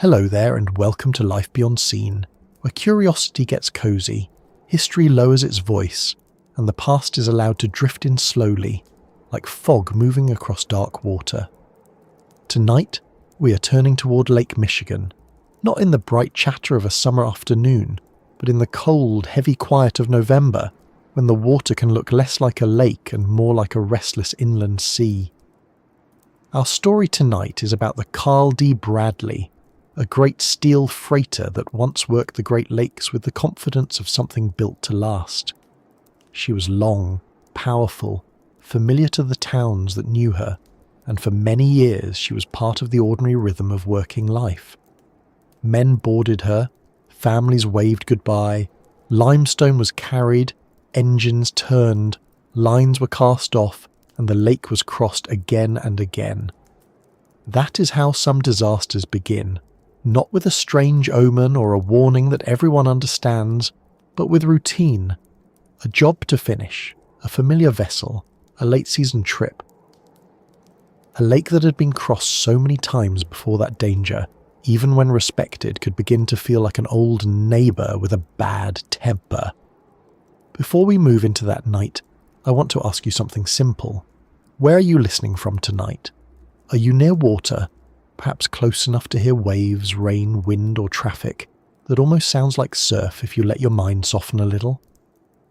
Hello there and welcome to Life Beyond Scene, where curiosity gets cozy, history lowers its voice, and the past is allowed to drift in slowly, like fog moving across dark water. Tonight, we are turning toward Lake Michigan, not in the bright chatter of a summer afternoon, but in the cold, heavy quiet of November, when the water can look less like a lake and more like a restless inland sea. Our story tonight is about the Carl D. Bradley, a great steel freighter that once worked the Great Lakes with the confidence of something built to last. She was long, powerful, familiar to the towns that knew her, and for many years she was part of the ordinary rhythm of working life. Men boarded her, families waved goodbye, limestone was carried, engines turned, lines were cast off, and the lake was crossed again and again. That is how some disasters begin, not with a strange omen or a warning that everyone understands, but with routine. A job to finish, a familiar vessel, a late-season trip. A lake that had been crossed so many times before that danger, even when respected, could begin to feel like an old neighbour with a bad temper. Before we move into that night, I want to ask you something simple. Where are you listening from tonight? Are you near water, perhaps close enough to hear waves, rain, wind or traffic that almost sounds like surf if you let your mind soften a little?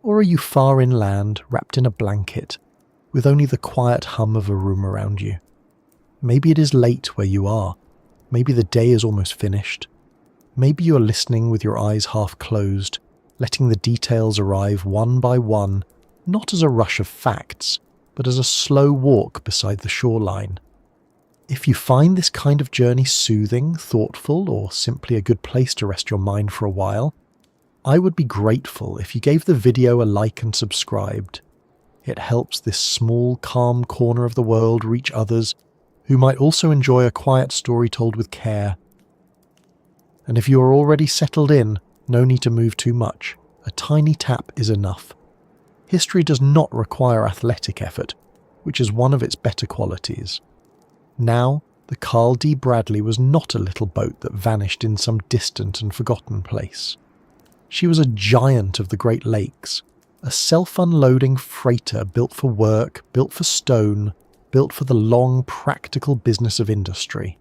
Or are you far inland, wrapped in a blanket, with only the quiet hum of a room around you? Maybe it is late where you are. Maybe the day is almost finished. Maybe you are listening with your eyes half closed, letting the details arrive one by one, not as a rush of facts, but as a slow walk beside the shoreline. If you find this kind of journey soothing, thoughtful, or simply a good place to rest your mind for a while, I would be grateful if you gave the video a like and subscribed. It helps this small, calm corner of the world reach others who might also enjoy a quiet story told with care. And if you are already settled in, no need to move too much. A tiny tap is enough. History does not require athletic effort, which is one of its better qualities. Now, the Carl D. Bradley was not a little boat that vanished in some distant and forgotten place. She was a giant of the Great Lakes, a self-unloading freighter built for work, built for stone, built for the long, practical business of industry.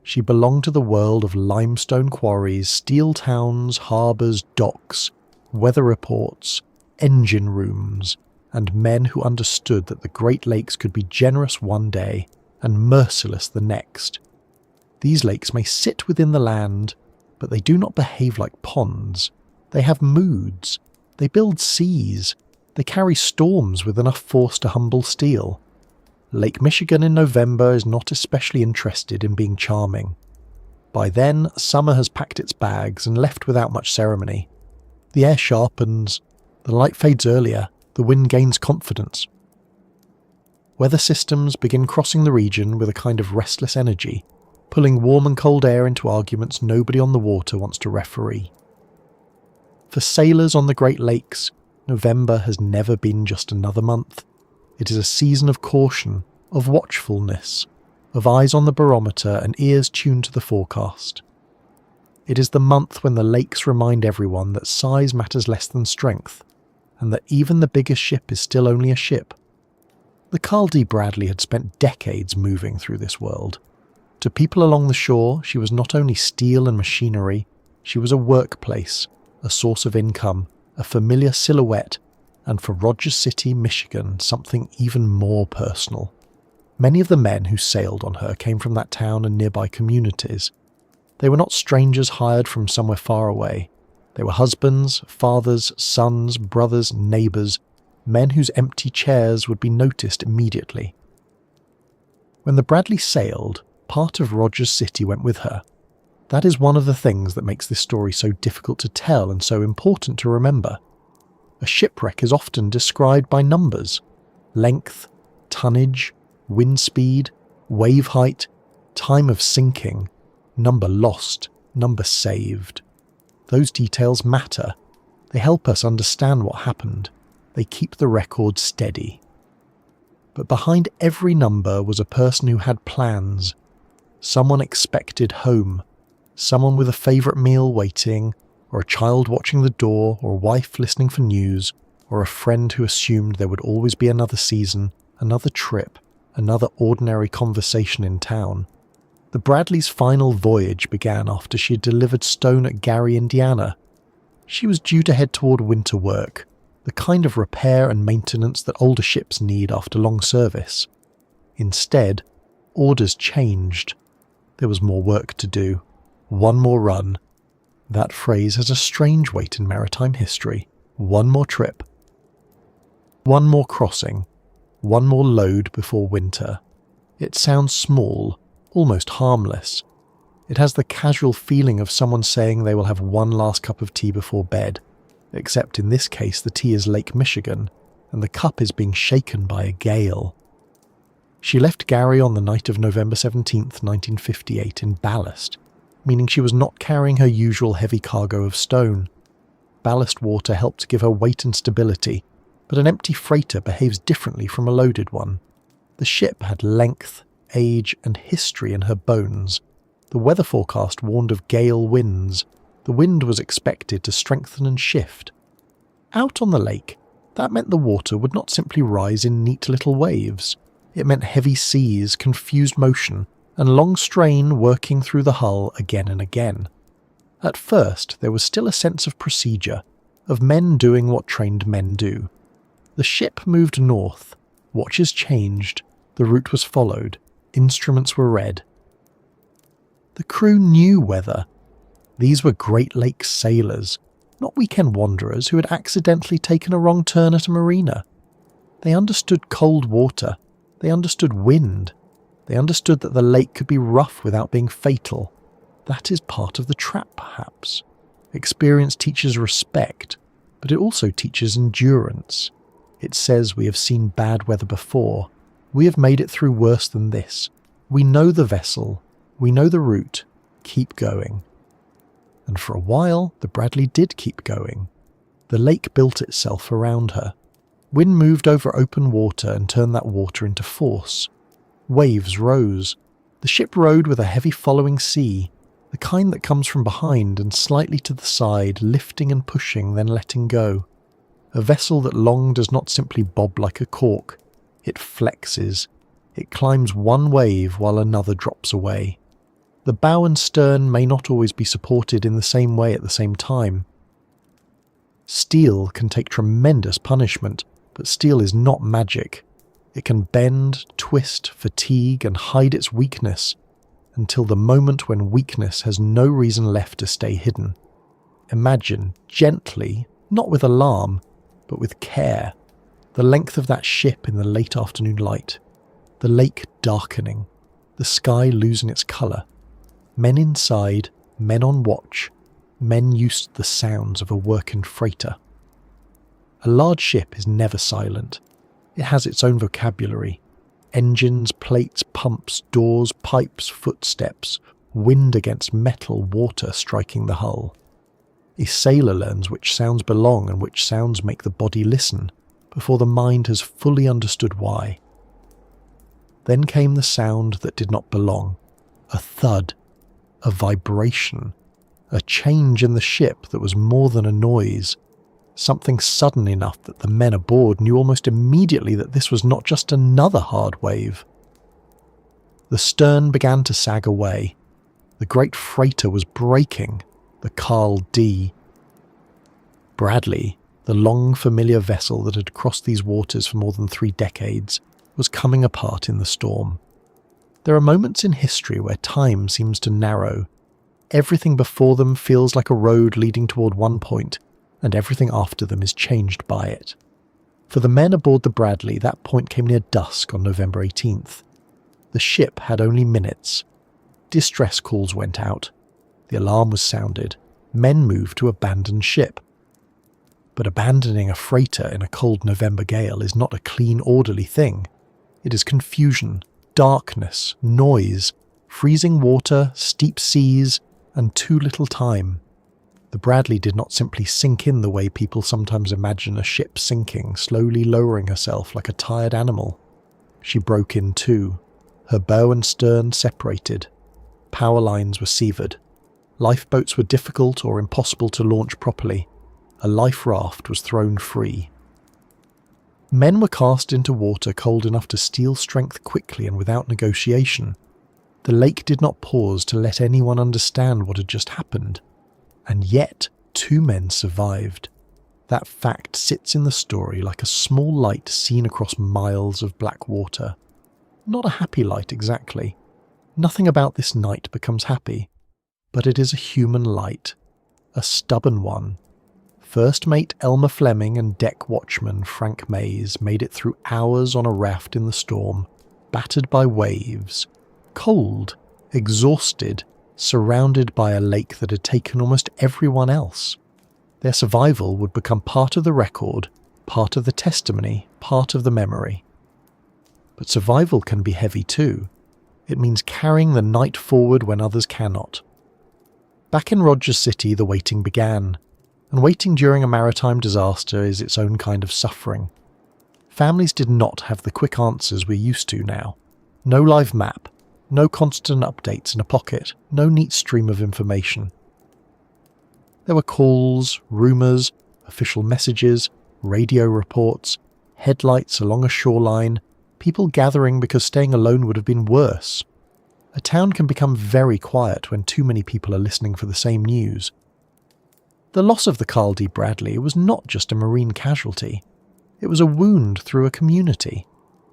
She belonged to the world of limestone quarries, steel towns, harbours, docks, weather reports, engine rooms, and men who understood that the Great Lakes could be generous one day and merciless the next. These lakes may sit within the land, but they do not behave like ponds. They have moods. They build seas. They carry storms with enough force to humble steel. Lake Michigan in November is not especially interested in being charming. By then, summer has packed its bags and left without much ceremony. The air sharpens, the light fades earlier, the wind gains confidence. Weather systems begin crossing the region with a kind of restless energy, pulling warm and cold air into arguments nobody on the water wants to referee. For sailors on the Great Lakes, November has never been just another month. It is a season of caution, of watchfulness, of eyes on the barometer and ears tuned to the forecast. It is the month when the lakes remind everyone that size matters less than strength, and that even the biggest ship is still only a ship. The Carl D. Bradley had spent decades moving through this world. To people along the shore, she was not only steel and machinery, she was a workplace, a source of income, a familiar silhouette, and for Rogers City, Michigan, something even more personal. Many of the men who sailed on her came from that town and nearby communities. They were not strangers hired from somewhere far away. They were husbands, fathers, sons, brothers, neighbours, men whose empty chairs would be noticed immediately. When the Bradley sailed, part of Rogers City went with her. That is one of the things that makes this story so difficult to tell and so important to remember. A shipwreck is often described by numbers: length, tonnage, wind speed, wave height, time of sinking, number lost, number saved. Those details matter. They help us understand what happened. They keep the record steady. But behind every number was a person who had plans. Someone expected home. Someone with a favourite meal waiting, or a child watching the door, or a wife listening for news, or a friend who assumed there would always be another season, another trip, another ordinary conversation in town. The Bradleys' final voyage began after she had delivered stone at Gary, Indiana. She was due to head toward winter work, the kind of repair and maintenance that older ships need after long service. Instead, orders changed. There was more work to do. One more run. That phrase has a strange weight in maritime history. One more trip. One more crossing. One more load before winter. It sounds small, almost harmless. It has the casual feeling of someone saying they will have one last cup of tea before bed, except in this case the tea is Lake Michigan, and the cup is being shaken by a gale. She left Gary on the night of November 17th, 1958 in ballast, meaning she was not carrying her usual heavy cargo of stone. Ballast water helped give her weight and stability, but an empty freighter behaves differently from a loaded one. The ship had length, age, and history in her bones. The weather forecast warned of gale winds. The wind was expected to strengthen and shift. Out on the lake, that meant the water would not simply rise in neat little waves. It meant heavy seas, confused motion, and long strain working through the hull again and again. At first, there was still a sense of procedure, of men doing what trained men do. The ship moved north, watches changed, the route was followed, instruments were read. The crew knew weather. These were Great Lakes sailors, not weekend wanderers who had accidentally taken a wrong turn at a marina. They understood cold water, they understood wind, they understood that the lake could be rough without being fatal. That is part of the trap, perhaps. Experience teaches respect, but it also teaches endurance. It says we have seen bad weather before. We have made it through worse than this. We know the vessel. We know the route. Keep going. And for a while, the Bradley did keep going. The lake built itself around her. Wind moved over open water and turned that water into force. Waves rose. The ship rode with a heavy following sea, the kind that comes from behind and slightly to the side, lifting and pushing, then letting go. A vessel that long does not simply bob like a cork. It flexes. It climbs one wave while another drops away. The bow and stern may not always be supported in the same way at the same time. Steel can take tremendous punishment, but steel is not magic. It can bend, twist, fatigue, and hide its weakness, until the moment when weakness has no reason left to stay hidden. Imagine, gently, not with alarm, but with care, the length of that ship in the late afternoon light, the lake darkening, the sky losing its colour, men inside, men on watch, men used to the sounds of a working freighter. A large ship is never silent. It has its own vocabulary. Engines, plates, pumps, doors, pipes, footsteps, wind against metal, water striking the hull. A sailor learns which sounds belong and which sounds make the body listen, before the mind has fully understood why. Then came the sound that did not belong, a thud, a vibration, a change in the ship that was more than a noise, something sudden enough that the men aboard knew almost immediately that this was not just another hard wave. The stern began to sag away. The great freighter was breaking, the Carl D. Bradley, the long familiar vessel that had crossed these waters for more than 3 decades, was coming apart in the storm. There are moments in history where time seems to narrow. Everything before them feels like a road leading toward one point, and everything after them is changed by it. For the men aboard the Bradley, that point came near dusk on November 18th. The ship had only minutes. Distress calls went out. The alarm was sounded. Men moved to abandon ship. But abandoning a freighter in a cold November gale is not a clean, orderly thing. It is confusion, darkness, noise, freezing water, steep seas, and too little time. The Bradley did not simply sink in the way people sometimes imagine a ship sinking, slowly lowering herself like a tired animal. She broke in too. Her bow and stern separated. Power lines were severed. Lifeboats were difficult or impossible to launch properly. A life raft was thrown free. Men were cast into water cold enough to steal strength quickly and without negotiation. The lake did not pause to let anyone understand what had just happened. And yet, 2 men survived. That fact sits in the story like a small light seen across miles of black water. Not a happy light exactly. Nothing about this night becomes happy. But it is a human light. A stubborn one. First mate Elmer Fleming and deck watchman Frank Mays made it through hours on a raft in the storm, battered by waves, cold, exhausted, surrounded by a lake that had taken almost everyone else. Their survival would become part of the record, part of the testimony, part of the memory. But survival can be heavy too. It means carrying the night forward when others cannot. Back in Rogers City, the waiting began. And waiting during a maritime disaster is its own kind of suffering. Families did not have the quick answers we're used to now. No live map, no constant updates in a pocket, no neat stream of information. There were calls, rumours, official messages, radio reports, headlights along a shoreline, people gathering because staying alone would have been worse. A town can become very quiet when too many people are listening for the same news. The loss of the Carl D. Bradley was not just a marine casualty. It was a wound through a community.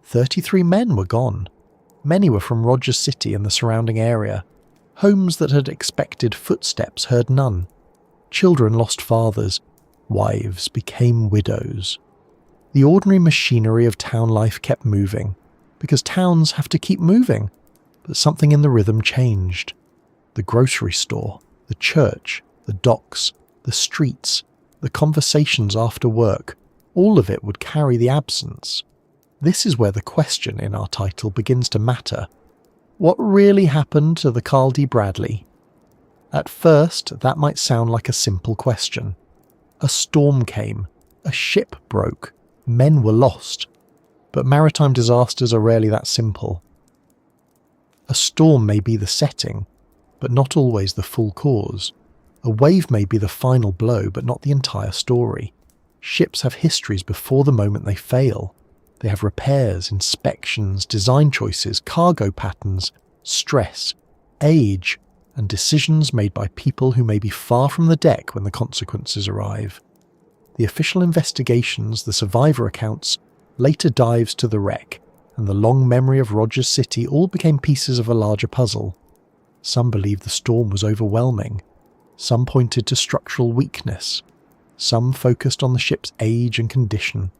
33 men were gone. Many were from Rogers City and the surrounding area. Homes that had expected footsteps heard none. Children lost fathers. Wives became widows. The ordinary machinery of town life kept moving, because towns have to keep moving. But something in the rhythm changed. The grocery store, the church, the docks, the streets, the conversations after work, all of it would carry the absence. This is where the question in our title begins to matter. What really happened to the Carl D. Bradley? At first, that might sound like a simple question. A storm came, a ship broke, men were lost. But maritime disasters are rarely that simple. A storm may be the setting, but not always the full cause. A wave may be the final blow, but not the entire story. Ships have histories before the moment they fail. They have repairs, inspections, design choices, cargo patterns, stress, age, and decisions made by people who may be far from the deck when the consequences arrive. The official investigations, the survivor accounts, later dives to the wreck, and the long memory of Rogers City all became pieces of a larger puzzle. Some believed the storm was overwhelming. Some pointed to structural weakness. Some focused on the ship's age and condition.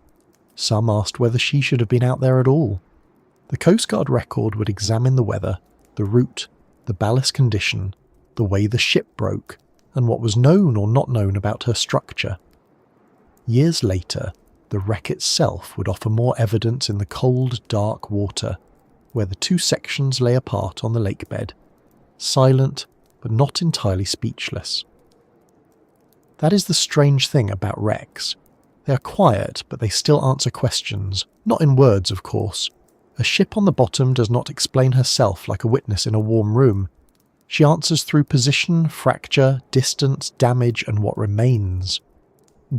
Some asked whether she should have been out there at all. The Coast Guard record would examine the weather, the route, the ballast condition, the way the ship broke, and what was known or not known about her structure. Years later, the wreck itself would offer more evidence in the cold, dark water, where the 2 sections lay apart on the lakebed, silent but not entirely speechless. That is the strange thing about wrecks. They are quiet, but they still answer questions, not in words, of course. A ship on the bottom does not explain herself like a witness in a warm room. She answers through position, fracture, distance, damage, and what remains.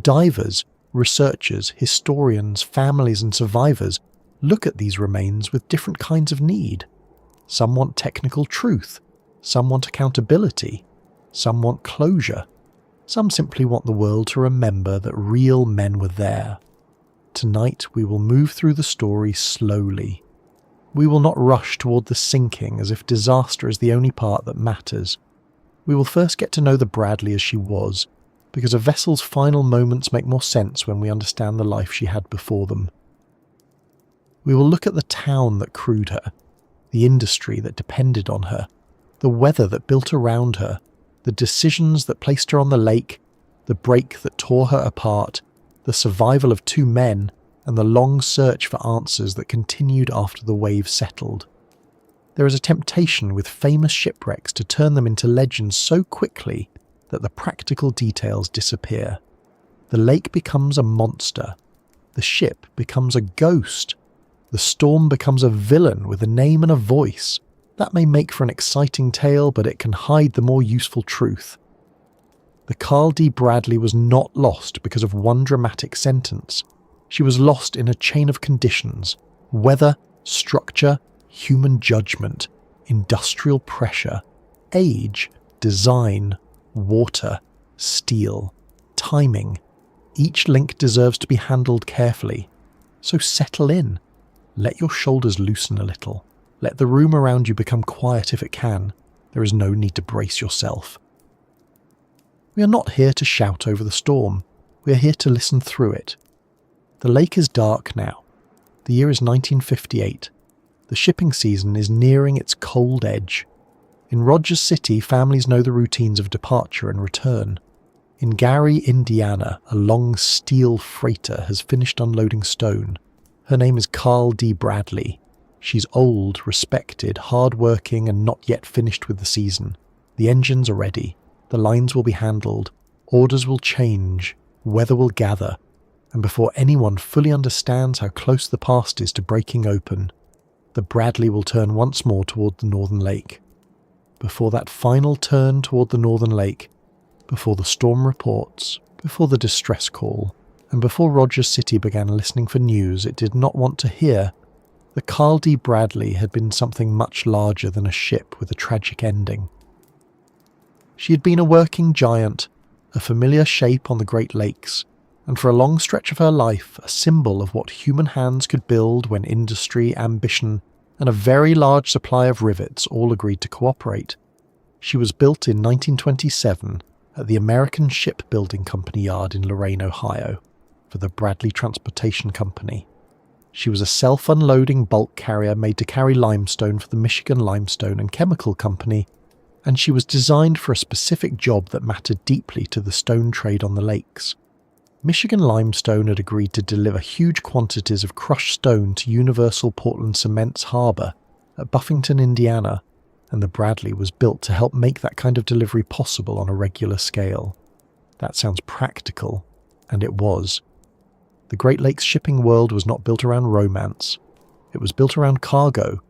Divers, researchers, historians, families, and survivors look at these remains with different kinds of need. Some want technical truth. Some want accountability. Some want closure. Some simply want the world to remember that real men were there. Tonight we will move through the story slowly. We will not rush toward the sinking as if disaster is the only part that matters. We will first get to know the Bradley as she was, because a vessel's final moments make more sense when we understand the life she had before them. We will look at the town that crewed her, the industry that depended on her, the weather that built around her, the decisions that placed her on the lake, the break that tore her apart, the survival of 2 men, and the long search for answers that continued after the waves settled. There is a temptation with famous shipwrecks to turn them into legends so quickly that the practical details disappear. The lake becomes a monster. The ship becomes a ghost. The storm becomes a villain with a name and a voice. That may make for an exciting tale, but it can hide the more useful truth. The Carl D. Bradley was not lost because of one dramatic sentence. She was lost in a chain of conditions: weather, structure, human judgment, industrial pressure, age, design, water, steel, timing. Each link deserves to be handled carefully. So settle in. Let your shoulders loosen a little. Let the room around you become quiet if it can. There is no need to brace yourself. We are not here to shout over the storm. We are here to listen through it. The lake is dark now. The year is 1958. The shipping season is nearing its cold edge. In Rogers City, families know the routines of departure and return. In Gary, Indiana, a long steel freighter has finished unloading stone. Her name is Carl D. Bradley. She's old, respected, hard-working, and not yet finished with the season. The engines are ready. The lines will be handled. Orders will change. Weather will gather. And before anyone fully understands how close the past is to breaking open, the Bradley will turn once more toward the northern lake. Before that final turn toward the northern lake, before the storm reports, before the distress call, and before Rogers City began listening for news it did not want to hear, the Carl D. Bradley had been something much larger than a ship with a tragic ending. She had been a working giant, a familiar shape on the Great Lakes, and for a long stretch of her life a symbol of what human hands could build when industry, ambition, and a very large supply of rivets all agreed to cooperate. She was built in 1927 at the American Shipbuilding Company Yard in Lorain, Ohio, for the Bradley Transportation Company. She was a self-unloading bulk carrier made to carry limestone for the Michigan Limestone and Chemical Company, and she was designed for a specific job that mattered deeply to the stone trade on the lakes. Michigan Limestone had agreed to deliver huge quantities of crushed stone to Universal Portland Cement's harbour at Buffington, Indiana, and the Bradley was built to help make that kind of delivery possible on a regular scale. That sounds practical, and it was. The Great Lakes shipping world was not built around romance. It was built around cargo.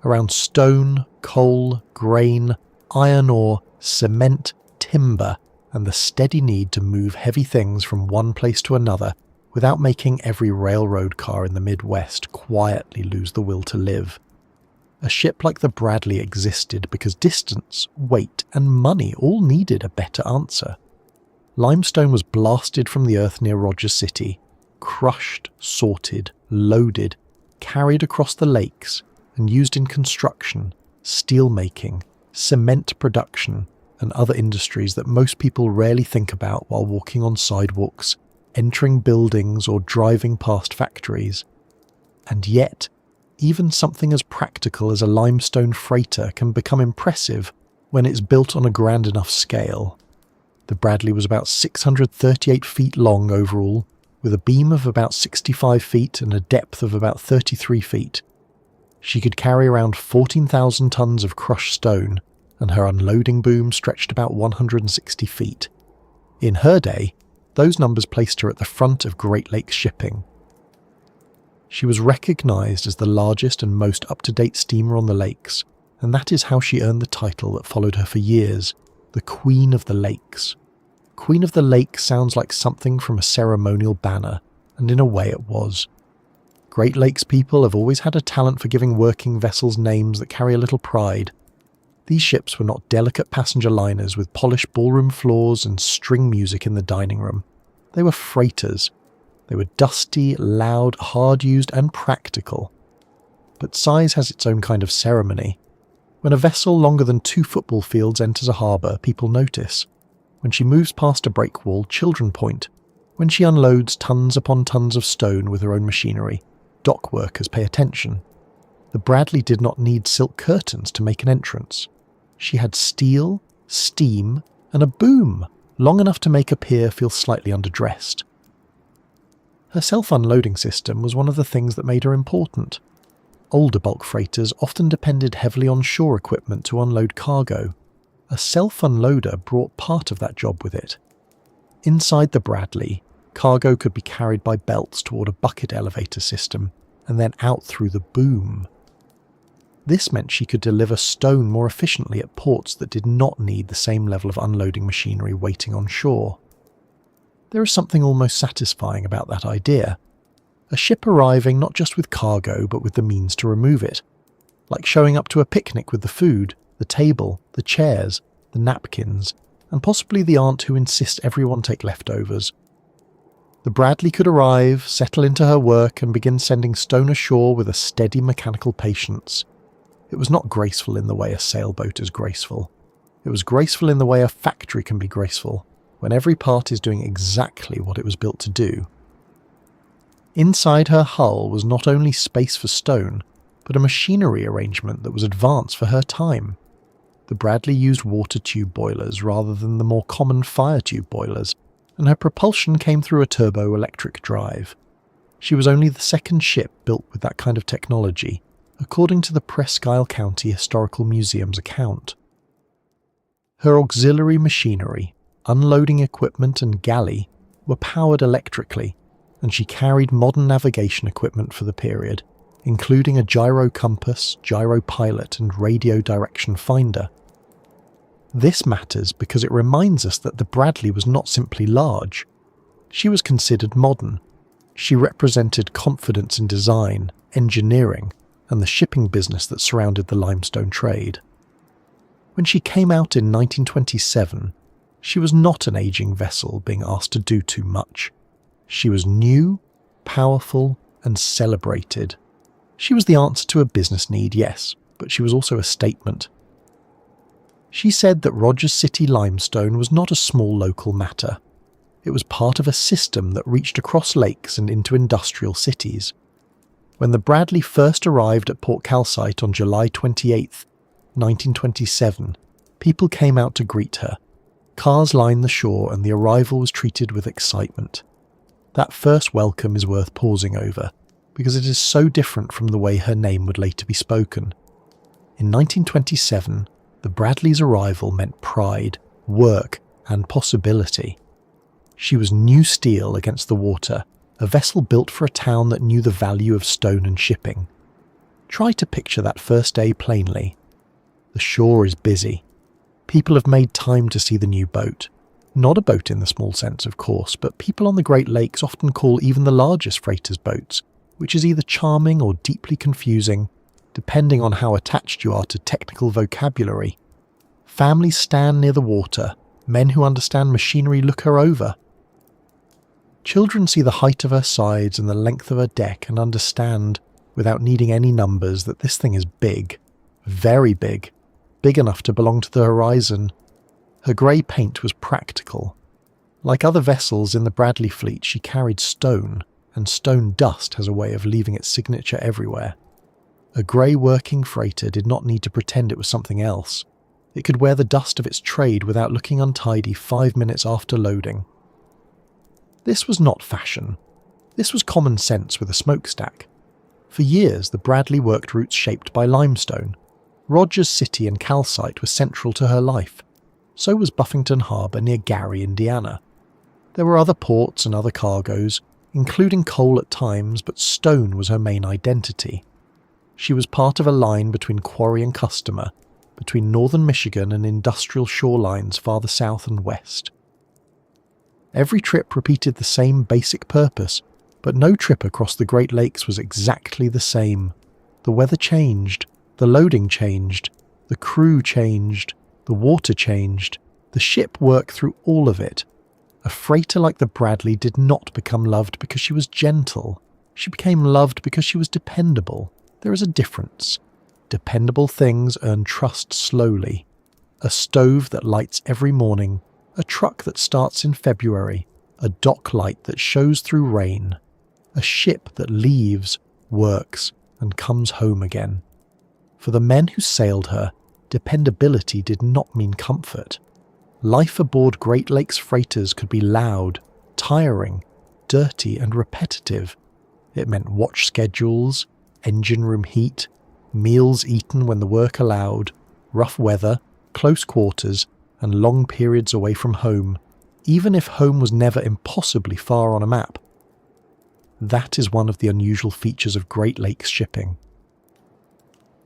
Around stone, coal, grain, iron ore, cement, timber, and the steady need to move heavy things from one place to another without making every railroad car in the Midwest quietly lose the will to live. A ship like the Bradley existed because distance, weight, and money all needed a better answer. Limestone was blasted from the earth near Rogers City, crushed, sorted, loaded, carried across the lakes, and used in construction, steel making, cement production, and other industries that most people rarely think about while walking on sidewalks, entering buildings, or driving past factories. And yet, even something as practical as a limestone freighter can become impressive when it's built on a grand enough scale. The Bradley was about 638 feet long overall, with a beam of about 65 feet and a depth of about 33 feet. She could carry around 14,000 tons of crushed stone, and her unloading boom stretched about 160 feet. In her day, those numbers placed her at the front of Great Lakes shipping. She was recognized as the largest and most up-to-date steamer on the lakes, and that is how she earned the title that followed her for years, the Queen of the Lakes. Queen of the Lake sounds like something from a ceremonial banner, and in a way it was. Great Lakes people have always had a talent for giving working vessels names that carry a little pride. These ships were not delicate passenger liners with polished ballroom floors and string music in the dining room. They were freighters. They were dusty, loud, hard-used, and practical. But size has its own kind of ceremony. When a vessel longer than 2 football fields enters a harbour, people notice. When she moves past a break wall, children point. When she unloads tons upon tons of stone with her own machinery, dock workers pay attention. The Bradley did not need silk curtains to make an entrance. She had steel, steam, and a boom, long enough to make a pier feel slightly underdressed. Her self-unloading system was one of the things that made her important. Older bulk freighters often depended heavily on shore equipment to unload cargo. A self-unloader brought part of that job with it. Inside the Bradley, cargo could be carried by belts toward a bucket elevator system, and then out through the boom. This meant she could deliver stone more efficiently at ports that did not need the same level of unloading machinery waiting on shore. There is something almost satisfying about that idea. A ship arriving not just with cargo but with the means to remove it. Like showing up to a picnic with the food, the table, the chairs, the napkins, and possibly the aunt who insists everyone take leftovers. The Bradley could arrive, settle into her work, and begin sending stone ashore with a steady mechanical patience. It was not graceful in the way a sailboat is graceful. It was graceful in the way a factory can be graceful, when every part is doing exactly what it was built to do. Inside her hull was not only space for stone, but a machinery arrangement that was advanced for her time. The Bradley used water tube boilers rather than the more common fire tube boilers, and her propulsion came through a turbo-electric drive. She was only the second ship built with that kind of technology, according to the Presque Isle County Historical Museum's account. Her auxiliary machinery, unloading equipment and galley were powered electrically, and she carried modern navigation equipment for the period, including a gyro compass, gyro pilot, and radio direction finder. This matters because it reminds us that the Bradley was not simply large. She was considered modern. She represented confidence in design, engineering, and the shipping business that surrounded the limestone trade. When she came out in 1927, she was not an aging vessel being asked to do too much. She was new, powerful, and celebrated. She was the answer to a business need, yes, but she was also a statement. She said that Rogers City limestone was not a small local matter. It was part of a system that reached across lakes and into industrial cities. When the Bradley first arrived at Port Calcite on July 28, 1927, people came out to greet her. Cars lined the shore and the arrival was treated with excitement. That first welcome is worth pausing over, because it is so different from the way her name would later be spoken. In 1927, the Bradley's arrival meant pride, work, and possibility. She was new steel against the water, a vessel built for a town that knew the value of stone and shipping. Try to picture that first day plainly. The shore is busy. People have made time to see the new boat. Not a boat in the small sense, of course, but people on the Great Lakes often call even the largest freighters boats, which is either charming or deeply confusing, depending on how attached you are to technical vocabulary. Families stand near the water. Men who understand machinery look her over. Children see the height of her sides and the length of her deck and understand, without needing any numbers, that this thing is big. Very big. Big enough to belong to the horizon. Her grey paint was practical. Like other vessels in the Bradley fleet, she carried stone, and stone dust has a way of leaving its signature everywhere. A grey working freighter did not need to pretend it was something else. It could wear the dust of its trade without looking untidy 5 minutes after loading. This was not fashion. This was common sense with a smokestack. For years, the Bradley worked routes shaped by limestone. Rogers City and Calcite were central to her life. So was Buffington Harbour near Gary, Indiana. There were other ports and other cargoes, including coal at times, but stone was her main identity. She was part of a line between quarry and customer, between northern Michigan and industrial shorelines farther south and west. Every trip repeated the same basic purpose, but no trip across the Great Lakes was exactly the same. The weather changed, the loading changed, the crew changed, the water changed, the ship worked through all of it. A freighter like the Bradley did not become loved because she was gentle. She became loved because she was dependable. There is a difference. Dependable things earn trust slowly. A stove that lights every morning, a truck that starts in February, a dock light that shows through rain, a ship that leaves, works, and comes home again. For the men who sailed her, dependability did not mean comfort. Life aboard Great Lakes freighters could be loud, tiring, dirty, and repetitive. It meant watch schedules, engine room heat, meals eaten when the work allowed, rough weather, close quarters, and long periods away from home, even if home was never impossibly far on a map. That is one of the unusual features of Great Lakes shipping.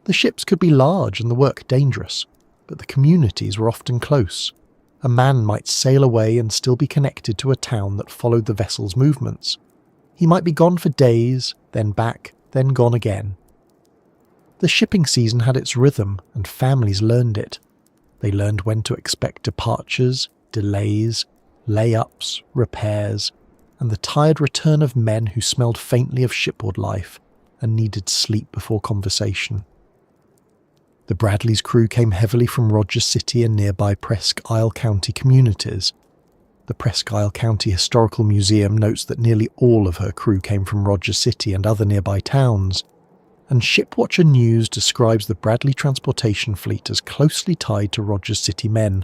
The ships could be large and the work dangerous, but the communities were often close. A man might sail away and still be connected to a town that followed the vessel's movements. He might be gone for days, then back, then gone again. The shipping season had its rhythm, and families learned it. They learned when to expect departures, delays, layups, repairs, and the tired return of men who smelled faintly of shipboard life and needed sleep before conversation. The Bradley's crew came heavily from Rogers City and nearby Presque Isle County communities. The Presque Isle County Historical Museum notes that nearly all of her crew came from Rogers City and other nearby towns, and Shipwatcher News describes the Bradley transportation fleet as closely tied to Rogers City men,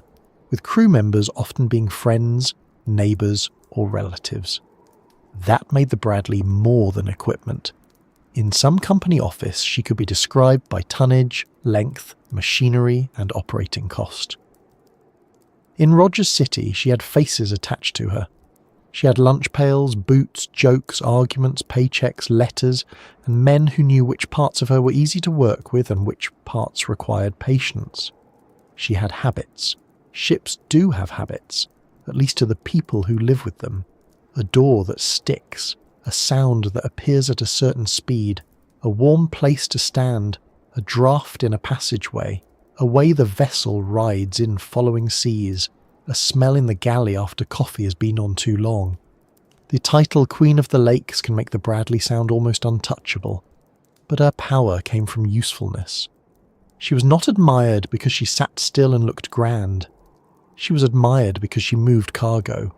with crew members often being friends, neighbours or relatives. That made the Bradley more than equipment. In some company office, she could be described by tonnage, length, machinery and operating cost. In Rogers City, she had faces attached to her. She had lunch pails, boots, jokes, arguments, paychecks, letters, and men who knew which parts of her were easy to work with and which parts required patience. She had habits. Ships do have habits, at least to the people who live with them. A door that sticks, a sound that appears at a certain speed, a warm place to stand, a draught in a passageway, a way the vessel rides in following seas, a smell in the galley after coffee has been on too long. The title Queen of the Lakes can make the Bradley sound almost untouchable, but her power came from usefulness. She was not admired because she sat still and looked grand. She was admired because she moved cargo.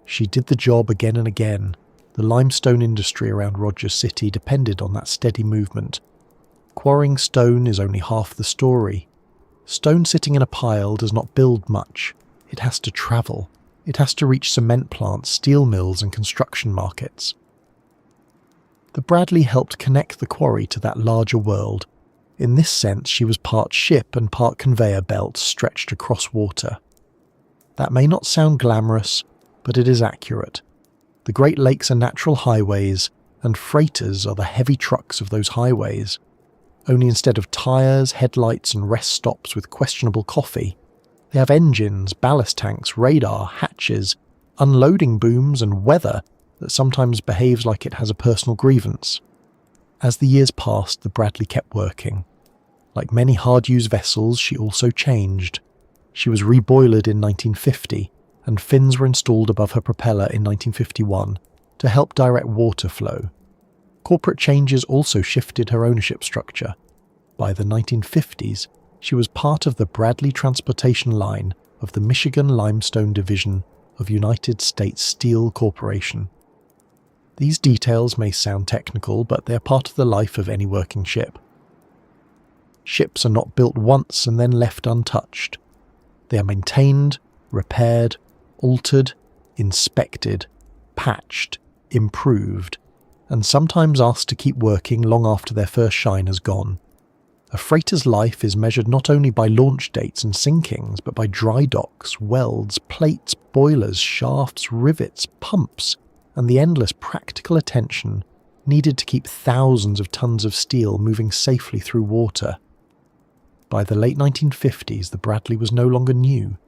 She did the job again and again. The limestone industry around Rogers City depended on that steady movement. Quarrying stone is only half the story. Stone sitting in a pile does not build much. It has to travel. It has to reach cement plants, steel mills and construction markets. The Bradley helped connect the quarry to that larger world. In this sense, she was part ship and part conveyor belt stretched across water. That may not sound glamorous, but it is accurate. The Great Lakes are natural highways, and freighters are the heavy trucks of those highways. Only instead of tyres, headlights and rest stops with questionable coffee, they have engines, ballast tanks, radar, hatches, unloading booms and weather that sometimes behaves like it has a personal grievance. As the years passed, the Bradley kept working. Like many hard-use vessels, she also changed. She was reboilered in 1950, and fins were installed above her propeller in 1951 to help direct water flow. Corporate changes also shifted her ownership structure. By the 1950s, she was part of the Bradley transportation line of the Michigan Limestone Division of United States Steel Corporation. These details may sound technical, but they are part of the life of any working ship. Ships are not built once and then left untouched. They are maintained, repaired, altered, inspected, patched, improved, and sometimes asked to keep working long after their first shine has gone. A freighter's life is measured not only by launch dates and sinkings, but by dry docks, welds, plates, boilers, shafts, rivets, pumps, and the endless practical attention needed to keep thousands of tons of steel moving safely through water. By the late 1950s, the Bradley was no longer new.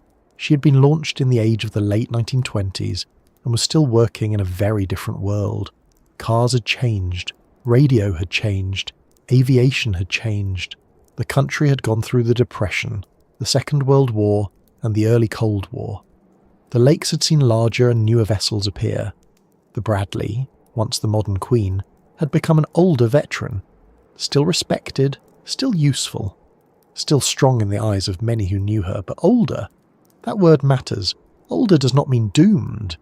She had been launched in the age of the late 1920s and was still working in a very different world. Cars had changed, radio had changed, aviation had changed. The country had gone through the Depression, the Second World War, and the early Cold War. The lakes had seen larger and newer vessels appear. The Bradley, once the modern queen, had become an older veteran, still respected, still useful, still strong in the eyes of many who knew her, but older. That word matters. Older does not mean doomed.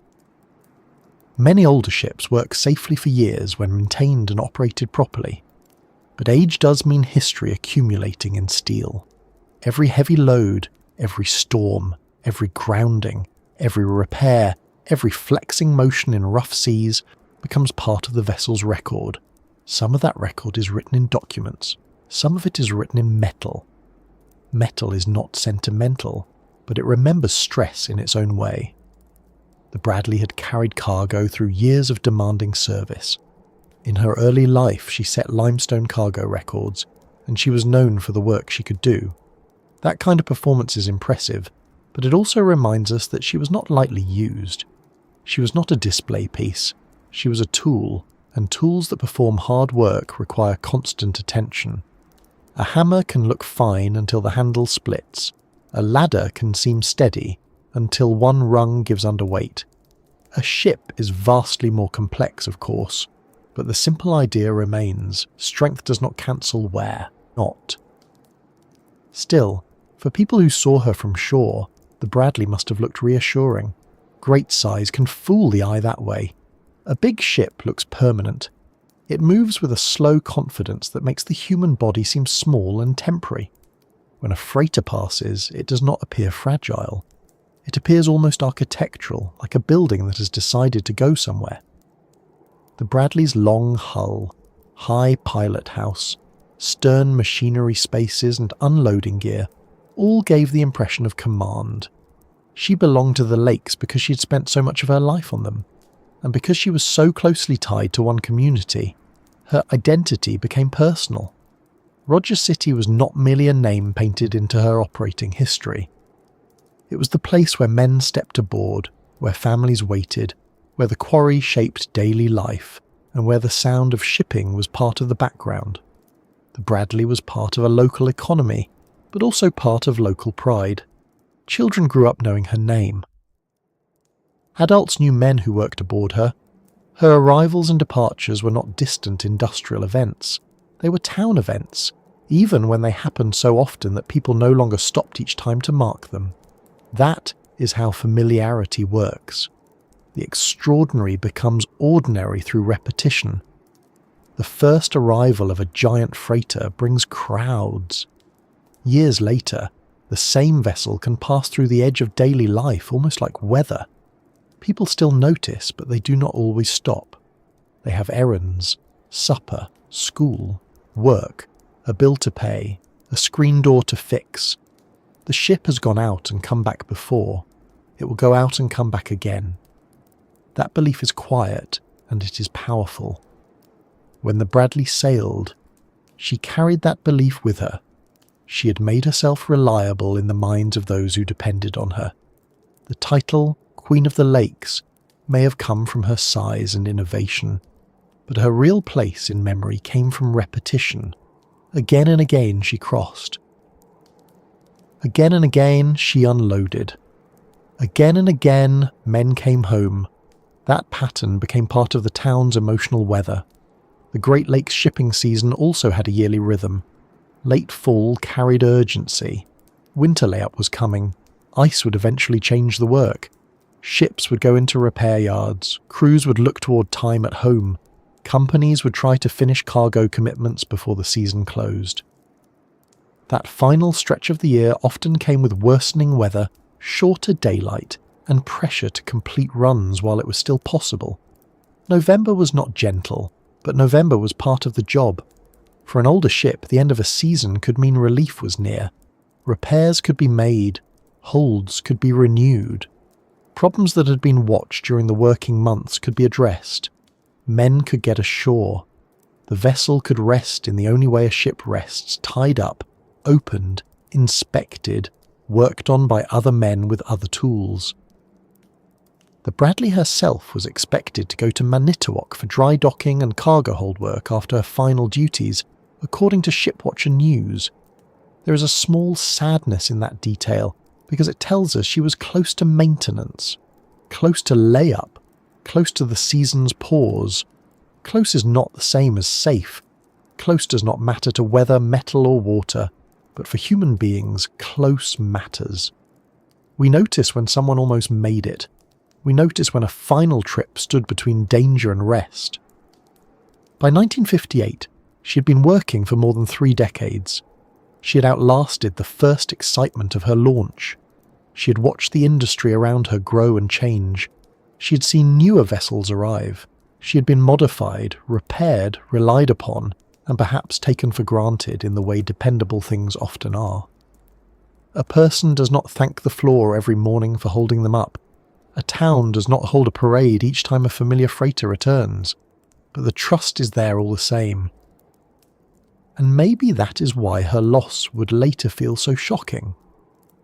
Many older ships work safely for years when maintained and operated properly. But age does mean history accumulating in steel. Every heavy load, every storm, every grounding, every repair, every flexing motion in rough seas becomes part of the vessel's record. Some of that record is written in documents. Some of it is written in metal. Metal is not sentimental, but it remembers stress in its own way. The Bradley had carried cargo through years of demanding service. In her early life, she set limestone cargo records, and she was known for the work she could do. That kind of performance is impressive, but it also reminds us that she was not lightly used. She was not a display piece. She was a tool, and tools that perform hard work require constant attention. A hammer can look fine until the handle splits. A ladder can seem steady until one rung gives under weight. A ship is vastly more complex, of course, but the simple idea remains: strength does not cancel wear, not. Still, for people who saw her from shore, the Bradley must have looked reassuring. Great size can fool the eye that way. A big ship looks permanent. It moves with a slow confidence that makes the human body seem small and temporary. When a freighter passes, it does not appear fragile. It appears almost architectural, like a building that has decided to go somewhere. The Bradley's long hull, high pilot house, stern machinery spaces and unloading gear all gave the impression of command. She belonged to the lakes because she had spent so much of her life on them, and because she was so closely tied to one community, her identity became personal. Rogers City was not merely a name painted into her operating history. It was the place where men stepped aboard, where families waited, where the quarry shaped daily life, and where the sound of shipping was part of the background. The Bradley was part of a local economy, but also part of local pride. Children grew up knowing her name. Adults knew men who worked aboard her. Her arrivals and departures were not distant industrial events. They were town events, even when they happened so often that people no longer stopped each time to mark them. That is how familiarity works. The extraordinary becomes ordinary through repetition. The first arrival of a giant freighter brings crowds. Years later, the same vessel can pass through the edge of daily life almost like weather. People still notice, but they do not always stop. They have errands, supper, school, work, a bill to pay, a screen door to fix. The ship has gone out and come back before. It will go out and come back again. That belief is quiet, and it is powerful. When the Bradley sailed, she carried that belief with her. She had made herself reliable in the minds of those who depended on her. The title, Queen of the Lakes, may have come from her size and innovation, but her real place in memory came from repetition. Again and again she crossed. Again and again she unloaded. Again and again men came home. That pattern became part of the town's emotional weather. The Great Lakes shipping season also had a yearly rhythm. Late fall carried urgency. Winter layup was coming. Ice would eventually change the work. Ships would go into repair yards. Crews would look toward time at home. Companies would try to finish cargo commitments before the season closed. That final stretch of the year often came with worsening weather, shorter daylight, and pressure to complete runs while it was still possible. November was not gentle, but November was part of the job. For an older ship, the end of a season could mean relief was near. Repairs could be made. Holds could be renewed. Problems that had been watched during the working months could be addressed. Men could get ashore. The vessel could rest in the only way a ship rests, tied up, opened, inspected, worked on by other men with other tools. The Bradley herself was expected to go to Manitowoc for dry docking and cargo hold work after her final duties, according to Shipwatcher News. There is a small sadness in that detail because it tells us she was close to maintenance, close to layup, close to the season's pause. Close is not the same as safe. Close does not matter to weather, metal or water, but for human beings, close matters. We notice when someone almost made it. We notice when a final trip stood between danger and rest. By 1958, she had been working for more than 3 decades. She had outlasted the first excitement of her launch. She had watched the industry around her grow and change. She had seen newer vessels arrive. She had been modified, repaired, relied upon, and perhaps taken for granted in the way dependable things often are. A person does not thank the floor every morning for holding them up. A town does not hold a parade each time a familiar freighter returns, but the trust is there all the same. And maybe that is why her loss would later feel so shocking.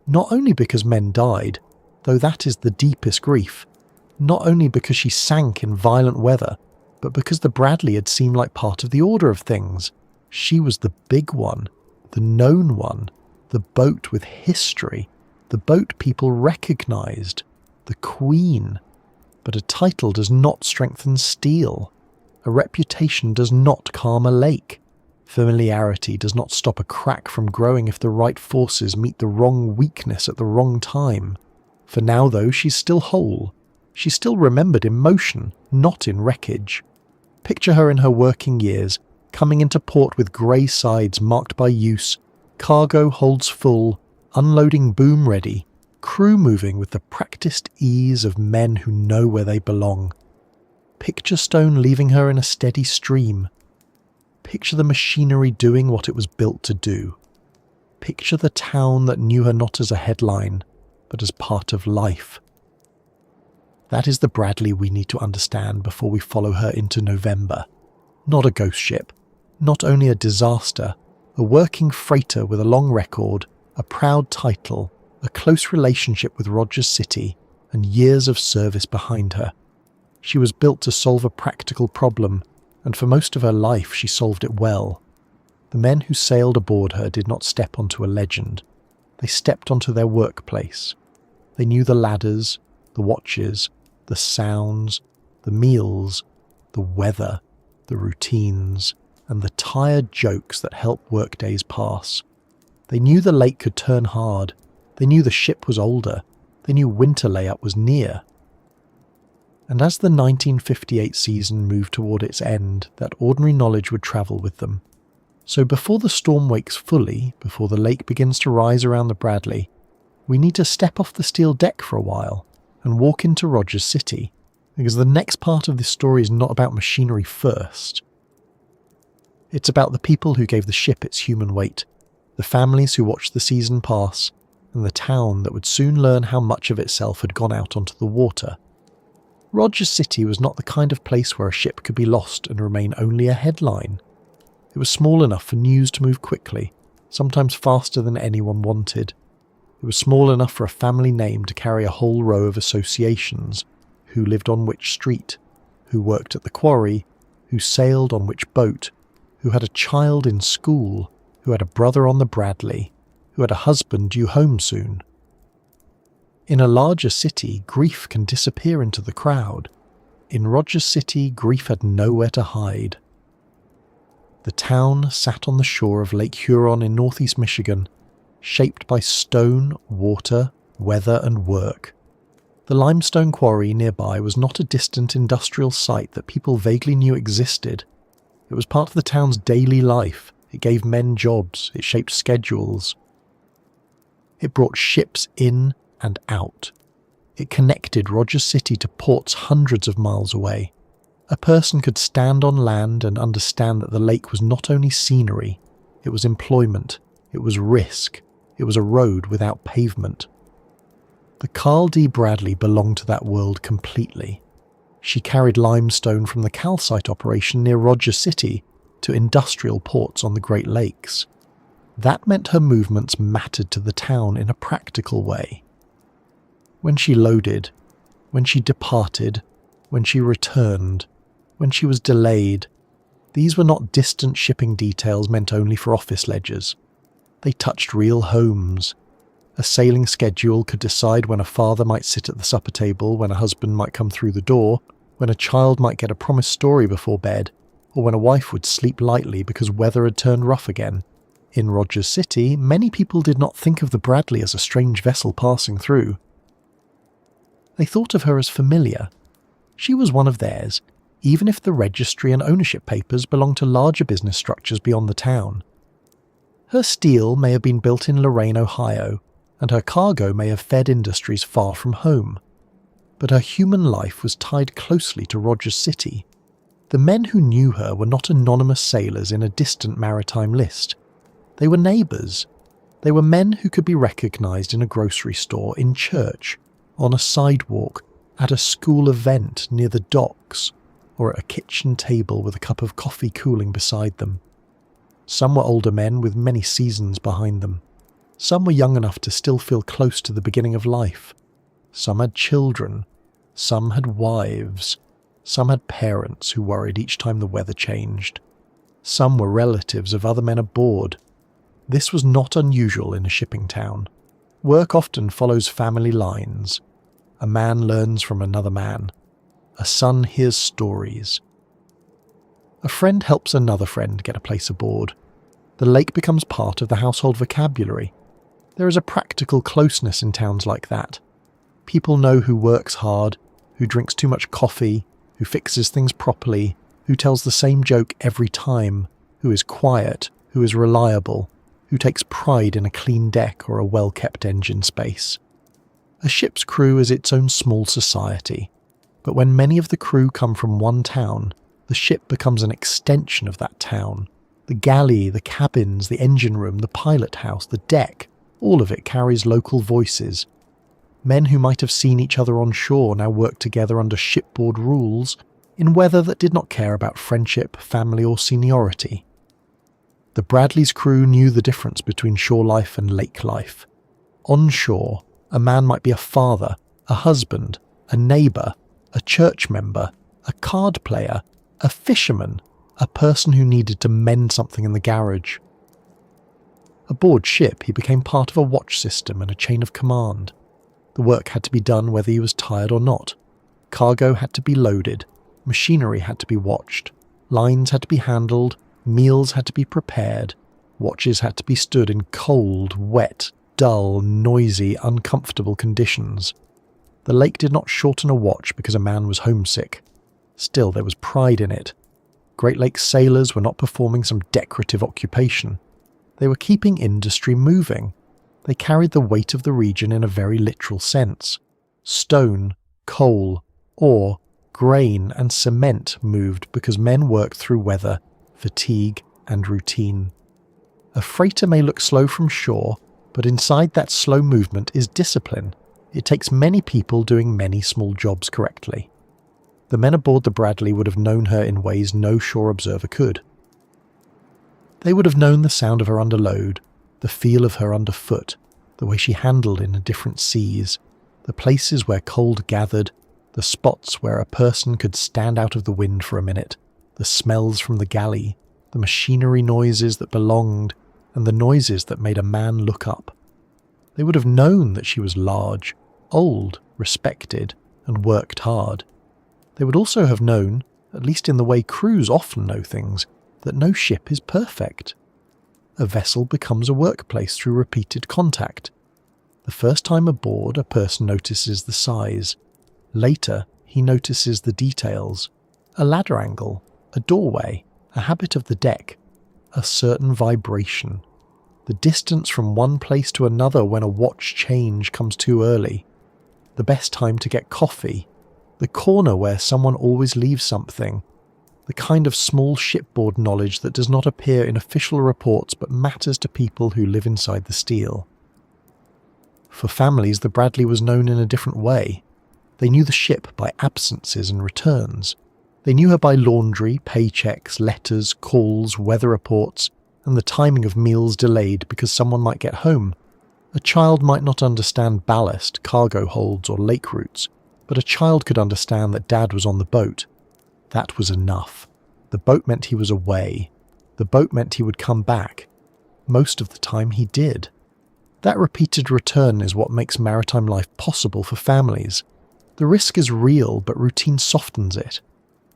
Not only because men died, though that is the deepest grief, not only because she sank in violent weather, but because the Bradley had seemed like part of the order of things. She was the big one, the known one, the boat with history, the boat people recognised, the queen. But a title does not strengthen steel. A reputation does not calm a lake. Familiarity does not stop a crack from growing if the right forces meet the wrong weakness at the wrong time. For now, though, she's still whole. She's still remembered in motion, not in wreckage. Picture her in her working years, coming into port with grey sides marked by use, cargo holds full, unloading boom ready, crew moving with the practiced ease of men who know where they belong. Picture stone leaving her in a steady stream. Picture the machinery doing what it was built to do. Picture the town that knew her not as a headline, but as part of life. That is the Bradley we need to understand before we follow her into November. Not a ghost ship, not only a disaster, a working freighter with a long record, a proud title, a close relationship with Rogers City, and years of service behind her. She was built to solve a practical problem, and for most of her life she solved it well. The men who sailed aboard her did not step onto a legend. They stepped onto their workplace. They knew the ladders, the watches, the sounds, the meals, the weather, the routines, and the tired jokes that help workdays pass. They knew the lake could turn hard. They knew the ship was older. They knew winter layup was near. And as the 1958 season moved toward its end, that ordinary knowledge would travel with them. So before the storm wakes fully, before the lake begins to rise around the Bradley, we need to step off the steel deck for a while and walk into Rogers City, because the next part of this story is not about machinery first. It's about the people who gave the ship its human weight, the families who watched the season pass, and the town that would soon learn how much of itself had gone out onto the water. Rogers City was not the kind of place where a ship could be lost and remain only a headline. It was small enough for news to move quickly, sometimes faster than anyone wanted. It was small enough for a family name to carry a whole row of associations: who lived on which street, who worked at the quarry, who sailed on which boat, who had a child in school, who had a brother on the Bradley, who had a husband due home soon. In a larger city, grief can disappear into the crowd. In Rogers City, grief had nowhere to hide. The town sat on the shore of Lake Huron in northeast Michigan, shaped by stone, water, weather, and work. The limestone quarry nearby was not a distant industrial site that people vaguely knew existed. It was part of the town's daily life. It gave men jobs. It shaped schedules. It brought ships in and out. It connected Rogers City to ports hundreds of miles away. A person could stand on land and understand that the lake was not only scenery, it was employment, it was risk, it was a road without pavement. The Carl D. Bradley belonged to that world completely. She carried limestone from the calcite operation near Rogers City to industrial ports on the Great Lakes. That meant her movements mattered to the town in a practical way. When she loaded, when she departed, when she returned, when she was delayed, these were not distant shipping details meant only for office ledgers. They touched real homes. A sailing schedule could decide when a father might sit at the supper table, when a husband might come through the door, when a child might get a promised story before bed, or when a wife would sleep lightly because weather had turned rough again. In Rogers City, many people did not think of the Bradley as a strange vessel passing through. They thought of her as familiar. She was one of theirs, even if the registry and ownership papers belonged to larger business structures beyond the town. Her steel may have been built in Lorain, Ohio, and her cargo may have fed industries far from home. But her human life was tied closely to Rogers City. The men who knew her were not anonymous sailors in a distant maritime list. They were neighbours. They were men who could be recognised in a grocery store, in church, on a sidewalk, at a school event near the docks, or at a kitchen table with a cup of coffee cooling beside them. Some were older men with many seasons behind them. Some were young enough to still feel close to the beginning of life. Some had children. Some had wives. Some had parents who worried each time the weather changed. Some were relatives of other men aboard. This was not unusual in a shipping town. Work often follows family lines. A man learns from another man. A son hears stories. A friend helps another friend get a place aboard. The lake becomes part of the household vocabulary. There is a practical closeness in towns like that. People know who works hard, who drinks too much coffee, who fixes things properly, who tells the same joke every time, who is quiet, who is reliable, who takes pride in a clean deck or a well-kept engine space. A ship's crew is its own small society, but when many of the crew come from one town, the ship becomes an extension of that town. The galley, the cabins, the engine room, the pilot house, the deck, all of it carries local voices. Men who might have seen each other on shore now work together under shipboard rules, in weather that did not care about friendship, family or seniority. The Bradley's crew knew the difference between shore life and lake life. On shore, a man might be a father, a husband, a neighbour, a church member, a card player, a fisherman, a person who needed to mend something in the garage. Aboard ship, he became part of a watch system and a chain of command. The work had to be done whether he was tired or not. Cargo had to be loaded, machinery had to be watched, lines had to be handled, meals had to be prepared, watches had to be stood in cold, wet, dull, noisy, uncomfortable conditions. The lake did not shorten a watch because a man was homesick. Still, there was pride in it. Great Lakes sailors were not performing some decorative occupation. They were keeping industry moving. They carried the weight of the region in a very literal sense. Stone, coal, ore, grain and cement moved because men worked through weather, fatigue and routine. A freighter may look slow from shore, but inside that slow movement is discipline. It takes many people doing many small jobs correctly. The men aboard the Bradley would have known her in ways no shore observer could. They would have known the sound of her under load, the feel of her underfoot, the way she handled in different seas, the places where cold gathered, the spots where a person could stand out of the wind for a minute, the smells from the galley, the machinery noises that belonged, and the noises that made a man look up. They would have known that she was large, old, respected, and worked hard. They would also have known, at least in the way crews often know things, that no ship is perfect. A vessel becomes a workplace through repeated contact. The first time aboard, a person notices the size. Later, he notices the details. A ladder angle, a doorway, a habit of the deck, a certain vibration. The distance from one place to another when a watch change comes too early. The best time to get coffee. The corner where someone always leaves something. The kind of small shipboard knowledge that does not appear in official reports but matters to people who live inside the steel. For families, the Bradley was known in a different way. They knew the ship by absences and returns. They knew her by laundry, paychecks, letters, calls, weather reports, and the timing of meals delayed because someone might get home. A child might not understand ballast, cargo holds, or lake routes, but a child could understand that Dad was on the boat. That was enough. The boat meant he was away. The boat meant he would come back. Most of the time he did. That repeated return is what makes maritime life possible for families. The risk is real, but routine softens it.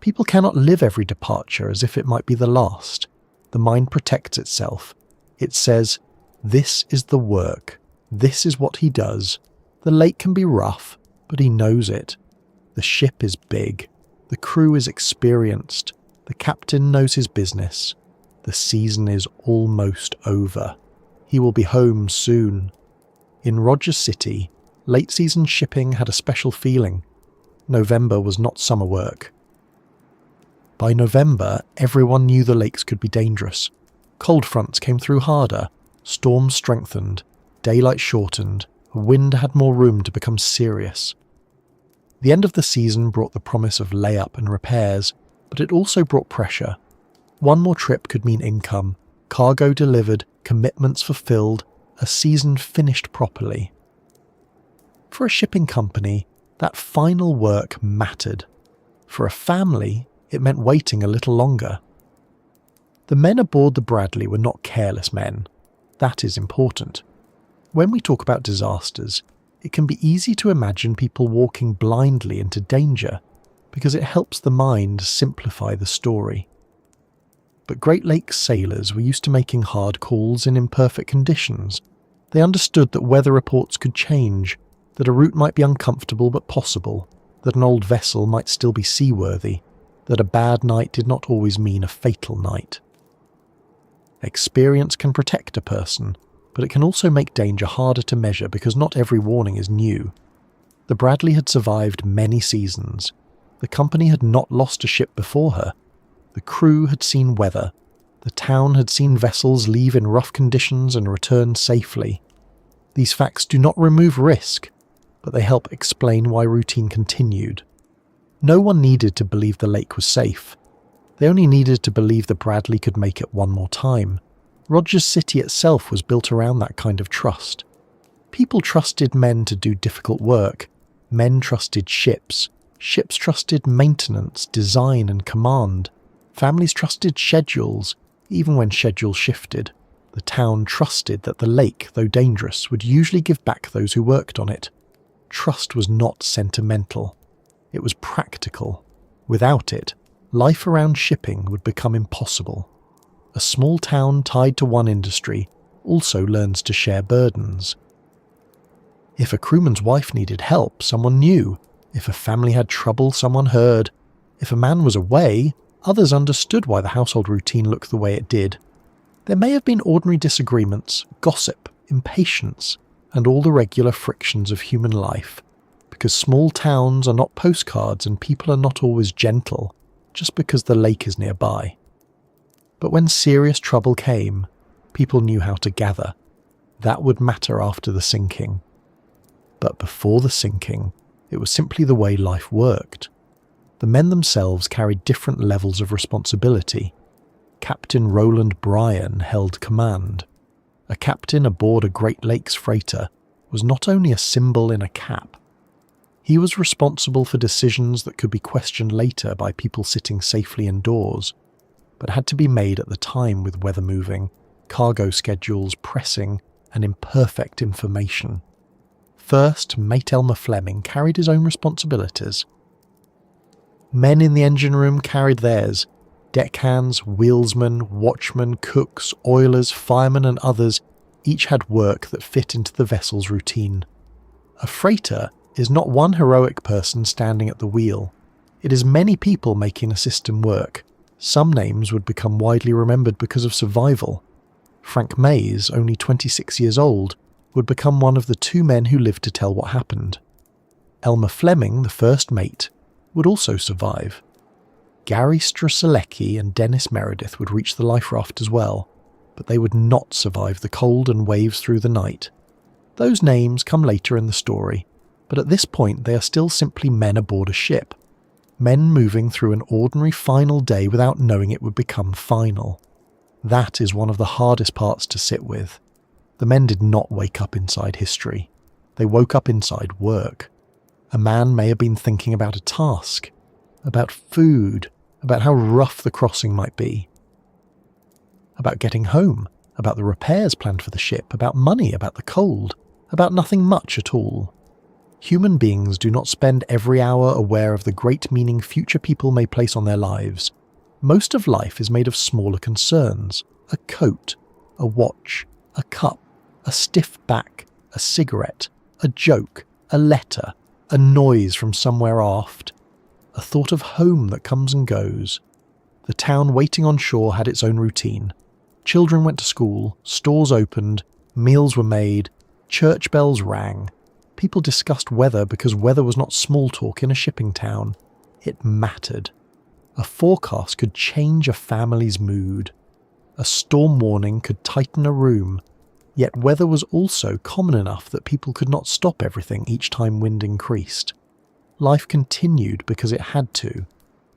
People cannot live every departure as if it might be the last. The mind protects itself. It says, this is the work. This is what he does. The lake can be rough, but he knows it. The ship is big. The crew is experienced. The captain knows his business. The season is almost over. He will be home soon. In Rogers City, late season shipping had a special feeling. November was not summer work. By November, everyone knew the lakes could be dangerous. Cold fronts came through harder, storms strengthened, daylight shortened, wind had more room to become serious. The end of the season brought the promise of layup and repairs, but it also brought pressure. One more trip could mean income, Cargo delivered, commitments fulfilled, a season finished properly. For a shipping company, that final work mattered. For a family, it meant waiting a little longer. The men aboard the Bradley were not careless men. That is important. When we talk about disasters, it can be easy to imagine people walking blindly into danger because it helps the mind simplify the story. But Great Lakes sailors were used to making hard calls in imperfect conditions. They understood that weather reports could change, that a route might be uncomfortable but possible, that an old vessel might still be seaworthy, that a bad night did not always mean a fatal night. Experience can protect a person, but it can also make danger harder to measure because not every warning is new. The Bradley had survived many seasons. The company had not lost a ship before her. The crew had seen weather. The town had seen vessels leave in rough conditions and return safely. These facts do not remove risk, but they help explain why routine continued. No one needed to believe the lake was safe. They only needed to believe the Bradley could make it one more time. Rogers City itself was built around that kind of trust. People trusted men to do difficult work. Men trusted ships. Ships trusted maintenance, design and command. Families trusted schedules, even when schedules shifted. The town trusted that the lake, though dangerous, would usually give back those who worked on it. Trust was not sentimental. It was practical. Without it, life around shipping would become impossible. A small town tied to one industry also learns to share burdens. If a crewman's wife needed help, someone knew. If a family had trouble, someone heard. If a man was away, others understood why the household routine looked the way it did. There may have been ordinary disagreements, gossip, impatience, and all the regular frictions of human life, because small towns are not postcards and people are not always gentle, just because the lake is nearby. But when serious trouble came, people knew how to gather. That would matter after the sinking. But before the sinking, it was simply the way life worked. The men themselves carried different levels of responsibility. Captain Roland Bryan held command. A captain aboard a Great Lakes freighter was not only a symbol in a cap. He was responsible for decisions that could be questioned later by people sitting safely indoors, but had to be made at the time with weather moving, cargo schedules pressing, and imperfect information. First, mate Elmer Fleming carried his own responsibilities. Men in the engine room carried theirs. Deckhands, wheelsmen, watchmen, cooks, oilers, firemen and others each had work that fit into the vessel's routine. A freighter is not one heroic person standing at the wheel. It is many people making a system work. Some names would become widely remembered because of survival. Frank Mays, only 26 years old, would become one of the two men who lived to tell what happened. Elmer Fleming, the first mate, would also survive. Gary Strzelecki and Dennis Meredith would reach the life raft as well, but they would not survive the cold and waves through the night. Those names come later in the story, but at this point they are still simply men aboard a ship. Men moving through an ordinary final day without knowing it would become final. That is one of the hardest parts to sit with. The men did not wake up inside history. They woke up inside work. A man may have been thinking about a task, about food, about how rough the crossing might be, about getting home, about the repairs planned for the ship, about money, about the cold, about nothing much at all. Human beings do not spend every hour aware of the great meaning future people may place on their lives. Most of life is made of smaller concerns: a coat, a watch, a cup, a stiff back, a cigarette, a joke, a letter, a noise from somewhere aft, a thought of home that comes and goes. The town waiting on shore had its own routine. Children went to school, stores opened, meals were made, church bells rang. People discussed weather because weather was not small talk in a shipping town. It mattered. A forecast could change a family's mood. A storm warning could tighten a room. Yet weather was also common enough that people could not stop everything each time wind increased. Life continued because it had to.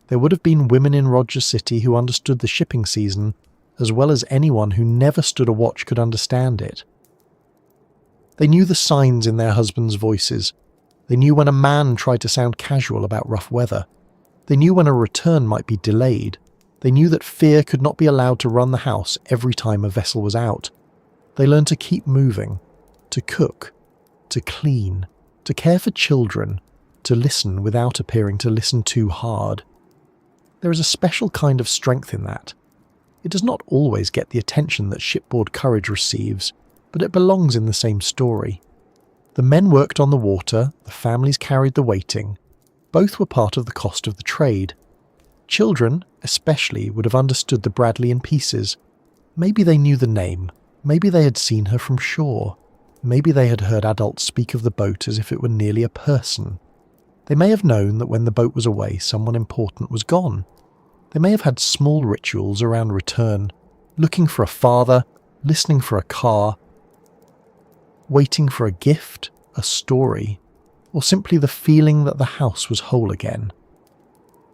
There would have been women in Rogers City who understood the shipping season as well as anyone who never stood a watch could understand it. They knew the signs in their husbands' voices. They knew when a man tried to sound casual about rough weather. They knew when a return might be delayed. They knew that fear could not be allowed to run the house every time a vessel was out. They learned to keep moving, to cook, to clean, to care for children, to listen without appearing to listen too hard. There is a special kind of strength in that. It does not always get the attention that shipboard courage receives, but it belongs in the same story. The men worked on the water, the families carried the weighting. Both were part of the cost of the trade. Children, especially, would have understood the Bradley in pieces. Maybe they knew the name. Maybe they had seen her from shore. Maybe they had heard adults speak of the boat as if it were nearly a person. They may have known that when the boat was away, someone important was gone. They may have had small rituals around return, looking for a father, listening for a car, waiting for a gift, a story, or simply the feeling that the house was whole again.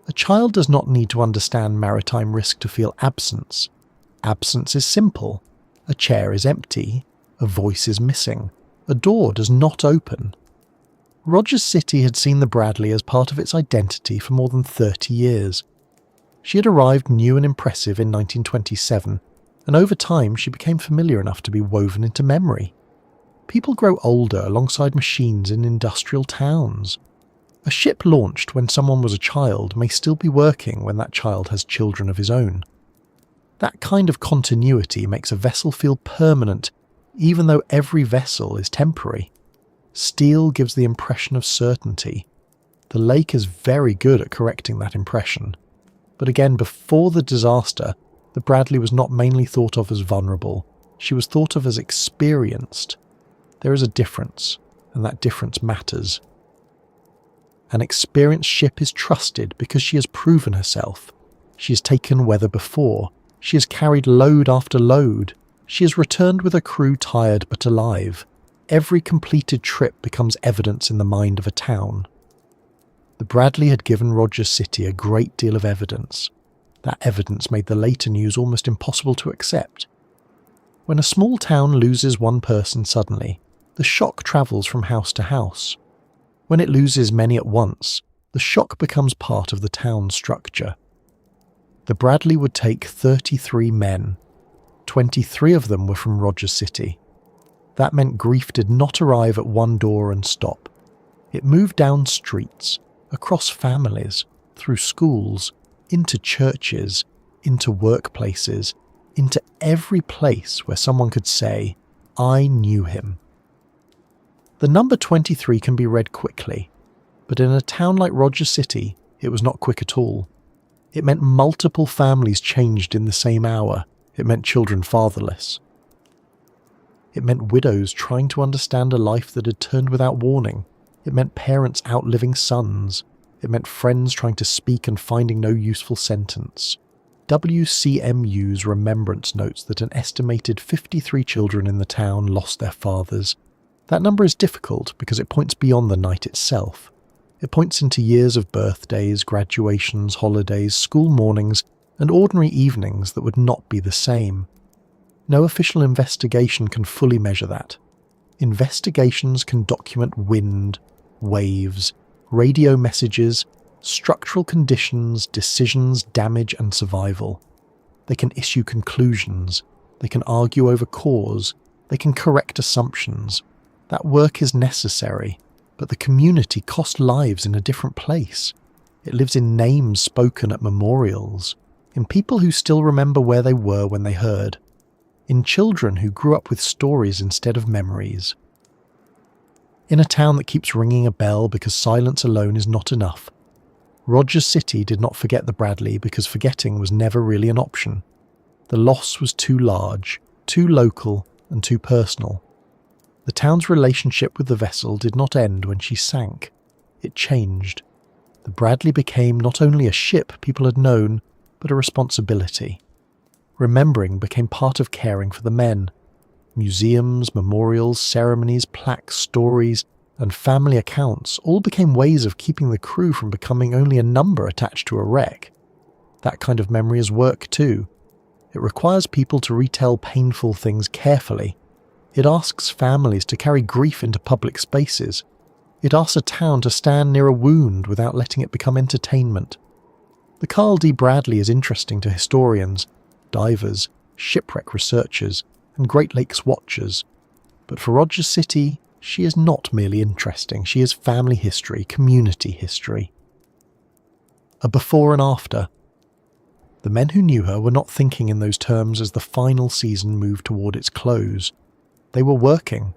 A child does not need to understand maritime risk to feel absence. Absence is simple. A chair is empty. A voice is missing. A door does not open. Rogers City had seen the Bradley as part of its identity for more than 30 years. She had arrived new and impressive in 1927, and over time she became familiar enough to be woven into memory. People grow older alongside machines in industrial towns. A ship launched when someone was a child may still be working when that child has children of his own. That kind of continuity makes a vessel feel permanent, even though every vessel is temporary. Steel gives the impression of certainty. The lake is very good at correcting that impression. But again, before the disaster, the Bradley was not mainly thought of as vulnerable. She was thought of as experienced. There is a difference, and that difference matters. An experienced ship is trusted because she has proven herself. She has taken weather before. She has carried load after load. She has returned with a crew tired but alive. Every completed trip becomes evidence in the mind of a town. The Bradley had given Rogers City a great deal of evidence. That evidence made the later news almost impossible to accept. When a small town loses one person suddenly, the shock travels from house to house. When it loses many at once, the shock becomes part of the town's structure. The Bradley would take 33 men. 23 of them were from Rogers City. That meant grief did not arrive at one door and stop. It moved down streets, across families, through schools, into churches, into workplaces, into every place where someone could say, "I knew him." The number 23 can be read quickly, but in a town like Rogers City, it was not quick at all. It meant multiple families changed in the same hour. It meant children fatherless. It meant widows trying to understand a life that had turned without warning. It meant parents outliving sons. It meant friends trying to speak and finding no useful sentence. WCMU's remembrance notes that an estimated 53 children in the town lost their fathers. That number is difficult because it points beyond the night itself. It points into years of birthdays, graduations, holidays, school mornings, and ordinary evenings that would not be the same. No official investigation can fully measure that. Investigations can document wind, waves, radio messages, structural conditions, decisions, damage, and survival. They can issue conclusions. They can argue over cause. They can correct assumptions. That work is necessary, but the community cost lives in a different place. It lives in names spoken at memorials, in people who still remember where they were when they heard, in children who grew up with stories instead of memories. In a town that keeps ringing a bell because silence alone is not enough, Rogers City did not forget the Bradley because forgetting was never really an option. The loss was too large, too local, and too personal. The town's relationship with the vessel did not end when she sank. It changed. The Bradley became not only a ship people had known, but a responsibility. Remembering became part of caring for the men. Museums, memorials, ceremonies, plaques, stories, and family accounts all became ways of keeping the crew from becoming only a number attached to a wreck. That kind of memory is work too. It requires people to retell painful things carefully. It asks families to carry grief into public spaces. It asks a town to stand near a wound without letting it become entertainment. The Carl D. Bradley is interesting to historians, divers, shipwreck researchers, and Great Lakes watchers. But for Rogers City, she is not merely interesting, she is family history, community history. A before and after. The men who knew her were not thinking in those terms as the final season moved toward its close. They were working.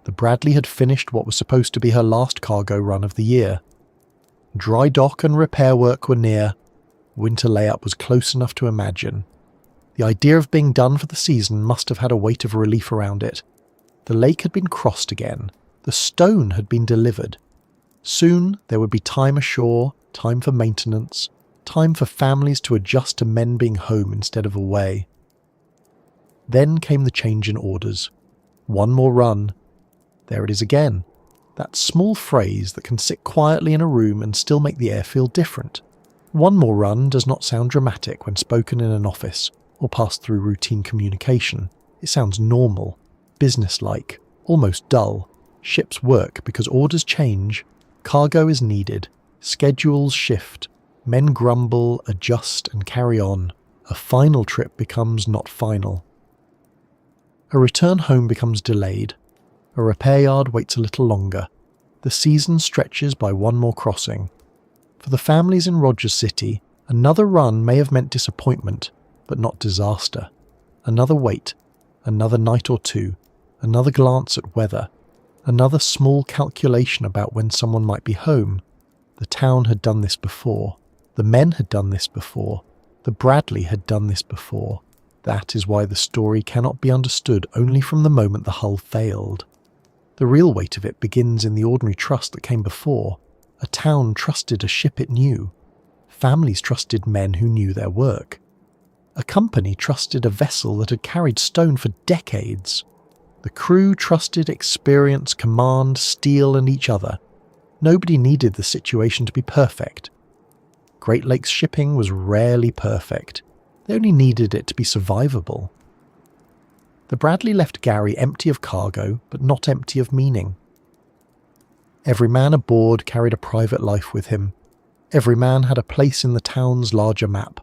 The Bradley had finished what was supposed to be her last cargo run of the year. Dry dock and repair work were near. Winter layup was close enough to imagine. The idea of being done for the season must have had a weight of relief around it. The lake had been crossed again. The stone had been delivered. Soon there would be time ashore, time for maintenance, time for families to adjust to men being home instead of away. Then came the change in orders. One more run. There it is again. That small phrase that can sit quietly in a room and still make the air feel different. One more run does not sound dramatic when spoken in an office or passed through routine communication. It sounds normal, businesslike, almost dull. Ships work because orders change, cargo is needed, schedules shift, men grumble, adjust and carry on. A final trip becomes not final. A return home becomes delayed. A repair yard waits a little longer. The season stretches by one more crossing. For the families in Rogers City, another run may have meant disappointment, but not disaster. Another wait, another night or two, another glance at weather, another small calculation about when someone might be home. The town had done this before. The men had done this before. The Bradley had done this before. That is why the story cannot be understood only from the moment the hull failed. The real weight of it begins in the ordinary trust that came before. A town trusted a ship it knew. Families trusted men who knew their work. A company trusted a vessel that had carried stone for decades. The crew trusted experience, command, steel and each other. Nobody needed the situation to be perfect. Great Lakes shipping was rarely perfect. They only needed it to be survivable. The Bradley left Gary empty of cargo, but not empty of meaning. Every man aboard carried a private life with him. Every man had a place in the town's larger map.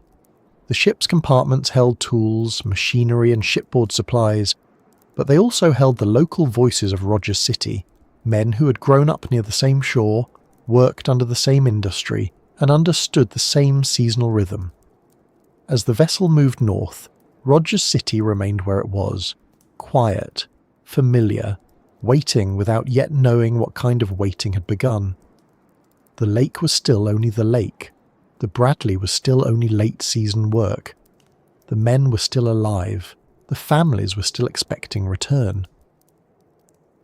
The ship's compartments held tools, machinery and shipboard supplies, but they also held the local voices of Rogers City, men who had grown up near the same shore, worked under the same industry, and understood the same seasonal rhythm. As the vessel moved north, Rogers City remained where it was, quiet, familiar, waiting without yet knowing what kind of waiting had begun. The lake was still only the lake. The Bradley was still only late-season work. The men were still alive. The families were still expecting return.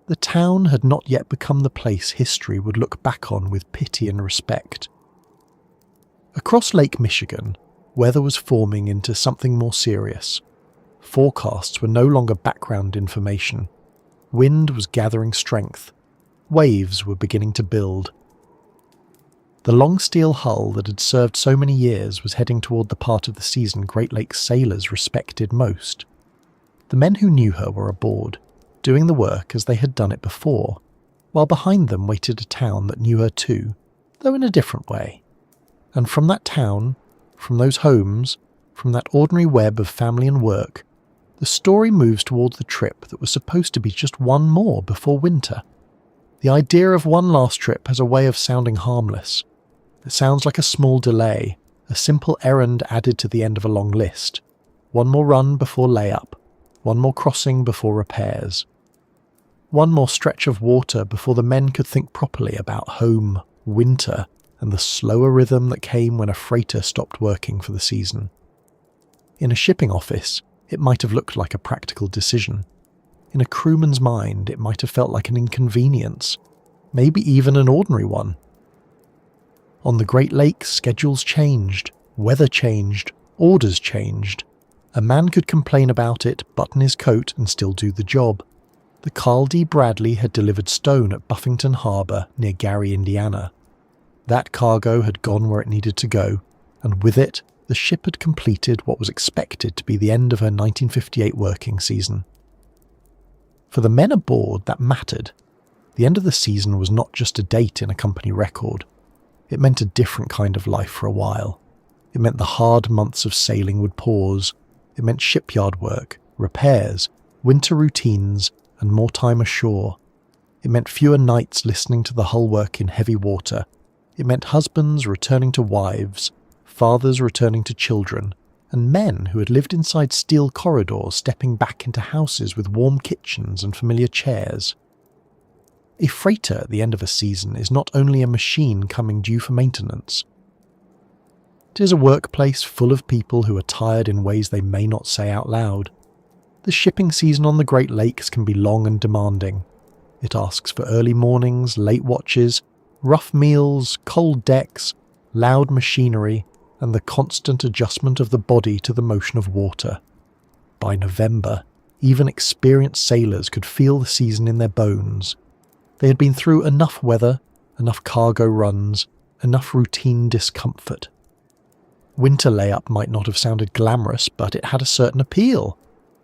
The town had not yet become the place history would look back on with pity and respect. Across Lake Michigan, weather was forming into something more serious. Forecasts were no longer background information. Wind was gathering strength. Waves were beginning to build. The long steel hull that had served so many years was heading toward the part of the season Great Lakes sailors respected most. The men who knew her were aboard, doing the work as they had done it before, while behind them waited a town that knew her too, though in a different way. And from that town, from those homes, from that ordinary web of family and work, the story moves towards the trip that was supposed to be just one more before winter. The idea of one last trip has a way of sounding harmless. It sounds like a small delay, a simple errand added to the end of a long list. One more run before layup, one more crossing before repairs. One more stretch of water before the men could think properly about home, winter, and the slower rhythm that came when a freighter stopped working for the season. In a shipping office, it might have looked like a practical decision. In a crewman's mind, it might have felt like an inconvenience, maybe even an ordinary one. On the Great Lakes, schedules changed, weather changed, orders changed. A man could complain about it, button his coat, and still do the job. The Carl D. Bradley had delivered stone at Buffington Harbour near Gary, Indiana. That cargo had gone where it needed to go, and with it, the ship had completed what was expected to be the end of her 1958 working season. For the men aboard, that mattered. The end of the season was not just a date in a company record. It meant a different kind of life for a while. It meant the hard months of sailing would pause. It meant shipyard work, repairs, winter routines, and more time ashore. It meant fewer nights listening to the hull work in heavy water. It meant husbands returning to wives, fathers returning to children, and men who had lived inside steel corridors stepping back into houses with warm kitchens and familiar chairs. A freighter at the end of a season is not only a machine coming due for maintenance. It is a workplace full of people who are tired in ways they may not say out loud. The shipping season on the Great Lakes can be long and demanding. It asks for early mornings, late watches, rough meals, cold decks, loud machinery, and the constant adjustment of the body to the motion of water. By November, even experienced sailors could feel the season in their bones. They had been through enough weather, enough cargo runs, enough routine discomfort. Winter layup might not have sounded glamorous, but it had a certain appeal.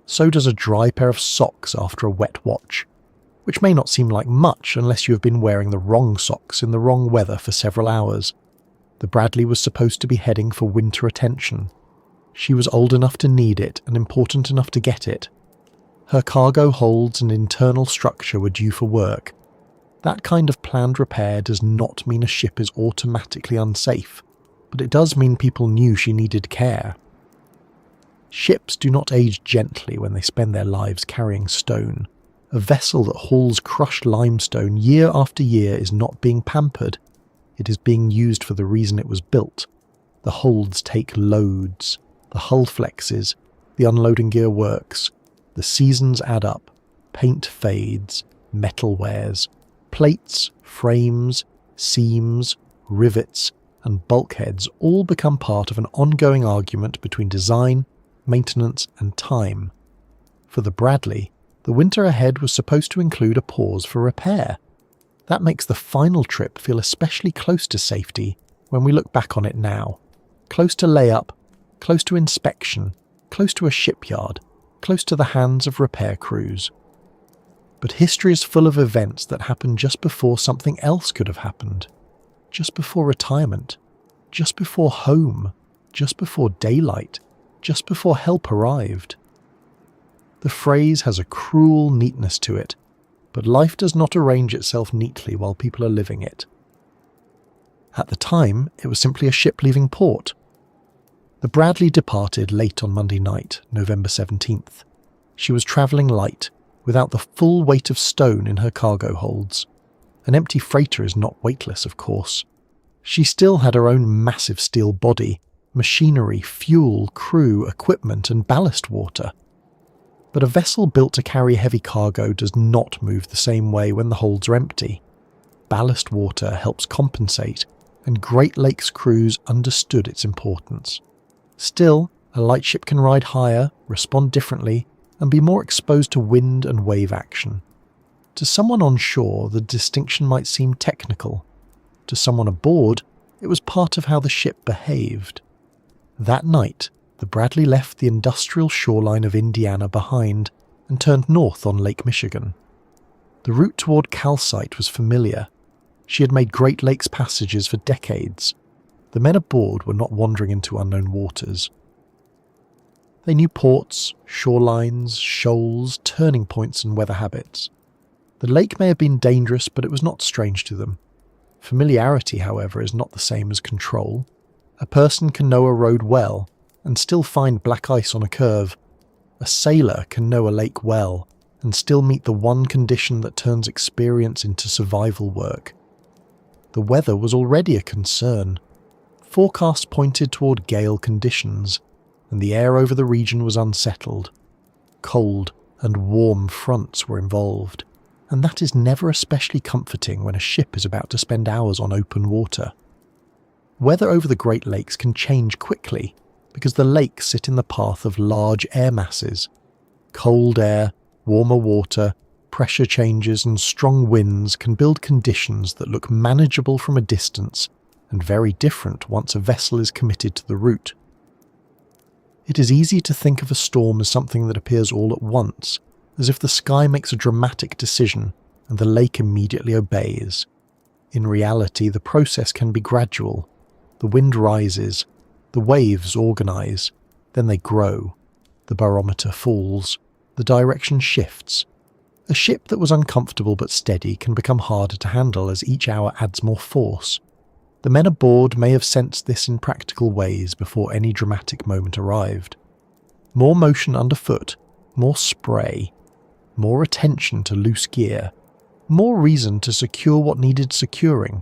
So does a dry pair of socks after a wet watch, which may not seem like much unless you have been wearing the wrong socks in the wrong weather for several hours. The Bradley was supposed to be heading for winter attention. She was old enough to need it and important enough to get it. Her cargo holds and internal structure were due for work. That kind of planned repair does not mean a ship is automatically unsafe, but it does mean people knew she needed care. Ships do not age gently when they spend their lives carrying stone. A vessel that hauls crushed limestone year after year is not being pampered. It is being used for the reason it was built. The holds take loads. The hull flexes. The unloading gear works. The seasons add up. Paint fades. Metal wears. Plates, frames, seams, rivets, and bulkheads all become part of an ongoing argument between design, maintenance, and time. For the Bradley, the winter ahead was supposed to include a pause for repair. That makes the final trip feel especially close to safety when we look back on it now. Close to layup, close to inspection, close to a shipyard, close to the hands of repair crews. But history is full of events that happened just before something else could have happened. Just before retirement. Just before home. Just before daylight. Just before help arrived. The phrase has a cruel neatness to it, but life does not arrange itself neatly while people are living it. At the time, it was simply a ship leaving port. The Bradley departed late on Monday night, November 17th. She was travelling light, without the full weight of stone in her cargo holds. An empty freighter is not weightless, of course. She still had her own massive steel body, machinery, fuel, crew, equipment, and ballast water. But a vessel built to carry heavy cargo does not move the same way when the holds are empty. Ballast water helps compensate, and Great Lakes crews understood its importance. Still, a light ship can ride higher, respond differently, and be more exposed to wind and wave action. To someone on shore, the distinction might seem technical. To someone aboard, it was part of how the ship behaved. That night, the Bradley left the industrial shoreline of Indiana behind and turned north on Lake Michigan. The route toward Calcite was familiar. She had made Great Lakes passages for decades. The men aboard were not wandering into unknown waters. They knew ports, shorelines, shoals, turning points, and weather habits. The lake may have been dangerous, but it was not strange to them. Familiarity, however, is not the same as control. A person can know a road well and still find black ice on a curve. A sailor can know a lake well and still meet the one condition that turns experience into survival work. The weather was already a concern. Forecasts pointed toward gale conditions, and the air over the region was unsettled. Cold and warm fronts were involved, and that is never especially comforting when a ship is about to spend hours on open water. Weather over the Great Lakes can change quickly because the lakes sit in the path of large air masses. Cold air, warmer water, pressure changes and strong winds can build conditions that look manageable from a distance and very different once a vessel is committed to the route. It is easy to think of a storm as something that appears all at once, as if the sky makes a dramatic decision and the lake immediately obeys. In reality, the process can be gradual. The wind rises, the waves organize, then they grow. The barometer falls, the direction shifts. A ship that was uncomfortable but steady can become harder to handle as each hour adds more force. The men aboard may have sensed this in practical ways before any dramatic moment arrived. More motion underfoot, more spray, more attention to loose gear, more reason to secure what needed securing,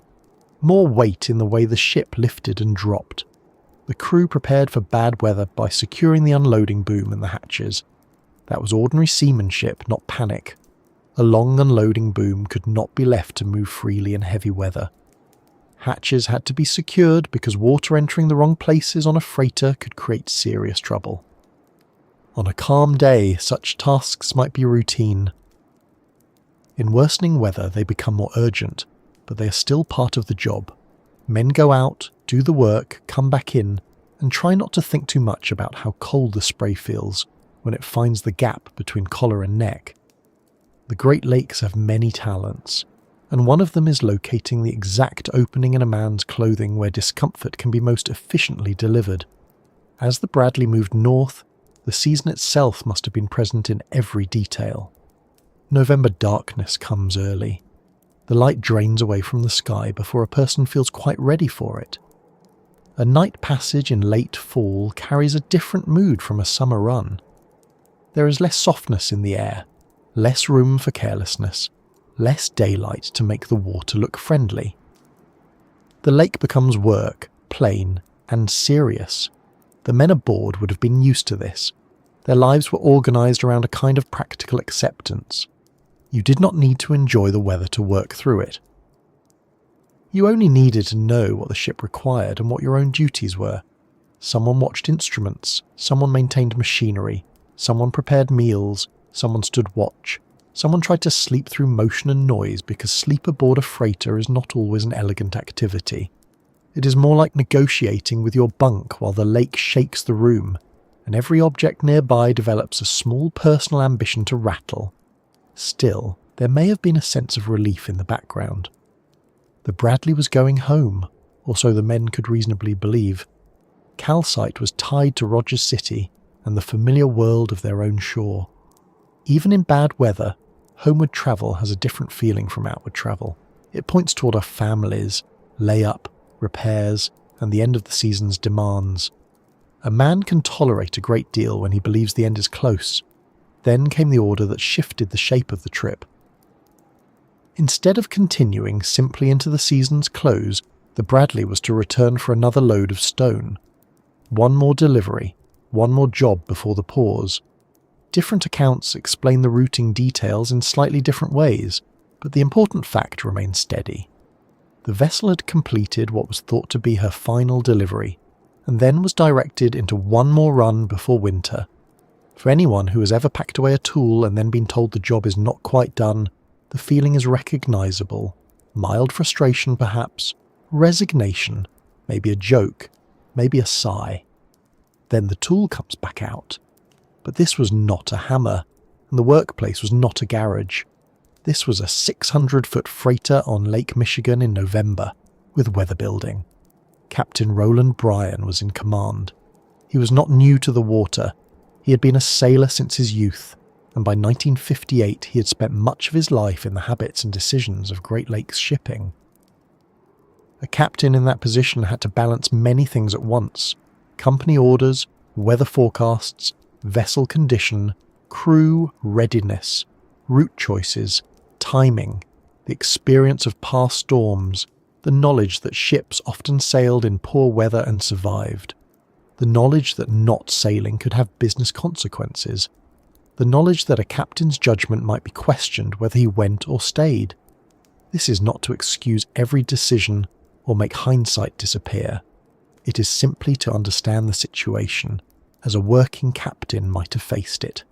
more weight in the way the ship lifted and dropped. The crew prepared for bad weather by securing the unloading boom and the hatches. That was ordinary seamanship, not panic. A long unloading boom could not be left to move freely in heavy weather. Hatches had to be secured because water entering the wrong places on a freighter could create serious trouble. On a calm day, such tasks might be routine. In worsening weather, they become more urgent, but they are still part of the job. Men go out, do the work, come back in, and try not to think too much about how cold the spray feels when it finds the gap between collar and neck. The Great Lakes have many talents, and one of them is locating the exact opening in a man's clothing where discomfort can be most efficiently delivered. As the Bradley moved north, the season itself must have been present in every detail. November darkness comes early. The light drains away from the sky before a person feels quite ready for it. A night passage in late fall carries a different mood from a summer run. There is less softness in the air, less room for carelessness, less daylight to make the water look friendly. The lake becomes work, plain, and serious. The men aboard would have been used to this. Their lives were organised around a kind of practical acceptance. You did not need to enjoy the weather to work through it. You only needed to know what the ship required and what your own duties were. Someone watched instruments, someone maintained machinery, someone prepared meals, someone stood watch, someone tried to sleep through motion and noise because sleep aboard a freighter is not always an elegant activity. It is more like negotiating with your bunk while the lake shakes the room, and every object nearby develops a small personal ambition to rattle. Still, there may have been a sense of relief in the background. The Bradley was going home, or so the men could reasonably believe. Calcite was tied to Rogers City and the familiar world of their own shore. Even in bad weather, homeward travel has a different feeling from outward travel. It points toward our families, lay-up, repairs, and the end of the season's demands. A man can tolerate a great deal when he believes the end is close. Then came the order that shifted the shape of the trip. Instead of continuing simply into the season's close, the Bradley was to return for another load of stone. One more delivery, one more job before the pause. Different accounts explain the routing details in slightly different ways, but the important fact remains steady. The vessel had completed what was thought to be her final delivery, and then was directed into one more run before winter. For anyone who has ever packed away a tool and then been told the job is not quite done, the feeling is recognisable. Mild frustration perhaps, resignation, maybe a joke, maybe a sigh. Then the tool comes back out. But this was not a hammer, and the workplace was not a garage. This was a 600-foot freighter on Lake Michigan in November, with weather building. Captain Roland Bryan was in command. He was not new to the water. He had been a sailor since his youth, and by 1958 he had spent much of his life in the habits and decisions of Great Lakes shipping. A captain in that position had to balance many things at once: company orders, weather forecasts, vessel condition, crew readiness, route choices, timing, the experience of past storms, the knowledge that ships often sailed in poor weather and survived, the knowledge that not sailing could have business consequences, the knowledge that a captain's judgment might be questioned whether he went or stayed. This is not to excuse every decision or make hindsight disappear. It is simply to understand the situation as a working captain might have faced it.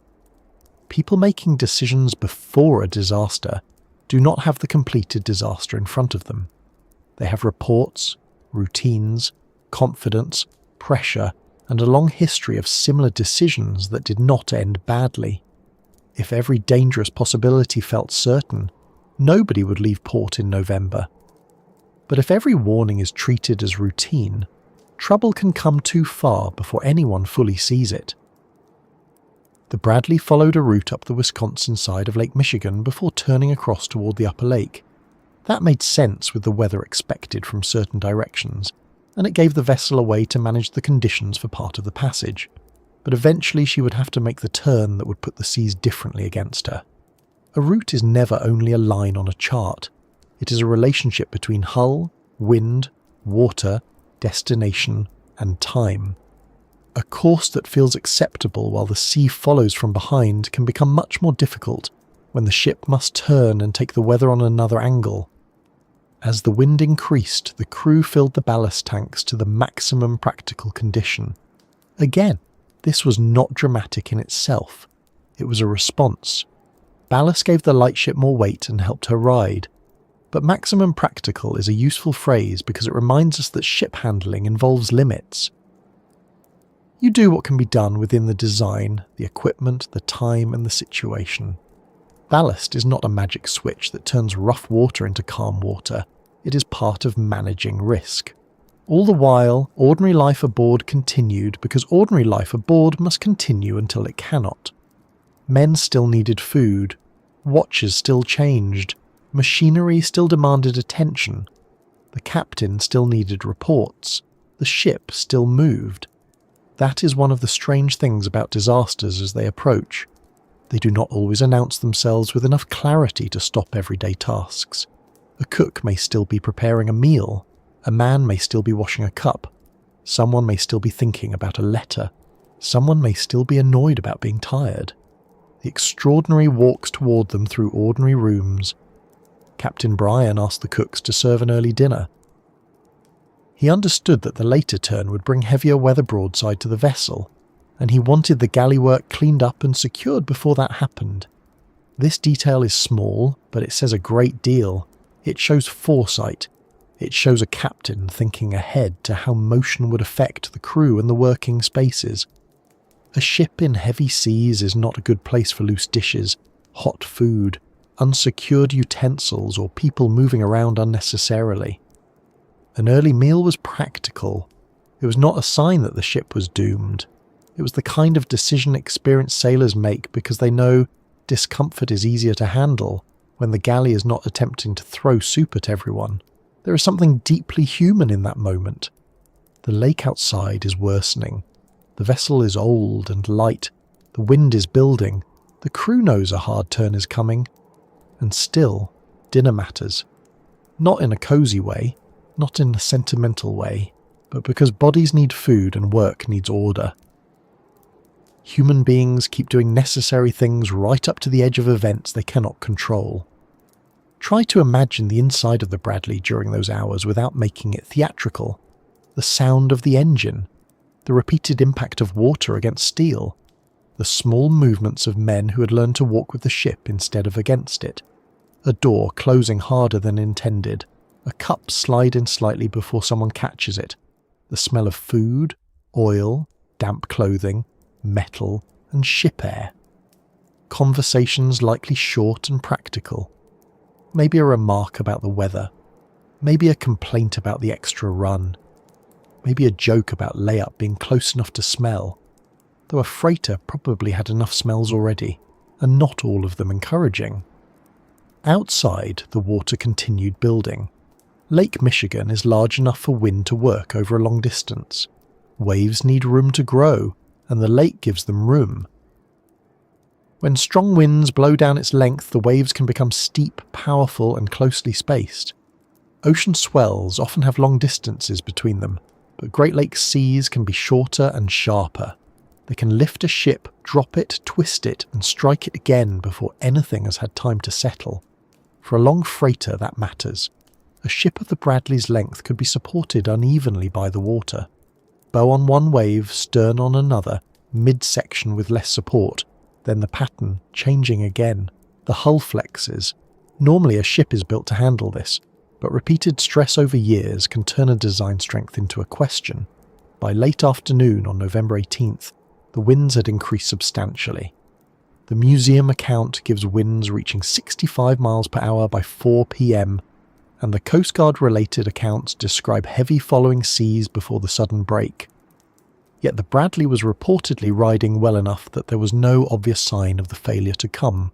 People making decisions before a disaster do not have the completed disaster in front of them. They have reports, routines, confidence, pressure, and a long history of similar decisions that did not end badly. If every dangerous possibility felt certain, nobody would leave port in November. But if every warning is treated as routine, trouble can come too far before anyone fully sees it. The Bradley followed a route up the Wisconsin side of Lake Michigan before turning across toward the upper lake. That made sense with the weather expected from certain directions, and it gave the vessel a way to manage the conditions for part of the passage. But eventually she would have to make the turn that would put the seas differently against her. A route is never only a line on a chart. It is a relationship between hull, wind, water, destination, and time. A course that feels acceptable while the sea follows from behind can become much more difficult when the ship must turn and take the weather on another angle. As the wind increased, the crew filled the ballast tanks to the maximum practical condition. Again, this was not dramatic in itself. It was a response. Ballast gave the lightship more weight and helped her ride. But maximum practical is a useful phrase because it reminds us that ship handling involves limits. You do what can be done within the design, the equipment, the time, and the situation. Ballast is not a magic switch that turns rough water into calm water. It is part of managing risk. All the while, ordinary life aboard continued because ordinary life aboard must continue until it cannot. Men still needed food. Watches still changed. Machinery still demanded attention. The captain still needed reports. The ship still moved. That is one of the strange things about disasters as they approach. They do not always announce themselves with enough clarity to stop everyday tasks. A cook may still be preparing a meal. A man may still be washing a cup. Someone may still be thinking about a letter. Someone may still be annoyed about being tired. The extraordinary walks toward them through ordinary rooms. Captain Brian asked the cooks to serve an early dinner. He understood that the later turn would bring heavier weather broadside to the vessel, and he wanted the galley work cleaned up and secured before that happened. This detail is small, but it says a great deal. It shows foresight. It shows a captain thinking ahead to how motion would affect the crew and the working spaces. A ship in heavy seas is not a good place for loose dishes, hot food, unsecured utensils, or people moving around unnecessarily. An early meal was practical. It was not a sign that the ship was doomed. It was the kind of decision experienced sailors make because they know discomfort is easier to handle when the galley is not attempting to throw soup at everyone. There is something deeply human in that moment. The lake outside is worsening. The vessel is old and light. The wind is building. The crew knows a hard turn is coming. And still, dinner matters. Not in a cozy way, not in a sentimental way, but because bodies need food and work needs order. Human beings keep doing necessary things right up to the edge of events they cannot control. Try to imagine the inside of the Bradley during those hours without making it theatrical. The sound of the engine, the repeated impact of water against steel, the small movements of men who had learned to walk with the ship instead of against it, a door closing harder than intended, a cup sliding slightly before someone catches it, the smell of food, oil, damp clothing, metal, and ship air. Conversations likely short and practical. Maybe a remark about the weather. Maybe a complaint about the extra run. Maybe a joke about layup being close enough to smell, though a freighter probably had enough smells already, and not all of them encouraging. Outside, the water continued building. Lake Michigan is large enough for wind to work over a long distance. Waves need room to grow, and the lake gives them room. When strong winds blow down its length, the waves can become steep, powerful, and closely spaced. Ocean swells often have long distances between them, but Great Lakes seas can be shorter and sharper. They can lift a ship, drop it, twist it, and strike it again before anything has had time to settle. For a long freighter, that matters. A ship of the Bradley's length could be supported unevenly by the water. Bow on one wave, stern on another, midsection with less support, then the pattern changing again. The hull flexes. Normally a ship is built to handle this, but repeated stress over years can turn a design strength into a question. By late afternoon on November 18th, the winds had increased substantially. The museum account gives winds reaching 65 miles per hour by 4 p.m, and the Coast Guard-related accounts describe heavy following seas before the sudden break. Yet the Bradley was reportedly riding well enough that there was no obvious sign of the failure to come.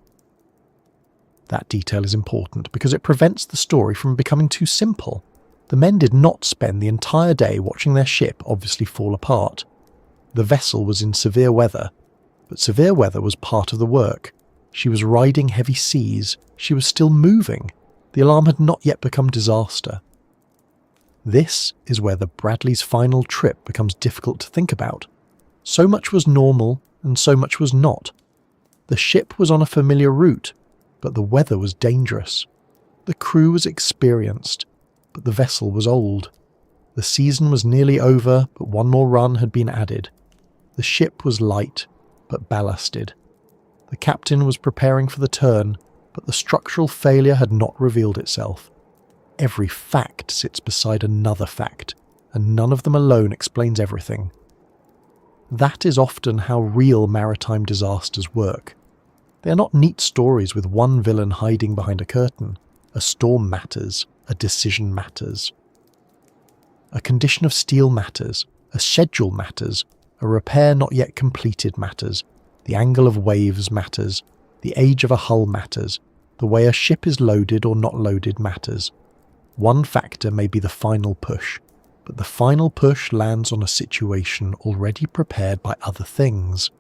That detail is important because it prevents the story from becoming too simple. The men did not spend the entire day watching their ship obviously fall apart. The vessel was in severe weather, but severe weather was part of the work. She was riding heavy seas, she was still moving. The alarm had not yet become disaster. This is where the Bradley's final trip becomes difficult to think about. So much was normal and so much was not. The ship was on a familiar route, but the weather was dangerous. The crew was experienced, but the vessel was old. The season was nearly over, but one more run had been added. The ship was light, but ballasted. The captain was preparing for the turn, but the structural failure had not revealed itself. Every fact sits beside another fact, and none of them alone explains everything. That is often how real maritime disasters work. They are not neat stories with one villain hiding behind a curtain. A storm matters, a decision matters. A condition of steel matters, a schedule matters, a repair not yet completed matters, the angle of waves matters, the age of a hull matters, the way a ship is loaded or not loaded matters. One factor may be the final push, but the final push lands on a situation already prepared by other things.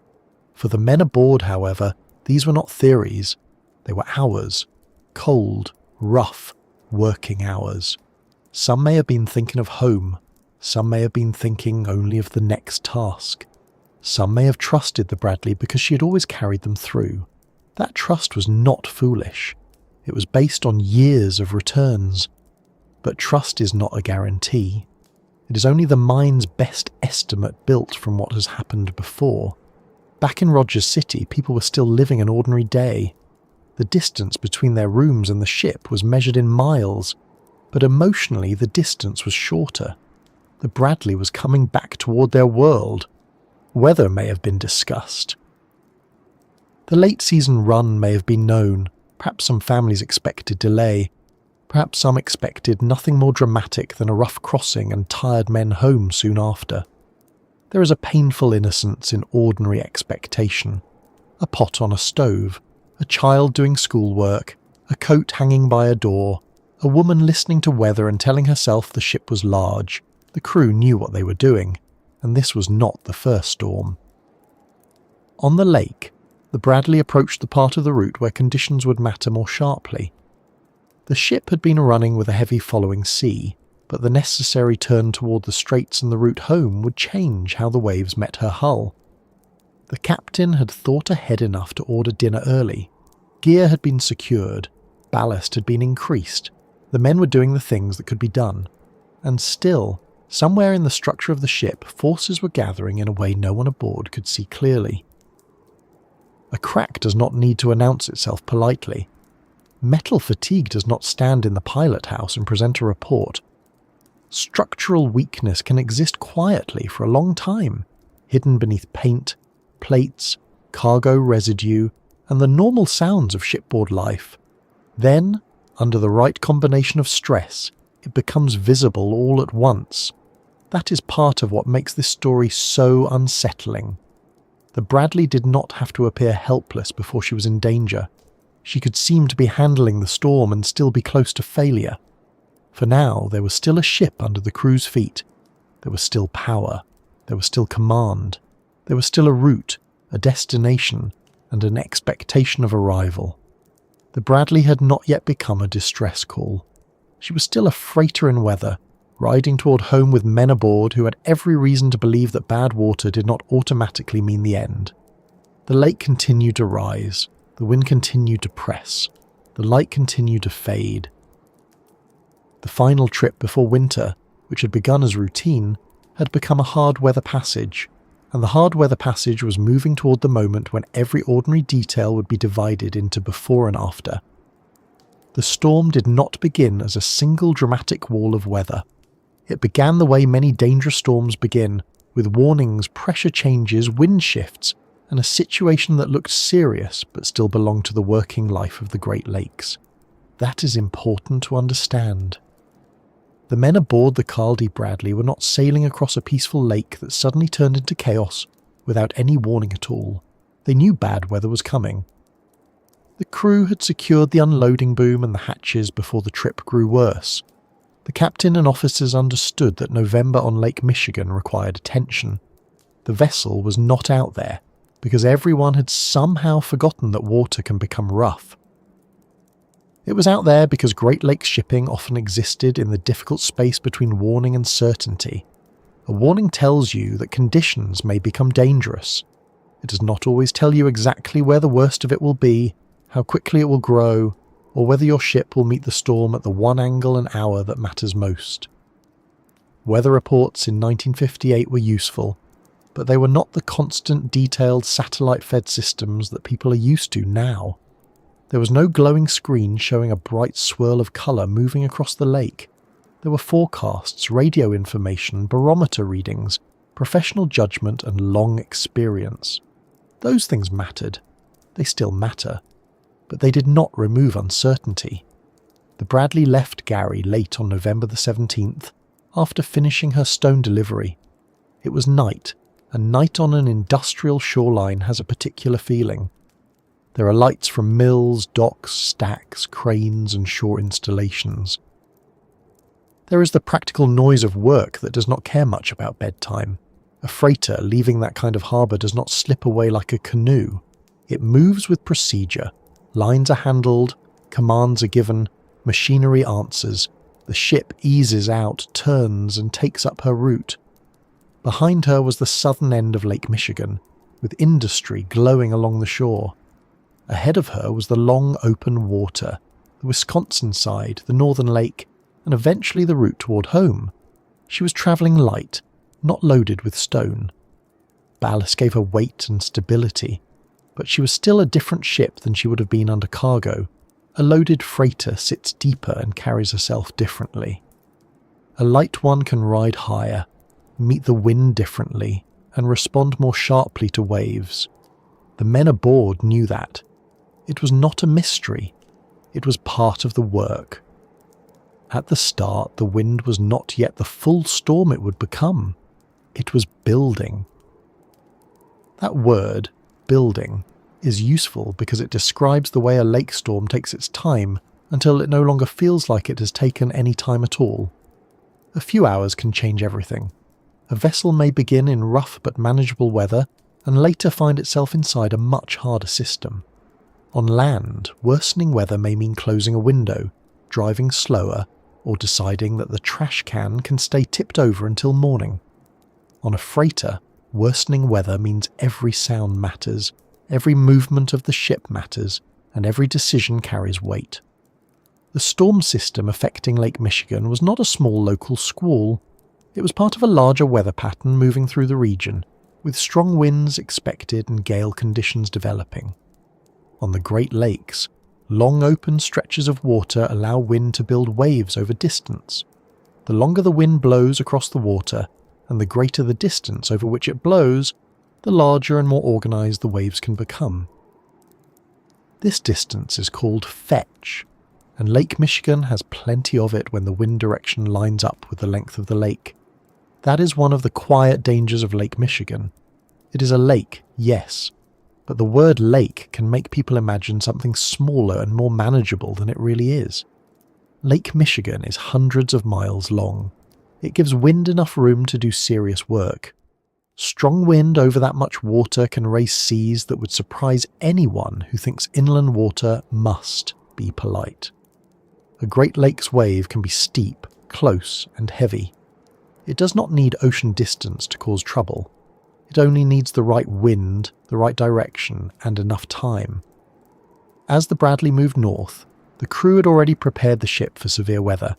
For the men aboard, however, these were not theories. They were hours. Cold, rough, working hours. Some may have been thinking of home. Some may have been thinking only of the next task. Some may have trusted the Bradley because she had always carried them through. That trust was not foolish. It was based on years of returns. But trust is not a guarantee. It is only the mind's best estimate built from what has happened before. Back in Rogers City, people were still living an ordinary day. The distance between their rooms and the ship was measured in miles, but emotionally the distance was shorter. The Bradley was coming back toward their world. Weather may have been discussed. The late season run may have been known. Perhaps some families expected delay. Perhaps some expected nothing more dramatic than a rough crossing and tired men home soon after. There is a painful innocence in ordinary expectation. A pot on a stove, a child doing schoolwork, a coat hanging by a door, a woman listening to weather and telling herself the ship was large. The crew knew what they were doing, and this was not the first storm. On the lake, the Bradley approached the part of the route where conditions would matter more sharply. The ship had been running with a heavy following sea, but the necessary turn toward the straits and the route home would change how the waves met her hull. The captain had thought ahead enough to order dinner early. Gear had been secured, ballast had been increased, the men were doing the things that could be done. And still, somewhere in the structure of the ship, forces were gathering in a way no one aboard could see clearly. A crack does not need to announce itself politely. Metal fatigue does not stand in the pilot house and present a report. Structural weakness can exist quietly for a long time, hidden beneath paint, plates, cargo residue, and the normal sounds of shipboard life. Then, under the right combination of stress, it becomes visible all at once. That is part of what makes this story so unsettling. The Bradley did not have to appear helpless before she was in danger. She could seem to be handling the storm and still be close to failure. For now, there was still a ship under the crew's feet. There was still power. There was still command. There was still a route, a destination, and an expectation of arrival. The Bradley had not yet become a distress call. She was still a freighter in weather, riding toward home with men aboard who had every reason to believe that bad water did not automatically mean the end. The lake continued to rise. The wind continued to press. The light continued to fade. The final trip before winter, which had begun as routine, had become a hard weather passage, and the hard weather passage was moving toward the moment when every ordinary detail would be divided into before and after. The storm did not begin as a single dramatic wall of weather. It began the way many dangerous storms begin, with warnings, pressure changes, wind shifts, and a situation that looked serious but still belonged to the working life of the Great Lakes. That is important to understand. The men aboard the Carl D. Bradley were not sailing across a peaceful lake that suddenly turned into chaos without any warning at all. They knew bad weather was coming. The crew had secured the unloading boom and the hatches before the trip grew worse. The captain and officers understood that November on Lake Michigan required attention. The vessel was not out there because everyone had somehow forgotten that water can become rough. It was out there because Great Lakes shipping often existed in the difficult space between warning and certainty. A warning tells you that conditions may become dangerous. It does not always tell you exactly where the worst of it will be, how quickly it will grow, or whether your ship will meet the storm at the one angle and hour that matters most. Weather reports in 1958 were useful, but they were not the constant, detailed, satellite-fed systems that people are used to now. There was no glowing screen showing a bright swirl of colour moving across the lake. There were forecasts, radio information, barometer readings, professional judgment and long experience. Those things mattered. They still matter. But they did not remove uncertainty. The Bradley left Gary late on November the 17th after finishing her stone delivery. It was night, and night on an industrial shoreline has a particular feeling. There are lights from mills, docks, stacks, cranes and shore installations. There is the practical noise of work that does not care much about bedtime. A freighter leaving that kind of harbour does not slip away like a canoe. It moves with procedure. Lines are handled, commands are given, machinery answers. The ship eases out, turns and takes up her route. Behind her was the southern end of Lake Michigan, with industry glowing along the shore. Ahead of her was the long open water, the Wisconsin side, the northern lake, and eventually the route toward home. She was travelling light, not loaded with stone. Ballast gave her weight and stability, but she was still a different ship than she would have been under cargo. A loaded freighter sits deeper and carries herself differently. A light one can ride higher, meet the wind differently, and respond more sharply to waves. The men aboard knew that. It was not a mystery. It was part of the work. At the start, the wind was not yet the full storm it would become. It was building. That word, building, is useful because it describes the way a lake storm takes its time until it no longer feels like it has taken any time at all. A few hours can change everything. A vessel may begin in rough but manageable weather and later find itself inside a much harder system. On land, worsening weather may mean closing a window, driving slower, or deciding that the trash can stay tipped over until morning. On a freighter, worsening weather means every sound matters, every movement of the ship matters, and every decision carries weight. The storm system affecting Lake Michigan was not a small local squall. It was part of a larger weather pattern moving through the region, with strong winds expected and gale conditions developing. On the Great Lakes, long open stretches of water allow wind to build waves over distance. The longer the wind blows across the water, and the greater the distance over which it blows, the larger and more organised the waves can become. This distance is called fetch, and Lake Michigan has plenty of it when the wind direction lines up with the length of the lake. That is one of the quiet dangers of Lake Michigan. It is a lake, yes, but the word lake can make people imagine something smaller and more manageable than it really is. Lake Michigan is hundreds of miles long. It gives wind enough room to do serious work. Strong wind over that much water can raise seas that would surprise anyone who thinks inland water must be polite. A Great Lakes wave can be steep, close, and heavy. It does not need ocean distance to cause trouble. It only needs the right wind, the right direction, and enough time. As the Bradley moved north, the crew had already prepared the ship for severe weather.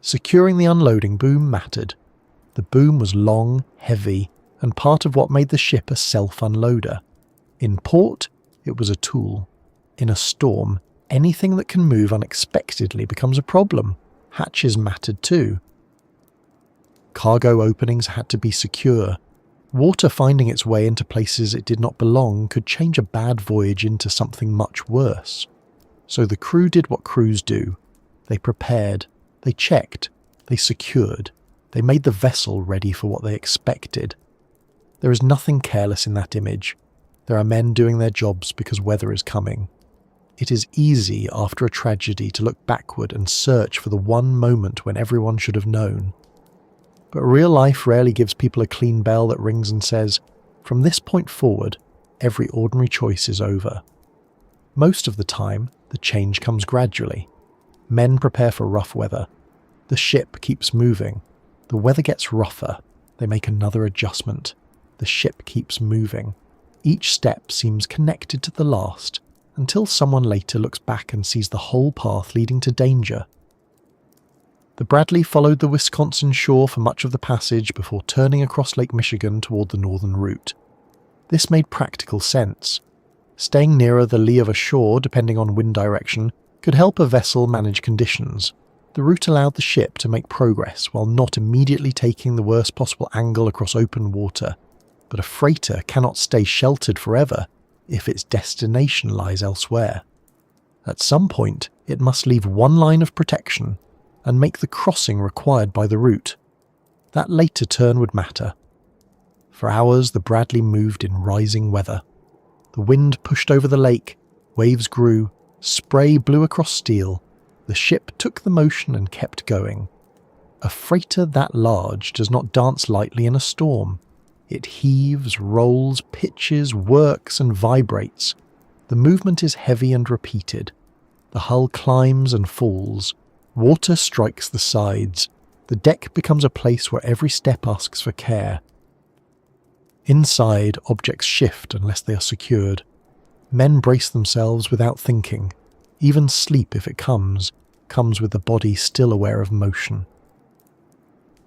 Securing the unloading boom mattered. The boom was long, heavy, and part of what made the ship a self-unloader. In port, it was a tool. In a storm, anything that can move unexpectedly becomes a problem. Hatches mattered too. Cargo openings had to be secure. Water finding its way into places it did not belong could change a bad voyage into something much worse. So the crew did what crews do. They prepared, they checked, they secured, they made the vessel ready for what they expected. There is nothing careless in that image. There are men doing their jobs because weather is coming. It is easy after a tragedy to look backward and search for the one moment when everyone should have known. But real life rarely gives people a clean bell that rings and says, from this point forward, every ordinary choice is over. Most of the time, the change comes gradually. Men prepare for rough weather. The ship keeps moving. The weather gets rougher. They make another adjustment. The ship keeps moving. Each step seems connected to the last, until someone later looks back and sees the whole path leading to danger. The Bradley followed the Wisconsin shore for much of the passage before turning across Lake Michigan toward the northern route. This made practical sense. Staying nearer the lee of a shore, depending on wind direction, could help a vessel manage conditions. The route allowed the ship to make progress while not immediately taking the worst possible angle across open water. But a freighter cannot stay sheltered forever if its destination lies elsewhere. At some point, it must leave one line of protection and make the crossing required by the route. That later turn would matter. For hours, the Bradley moved in rising weather. The wind pushed over the lake, waves grew, spray blew across steel. The ship took the motion and kept going. A freighter that large does not dance lightly in a storm. It heaves, rolls, pitches, works, and vibrates. The movement is heavy and repeated. The hull climbs and falls. Water strikes the sides. The deck becomes a place where every step asks for care. Inside, objects shift unless they are secured. Men brace themselves without thinking. Even sleep, if it comes with the body still aware of motion.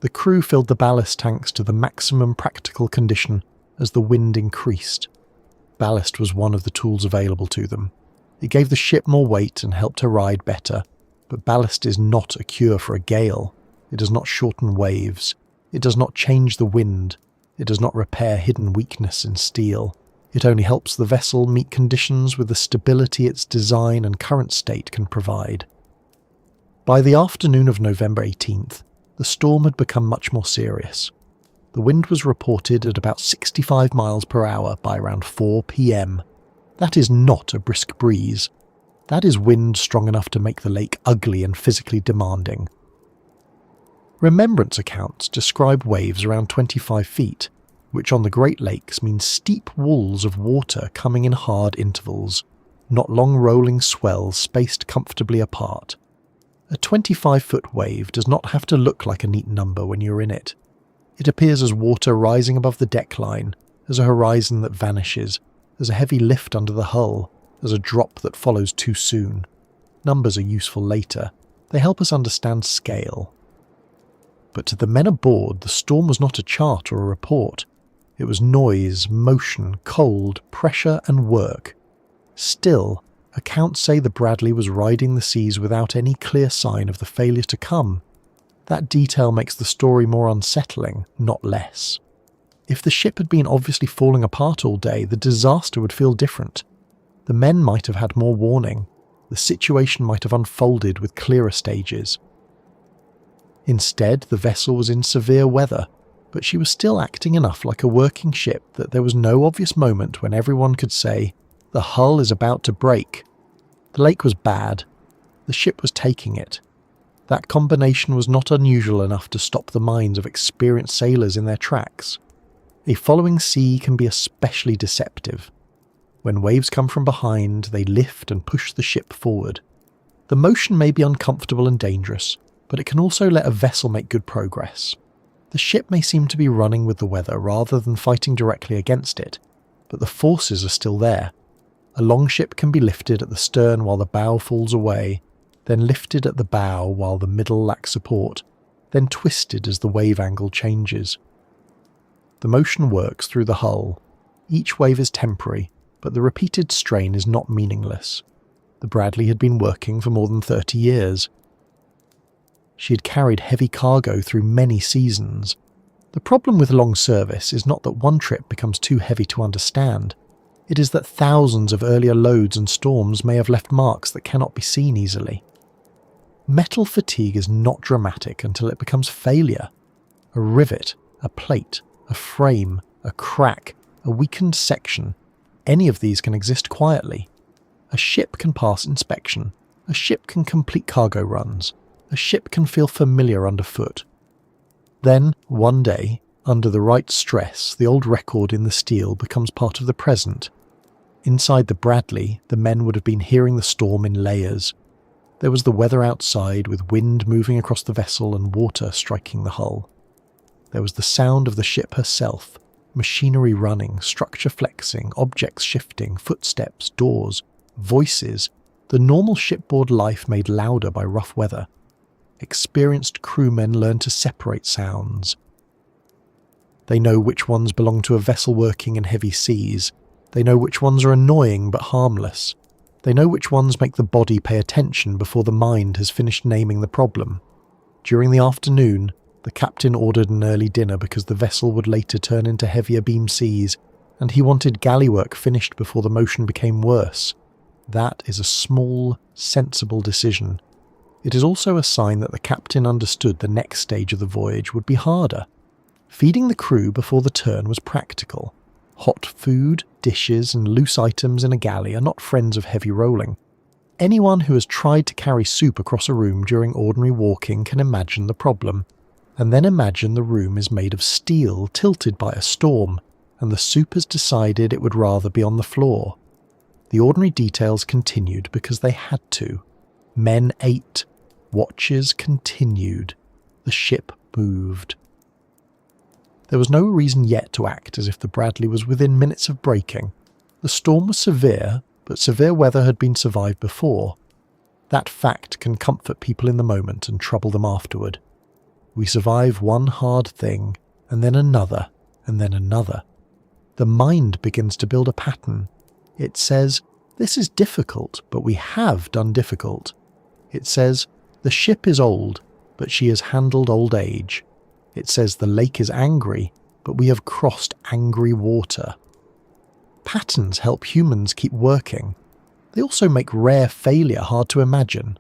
The crew filled the ballast tanks to the maximum practical condition as the wind increased. Ballast was one of the tools available to them. It gave the ship more weight and helped her ride better. But ballast is not a cure for a gale. It does not shorten waves. It does not change the wind. It does not repair hidden weakness in steel. It only helps the vessel meet conditions with the stability its design and current state can provide. By the afternoon of November 18th, the storm had become much more serious. The wind was reported at about 65 miles per hour by around 4 p.m. That is not a brisk breeze. That is wind strong enough to make the lake ugly and physically demanding. Remembrance accounts describe waves around 25 feet, which on the Great Lakes means steep walls of water coming in hard intervals, not long rolling swells spaced comfortably apart. A 25-foot wave does not have to look like a neat number when you're in it. It appears as water rising above the deck line, as a horizon that vanishes, as a heavy lift under the hull, as a drop that follows too soon. Numbers are useful later. They help us understand scale. But to the men aboard, the storm was not a chart or a report. It was noise, motion, cold, pressure, and work. Still, accounts say the Bradley was riding the seas without any clear sign of the failure to come. That detail makes the story more unsettling, not less. If the ship had been obviously falling apart all day, the disaster would feel different. The men might have had more warning. The situation might have unfolded with clearer stages. Instead, the vessel was in severe weather, but she was still acting enough like a working ship that there was no obvious moment when everyone could say, "The hull is about to break." The lake was bad. The ship was taking it. That combination was not unusual enough to stop the minds of experienced sailors in their tracks. A following sea can be especially deceptive. When waves come from behind, they lift and push the ship forward. The motion may be uncomfortable and dangerous, but it can also let a vessel make good progress. The ship may seem to be running with the weather rather than fighting directly against it, but the forces are still there. A longship can be lifted at the stern while the bow falls away, then lifted at the bow while the middle lacks support, then twisted as the wave angle changes. The motion works through the hull. Each wave is temporary, but the repeated strain is not meaningless. The Bradley had been working for more than 30 years. She had carried heavy cargo through many seasons. The problem with long service is not that one trip becomes too heavy to understand. It is that thousands of earlier loads and storms may have left marks that cannot be seen easily. Metal fatigue is not dramatic until it becomes failure. A rivet, a plate, a frame, a crack, a weakened section, any of these can exist quietly. A ship can pass inspection. A ship can complete cargo runs. A ship can feel familiar underfoot. Then, one day, under the right stress, the old record in the steel becomes part of the present. Inside the Bradley, the men would have been hearing the storm in layers. There was the weather outside, with wind moving across the vessel and water striking the hull. There was the sound of the ship herself, machinery running, structure flexing, objects shifting, footsteps, doors, voices, the normal shipboard life made louder by rough weather. Experienced crewmen learn to separate sounds. They know which ones belong to a vessel working in heavy seas. They know which ones are annoying but harmless. They know which ones make the body pay attention before the mind has finished naming the problem. During the afternoon, the captain ordered an early dinner because the vessel would later turn into heavier beam seas, and he wanted galley work finished before the motion became worse. That is a small, sensible decision. It is also a sign that the captain understood the next stage of the voyage would be harder. Feeding the crew before the turn was practical. Hot food, dishes, and loose items in a galley are not friends of heavy rolling. Anyone who has tried to carry soup across a room during ordinary walking can imagine the problem. And then imagine the room is made of steel tilted by a storm, and the soup has decided it would rather be on the floor. The ordinary details continued because they had to. Men ate. Watches continued. The ship moved. There was no reason yet to act as if the Bradley was within minutes of breaking. The storm was severe, but severe weather had been survived before. That fact can comfort people in the moment and trouble them afterward. We survive one hard thing, and then another, and then another. The mind begins to build a pattern. It says, this is difficult, but we have done difficult. It says, the ship is old, but she has handled old age. It says the lake is angry, but we have crossed angry water. Patterns help humans keep working. They also make rare failure hard to imagine.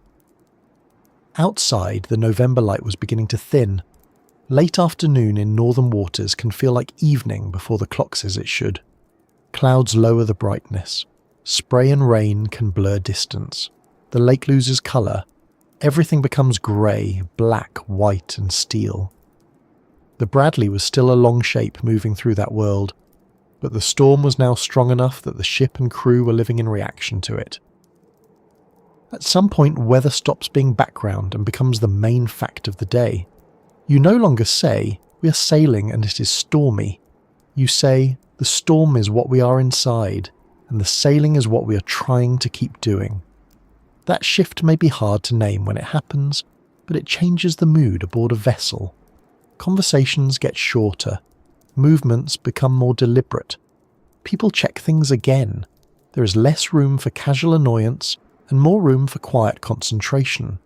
Outside, the November light was beginning to thin. Late afternoon in northern waters can feel like evening before the clock says it should. Clouds lower the brightness. Spray and rain can blur distance. The lake loses colour. Everything becomes grey, black, white and steel. The Bradley was still a long shape moving through that world, but the storm was now strong enough that the ship and crew were living in reaction to it. At some point, weather stops being background and becomes the main fact of the day. You no longer say, we are sailing and it is stormy. You say, the storm is what we are inside, and the sailing is what we are trying to keep doing. That shift may be hard to name when it happens, but it changes the mood aboard a vessel. Conversations get shorter. Movements become more deliberate. People check things again. There is less room for casual annoyance and more room for quiet concentration.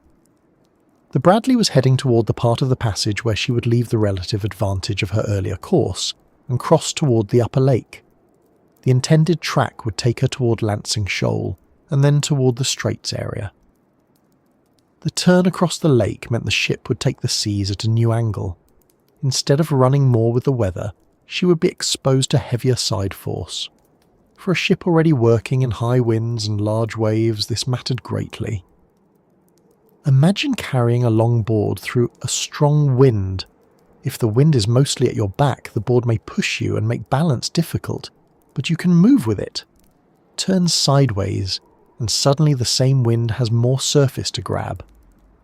The Bradley was heading toward the part of the passage where she would leave the relative advantage of her earlier course and cross toward the upper lake. The intended track would take her toward Lansing Shoal and then toward the Straits area. The turn across the lake meant the ship would take the seas at a new angle. Instead of running more with the weather, she would be exposed to heavier side force. For a ship already working in high winds and large waves, this mattered greatly. Imagine carrying a long board through a strong wind. If the wind is mostly at your back, the board may push you and make balance difficult, but you can move with it. Turn sideways, and suddenly the same wind has more surface to grab.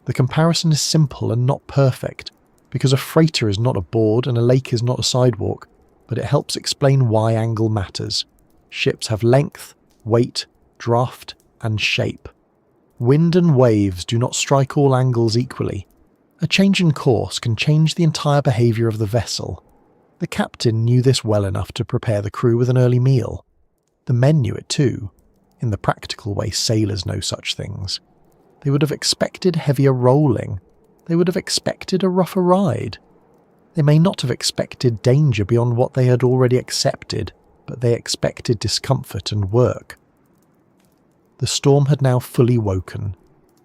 The comparison is simple and not perfect, because a freighter is not a board and a lake is not a sidewalk, but it helps explain why angle matters. Ships have length, weight, draft, and shape. Wind and waves do not strike all angles equally. A change in course can change the entire behaviour of the vessel. The captain knew this well enough to prepare the crew with an early meal. The men knew it too. In the practical way sailors know such things. They would have expected heavier rolling. They would have expected a rougher ride. They may not have expected danger beyond what they had already accepted, but they expected discomfort and work. The storm had now fully woken.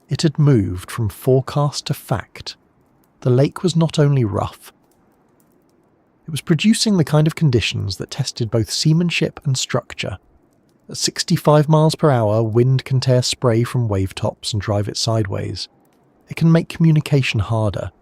It had moved from forecast to fact. The lake was not only rough, it was producing the kind of conditions that tested both seamanship and structure. At 65 miles per hour, wind can tear spray from wave tops and drive it sideways. It can make communication harder.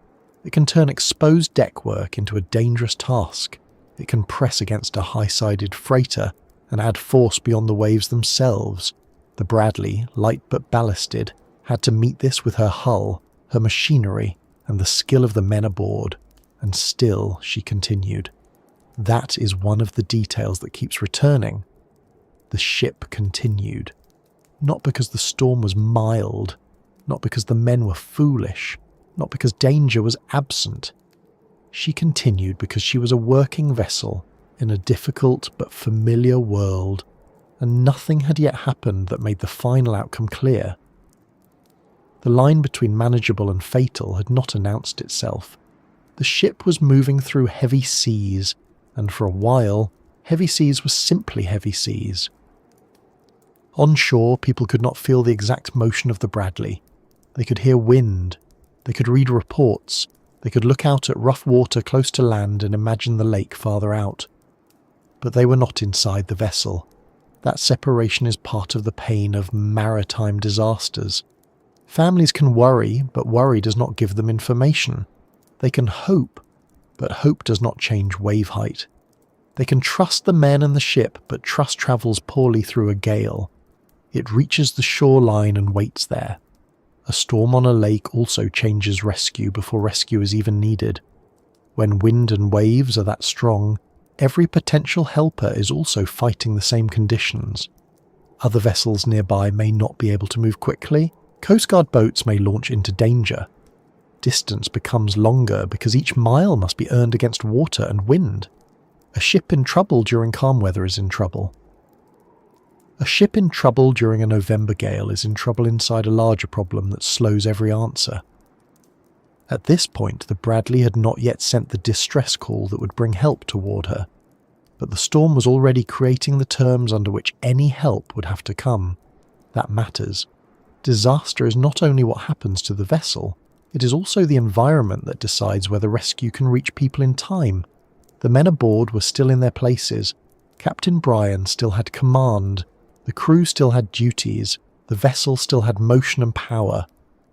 It can turn exposed deck work into a dangerous task. It can press against a high-sided freighter and add force beyond the waves themselves. The Bradley, light but ballasted, had to meet this with her hull, her machinery, and the skill of the men aboard. And still she continued. That is one of the details that keeps returning. The ship continued. Not because the storm was mild, not because the men were foolish, not because danger was absent. She continued because she was a working vessel in a difficult but familiar world, and nothing had yet happened that made the final outcome clear. The line between manageable and fatal had not announced itself. The ship was moving through heavy seas, and for a while, heavy seas were simply heavy seas. On shore, people could not feel the exact motion of the Bradley. They could hear wind, they could read reports, they could look out at rough water close to land and imagine the lake farther out. But they were not inside the vessel. That separation is part of the pain of maritime disasters. Families can worry, but worry does not give them information. They can hope, but hope does not change wave height. They can trust the men and the ship, but trust travels poorly through a gale. It reaches the shoreline and waits there. A storm on a lake also changes rescue before rescue is even needed. When wind and waves are that strong, every potential helper is also fighting the same conditions. Other vessels nearby may not be able to move quickly. Coast Guard boats may launch into danger. Distance becomes longer because each mile must be earned against water and wind. A ship in trouble during calm weather is in trouble. A ship in trouble during a November gale is in trouble inside a larger problem that slows every answer. At this point, the Bradley had not yet sent the distress call that would bring help toward her, but the storm was already creating the terms under which any help would have to come. That matters. Disaster is not only what happens to the vessel, it is also the environment that decides whether rescue can reach people in time. The men aboard were still in their places. Captain Brian still had command. The crew still had duties. The vessel still had motion and power.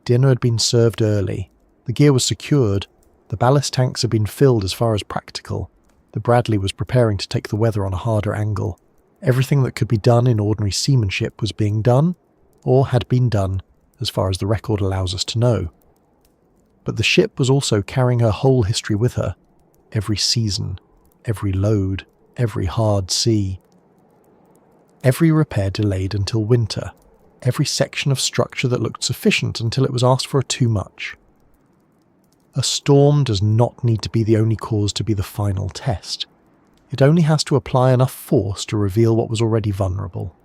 Dinner had been served early. The gear was secured. The ballast tanks had been filled as far as practical. The Bradley was preparing to take the weather on a harder angle. Everything that could be done in ordinary seamanship was being done, or had been done, as far as the record allows us to know. But the ship was also carrying her whole history with her. Every season, every load, every hard sea. Every repair delayed until winter. Every section of structure that looked sufficient until it was asked for too much. A storm does not need to be the only cause to be the final test. It only has to apply enough force to reveal what was already vulnerable.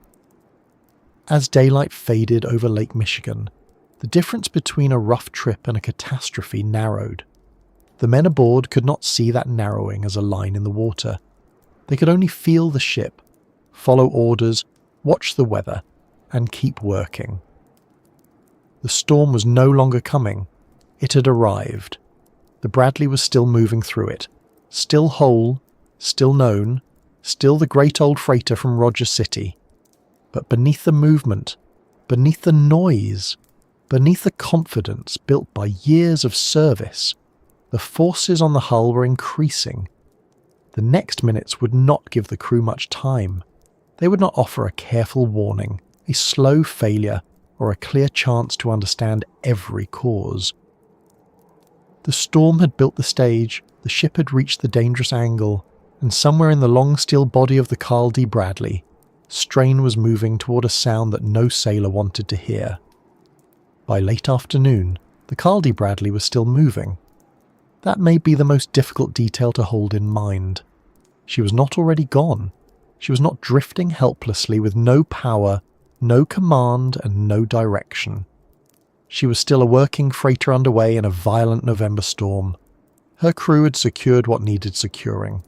As daylight faded over Lake Michigan, the difference between a rough trip and a catastrophe narrowed. The men aboard could not see that narrowing as a line in the water. They could only feel the ship, follow orders, watch the weather, and keep working. The storm was no longer coming. It had arrived. The Bradley was still moving through it, still whole, still known, still the great old freighter from Rogers City. But beneath the movement, beneath the noise, beneath the confidence built by years of service, the forces on the hull were increasing. The next minutes would not give the crew much time. They would not offer a careful warning, a slow failure, or a clear chance to understand every cause. The storm had built the stage, the ship had reached the dangerous angle, and somewhere in the long steel body of the Carl D. Bradley, strain was moving toward a sound that no sailor wanted to hear. By late afternoon, the Carl D. Bradley was still moving. That may be the most difficult detail to hold in mind. She was not already gone. She was not drifting helplessly with no power, no command, and no direction. She was still a working freighter underway in a violent November storm. Her crew had secured what needed securing.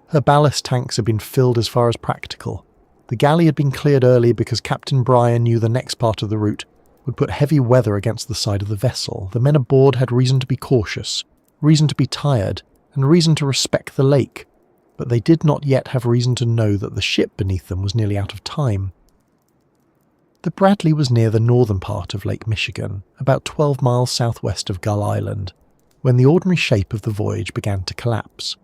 Her ballast tanks had been filled as far as practical. The galley had been cleared early because Captain Brian knew the next part of the route would put heavy weather against the side of the vessel. The men aboard had reason to be cautious, reason to be tired, and reason to respect the lake, but they did not yet have reason to know that the ship beneath them was nearly out of time. The Bradley was near the northern part of Lake Michigan, about 12 miles southwest of Gull Island, when the ordinary shape of the voyage began to collapse.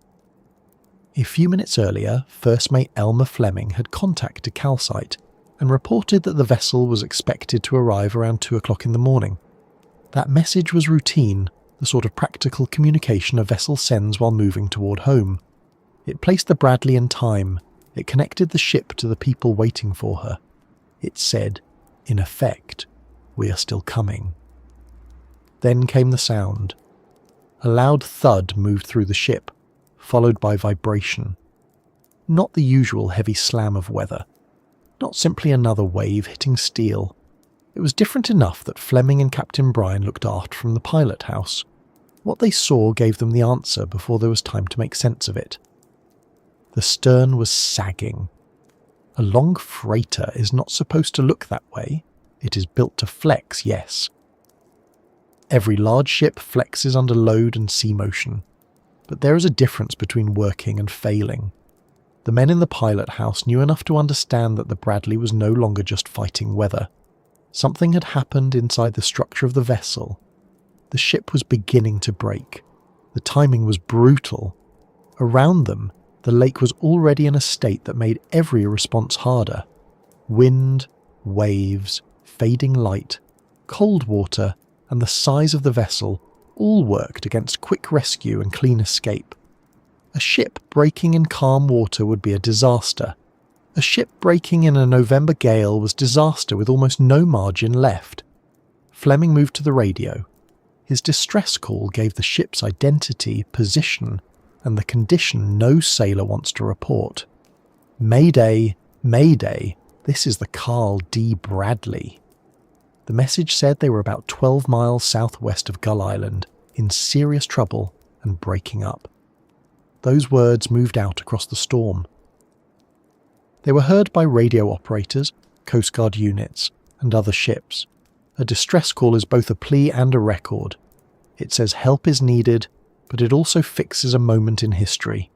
A few minutes earlier, First Mate Elmer Fleming had contacted Calcite and reported that the vessel was expected to arrive around 2 o'clock in the morning. That message was routine, the sort of practical communication a vessel sends while moving toward home. It placed the Bradley in time. It connected the ship to the people waiting for her. It said, in effect, "We are still coming." Then came the sound. A loud thud moved through the ship, followed by vibration. Not the usual heavy slam of weather. Not simply another wave hitting steel. It was different enough that Fleming and Captain Brian looked aft from the pilot house. What they saw gave them the answer before there was time to make sense of it. The stern was sagging. A long freighter is not supposed to look that way. It is built to flex, yes. Every large ship flexes under load and sea motion. But there is a difference between working and failing. The men in the pilot house knew enough to understand that the Bradley was no longer just fighting weather. Something had happened inside the structure of the vessel. The ship was beginning to break. The timing was brutal. Around them, the lake was already in a state that made every response harder. Wind, waves, fading light, cold water, and the size of the vessel all worked against quick rescue and clean escape. A ship breaking in calm water would be a disaster. A ship breaking in a November gale was disaster with almost no margin left. Fleming moved to the radio. His distress call gave the ship's identity, position, and the condition no sailor wants to report. Mayday, Mayday, this is the Carl D. Bradley. The message said they were about 12 miles southwest of Gull Island, in serious trouble and breaking up. Those words moved out across the storm. They were heard by radio operators, Coast Guard units, and other ships. A distress call is both a plea and a record. It says help is needed, but it also fixes a moment in history.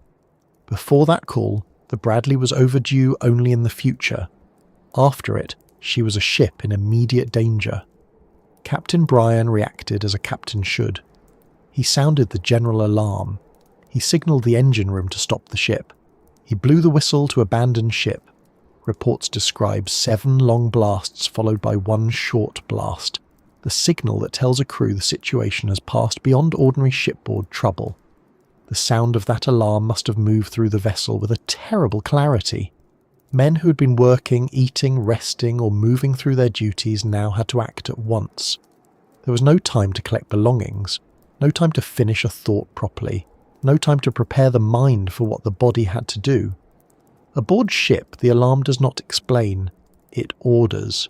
Before that call, the Bradley was overdue only in the future. After it, she was a ship in immediate danger. Captain Brian reacted as a captain should. He sounded the general alarm. He signalled the engine room to stop the ship. He blew the whistle to abandon ship. Reports describe 7 long blasts followed by 1 short blast, the signal that tells a crew the situation has passed beyond ordinary shipboard trouble. The sound of that alarm must have moved through the vessel with a terrible clarity. Men who had been working, eating, resting, or moving through their duties now had to act at once. There was no time to collect belongings, no time to finish a thought properly, no time to prepare the mind for what the body had to do. Aboard ship, the alarm does not explain, it orders.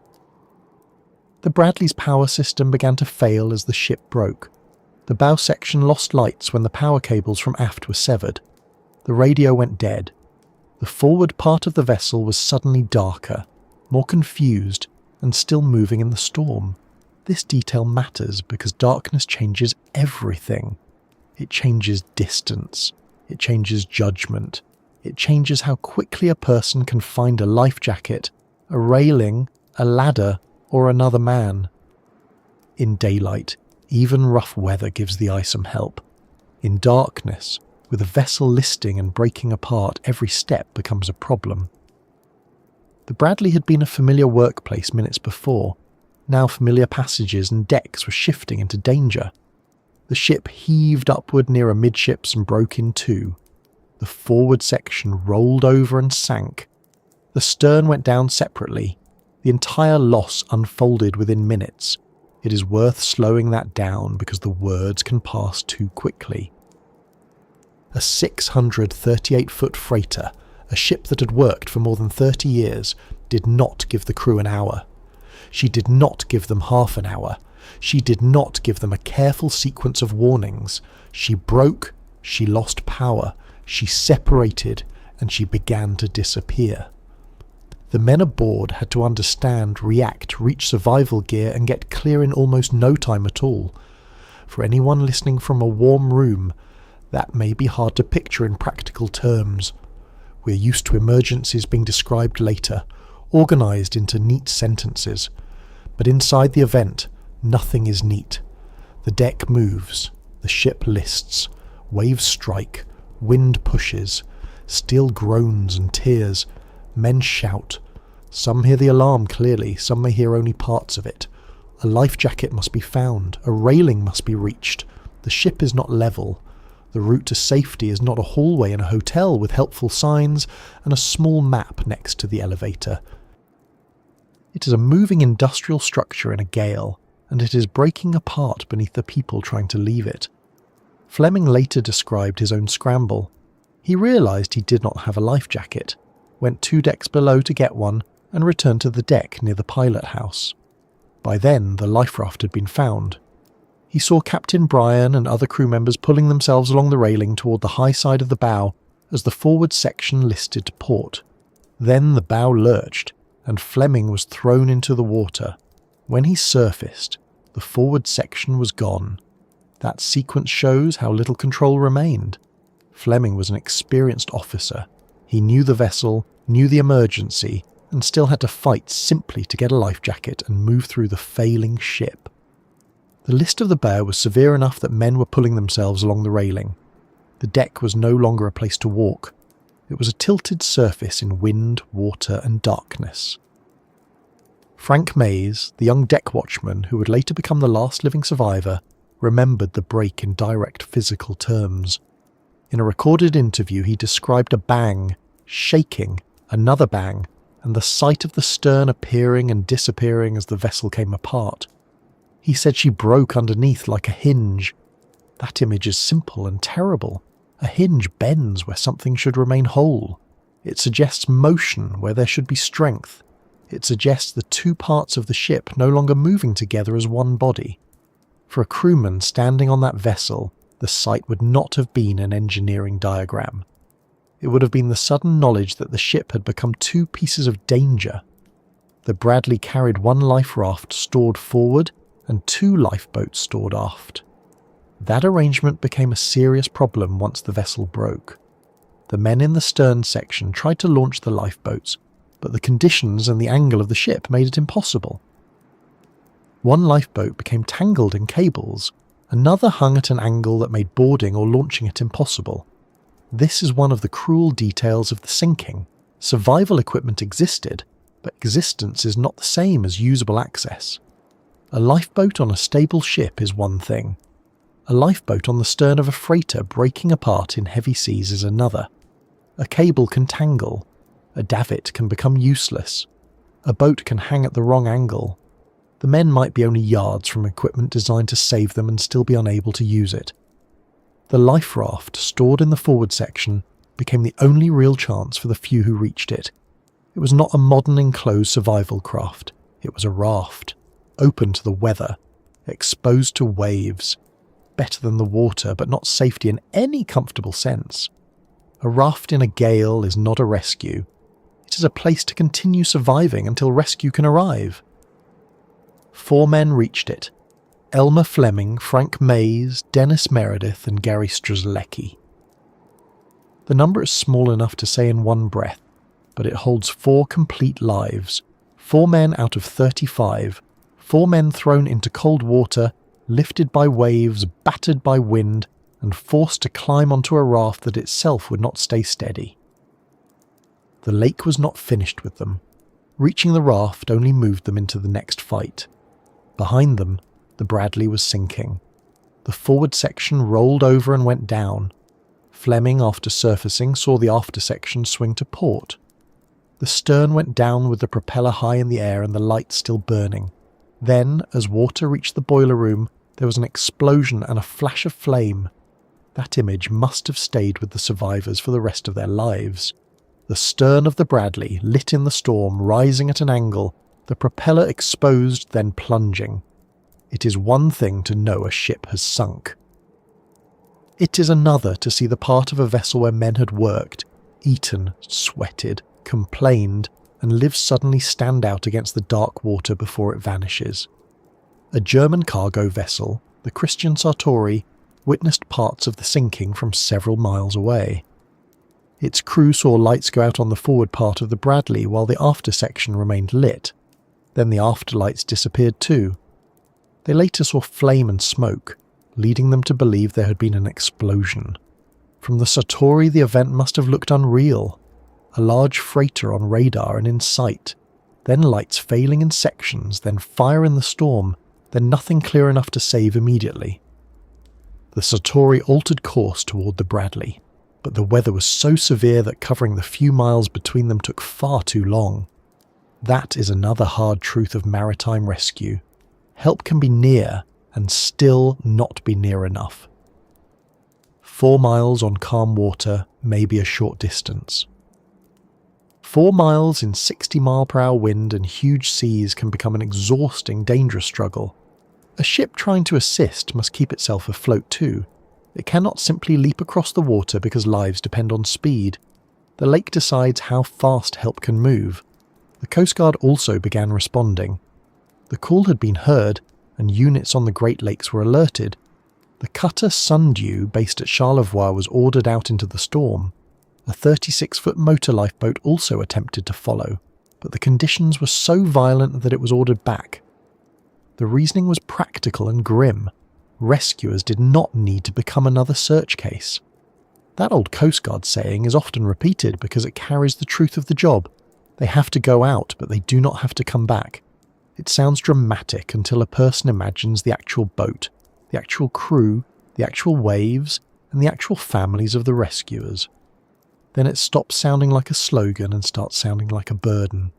The Bradley's power system began to fail as the ship broke. The bow section lost lights when the power cables from aft were severed. The radio went dead. The forward part of the vessel was suddenly darker, more confused, and still moving in the storm. This detail matters because darkness changes everything. It changes distance. It changes judgment. It changes how quickly a person can find a life jacket, a railing, a ladder, or another man. In daylight, even rough weather gives the eye some help. In darkness, with a vessel listing and breaking apart, every step becomes a problem. The Bradley had been a familiar workplace minutes before. Now familiar passages and decks were shifting into danger. The ship heaved upward near amidships and broke in two. The forward section rolled over and sank. The stern went down separately. The entire loss unfolded within minutes. It is worth slowing that down because the words can pass too quickly. A 638-foot freighter, a ship that had worked for more than 30 years, did not give the crew an hour. She did not give them half an hour. She did not give them a careful sequence of warnings. She broke, she lost power, she separated, and she began to disappear. The men aboard had to understand, react, reach survival gear, and get clear in almost no time at all. For anyone listening from a warm room, that may be hard to picture in practical terms. We're used to emergencies being described later, organised into neat sentences. But inside the event, nothing is neat. The deck moves, the ship lists, waves strike, wind pushes, steel groans and tears, men shout. Some hear the alarm clearly, some may hear only parts of it. A life jacket must be found, a railing must be reached. The ship is not level. The route to safety is not a hallway in a hotel with helpful signs and a small map next to the elevator. It is a moving industrial structure in a gale, and it is breaking apart beneath the people trying to leave it. Fleming later described his own scramble. He realised he did not have a life jacket, went 2 decks below to get one, and returned to the deck near the pilot house. By then, the life raft had been found. He saw Captain Brian and other crew members pulling themselves along the railing toward the high side of the bow as the forward section listed to port. Then the bow lurched, and Fleming was thrown into the water. When he surfaced, the forward section was gone. That sequence shows how little control remained. Fleming was an experienced officer. He knew the vessel, knew the emergency, and still had to fight simply to get a life jacket and move through the failing ship. The list of the bow was severe enough that men were pulling themselves along the railing. The deck was no longer a place to walk. It was a tilted surface in wind, water, and darkness. Frank Mays, the young deck watchman who would later become the last living survivor, remembered the break in direct physical terms. In a recorded interview, he described a bang, shaking, another bang, and the sight of the stern appearing and disappearing as the vessel came apart. He said she broke underneath like a hinge. That image is simple and terrible. A hinge bends where something should remain whole. It suggests motion where there should be strength. It suggests the 2 parts of the ship no longer moving together as one body. For a crewman standing on that vessel, the sight would not have been an engineering diagram. It would have been the sudden knowledge that the ship had become 2 pieces of danger. The Bradley carried 1 life raft stored forward and 2 lifeboats stored aft. That arrangement became a serious problem once the vessel broke. The men in the stern section tried to launch the lifeboats, but the conditions and the angle of the ship made it impossible. 1 lifeboat became tangled in cables, another hung at an angle that made boarding or launching it impossible. This is one of the cruel details of the sinking. Survival equipment existed, but existence is not the same as usable access. A lifeboat on a stable ship is one thing. A lifeboat on the stern of a freighter breaking apart in heavy seas is another. A cable can tangle. A davit can become useless. A boat can hang at the wrong angle. The men might be only yards from equipment designed to save them and still be unable to use it. The life raft stored in the forward section became the only real chance for the few who reached it. It was not a modern enclosed survival craft. It was a raft, open to the weather, exposed to waves, better than the water but not safety in any comfortable sense. A raft in a gale is not a rescue. It is a place to continue surviving until rescue can arrive. 4 men reached it. Elmer Fleming, Frank Mays, Dennis Meredith and Gary Strzelecki. The number is small enough to say in one breath, but it holds 4 complete lives. 4 men out of 35. 4 men thrown into cold water, lifted by waves, battered by wind, and forced to climb onto a raft that itself would not stay steady. The lake was not finished with them. Reaching the raft only moved them into the next fight. Behind them, the Bradley was sinking. The forward section rolled over and went down. Fleming, after surfacing, saw the after section swing to port. The stern went down with the propeller high in the air and the light still burning. Then, as water reached the boiler room, there was an explosion and a flash of flame. That image must have stayed with the survivors for the rest of their lives. The stern of the Bradley, lit in the storm, rising at an angle, the propeller exposed, then plunging. It is one thing to know a ship has sunk. It is another to see the part of a vessel where men had worked, eaten, sweated, complained, and lived suddenly stand out against the dark water before it vanishes. A German cargo vessel, the Christian Sartori, witnessed parts of the sinking from several miles away. Its crew saw lights go out on the forward part of the Bradley while the after section remained lit. Then the afterlights disappeared too. They later saw flame and smoke, leading them to believe there had been an explosion. From the Sartori, the event must have looked unreal. A large freighter on radar and in sight, then lights failing in sections, then fire in the storm, then nothing clear enough to save immediately. The Sartori altered course toward the Bradley, but the weather was so severe that covering the few miles between them took far too long. That is another hard truth of maritime rescue. Help can be near and still not be near enough. 4 miles on calm water may be a short distance. 4 miles in 60-mile-per-hour wind and huge seas can become an exhausting, dangerous struggle. A ship trying to assist must keep itself afloat too. It cannot simply leap across the water because lives depend on speed. The lake decides how fast help can move. The Coast Guard also began responding. The call had been heard, and units on the Great Lakes were alerted. The cutter Sundew, based at Charlevoix, was ordered out into the storm. A 36-foot motor lifeboat also attempted to follow, but the conditions were so violent that it was ordered back. The reasoning was practical and grim. Rescuers did not need to become another search case. That old Coast Guard saying is often repeated because it carries the truth of the job. They have to go out, but they do not have to come back. It sounds dramatic until a person imagines the actual boat, the actual crew, the actual waves, and the actual families of the rescuers. Then it stops sounding like a slogan and starts sounding like a burden.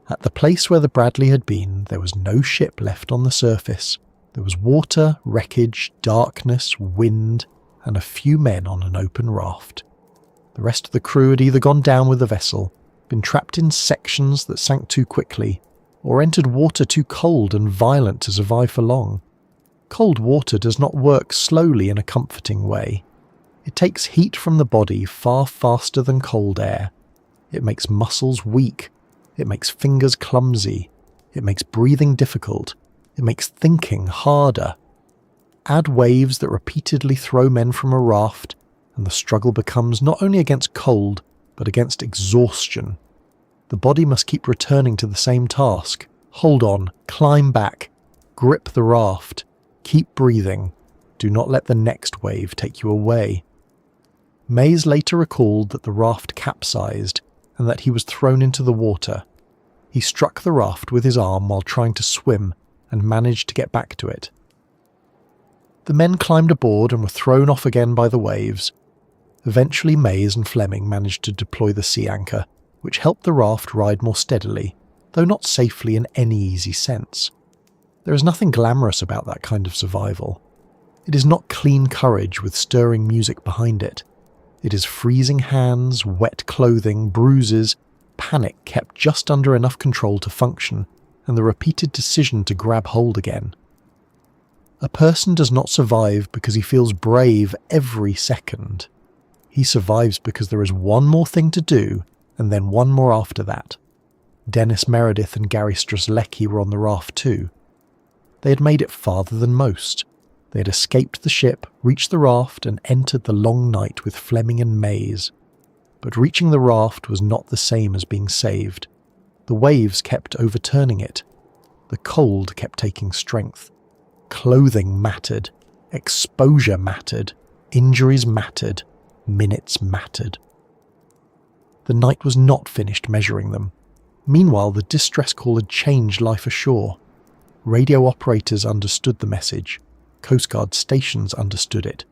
At the place where the Bradley had been, there was no ship left on the surface. There was water, wreckage, darkness, wind, and a few men on an open raft. The rest of the crew had either gone down with the vessel, been trapped in sections that sank too quickly, or entered water too cold and violent to survive for long. Cold water does not work slowly in a comforting way. It takes heat from the body far faster than cold air. It makes muscles weak. It makes fingers clumsy. It makes breathing difficult. It makes thinking harder. Add waves that repeatedly throw men from a raft, and the struggle becomes not only against cold, but against exhaustion. The body must keep returning to the same task. Hold on, climb back, grip the raft, keep breathing. Do not let the next wave take you away. Mays later recalled that the raft capsized and that he was thrown into the water. He struck the raft with his arm while trying to swim and managed to get back to it. The men climbed aboard and were thrown off again by the waves. Eventually Mays and Fleming managed to deploy the sea anchor, which helped the raft ride more steadily, though not safely in any easy sense. There is nothing glamorous about that kind of survival. It is not clean courage with stirring music behind it. It is freezing hands, wet clothing, bruises, panic kept just under enough control to function, and the repeated decision to grab hold again. A person does not survive because he feels brave every second. He survives because there is one more thing to do, and then one more after that. Dennis Meredith and Gary Strzelecki were on the raft too. They had made it farther than most. They had escaped the ship, reached the raft, and entered the long night with Fleming and Mays. But reaching the raft was not the same as being saved. The waves kept overturning it. The cold kept taking strength. Clothing mattered. Exposure mattered. Injuries mattered. Minutes mattered. The night was not finished measuring them. Meanwhile, the distress call had changed life ashore. Radio operators understood the message. Coast Guard stations understood it.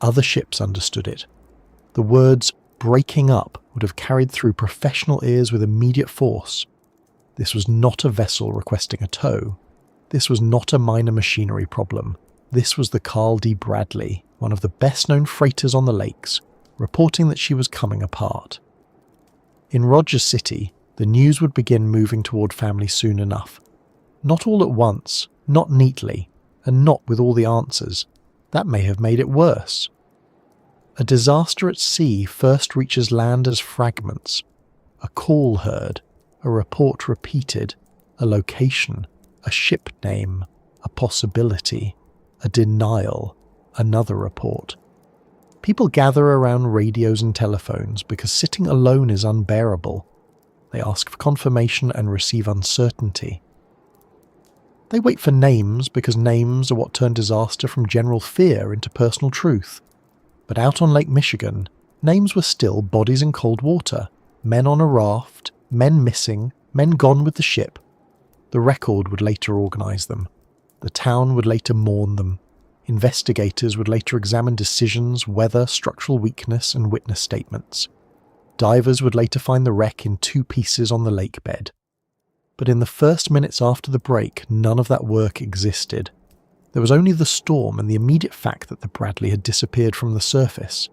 Other ships understood it. The words "breaking up" would have carried through professional ears with immediate force. This was not a vessel requesting a tow. This was not a minor machinery problem. This was the Carl D. Bradley, one of the best-known freighters on the lakes, reporting that she was coming apart. In Rogers City, the news would begin moving toward family soon enough. Not all at once, Not neatly, and not with all the answers. That may have made it worse. A disaster at sea first reaches land as fragments. A call heard, a report repeated, a location, a ship name, a possibility, a denial, another report. People gather around radios and telephones because sitting alone is unbearable. They ask for confirmation and receive uncertainty. They wait for names because names are what turn disaster from general fear into personal truth. But out on Lake Michigan, names were still bodies in cold water, men on a raft, men missing, men gone with the ship. The Record would later organise them. The town would later mourn them. Investigators would later examine decisions, weather, structural weakness, and witness statements. Divers would later find the wreck in 2 pieces on the lake bed. But in the first minutes after the break, none of that work existed. There was only the storm and the immediate fact that the Bradley had disappeared from the surface.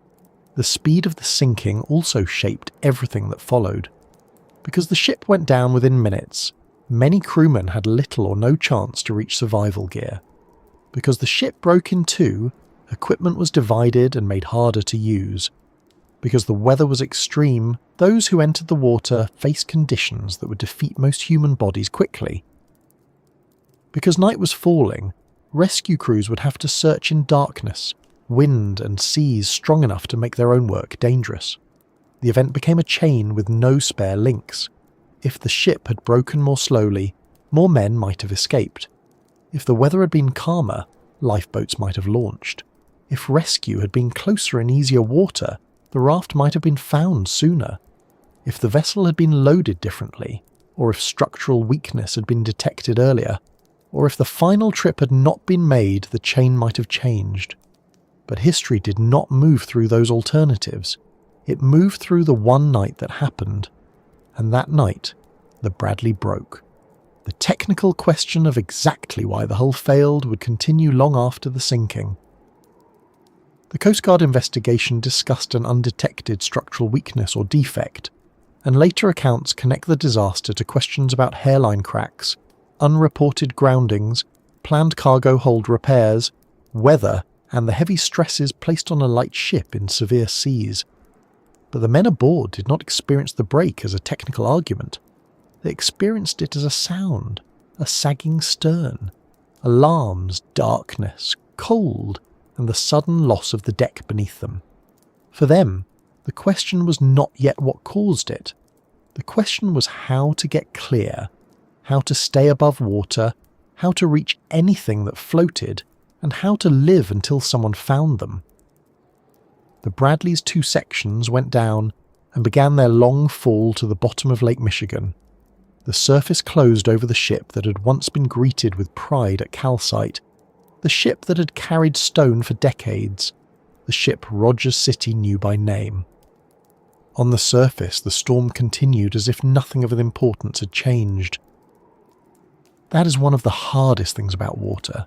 The speed of the sinking also shaped everything that followed. Because the ship went down within minutes, many crewmen had little or no chance to reach survival gear. Because the ship broke in 2, equipment was divided and made harder to use. Because the weather was extreme, those who entered the water faced conditions that would defeat most human bodies quickly. Because night was falling, rescue crews would have to search in darkness, wind and seas strong enough to make their own work dangerous. The event became a chain with no spare links. If the ship had broken more slowly, more men might have escaped. If the weather had been calmer, lifeboats might have launched. If rescue had been closer in easier water, the raft might have been found sooner. If the vessel had been loaded differently, or if structural weakness had been detected earlier, or if the final trip had not been made, the chain might have changed. But history did not move through those alternatives. It moved through the one night that happened. And that night, the Bradley broke. The technical question of exactly why the hull failed would continue long after the sinking. The Coast Guard investigation discussed an undetected structural weakness or defect, and later accounts connect the disaster to questions about hairline cracks, unreported groundings, planned cargo hold repairs, weather, and the heavy stresses placed on a light ship in severe seas. But the men aboard did not experience the break as a technical argument. They experienced it as a sound, a sagging stern, alarms, darkness, cold, and the sudden loss of the deck beneath them. For them, the question was not yet what caused it. The question was how to get clear, how to stay above water, how to reach anything that floated, and how to live until someone found them. The Bradley's 2 sections went down and began their long fall to the bottom of Lake Michigan. The surface closed over the ship that had once been greeted with pride at Calcite, the ship that had carried stone for decades, the ship Rogers City knew by name. On the surface, the storm continued as if nothing of importance had changed. That is one of the hardest things about water.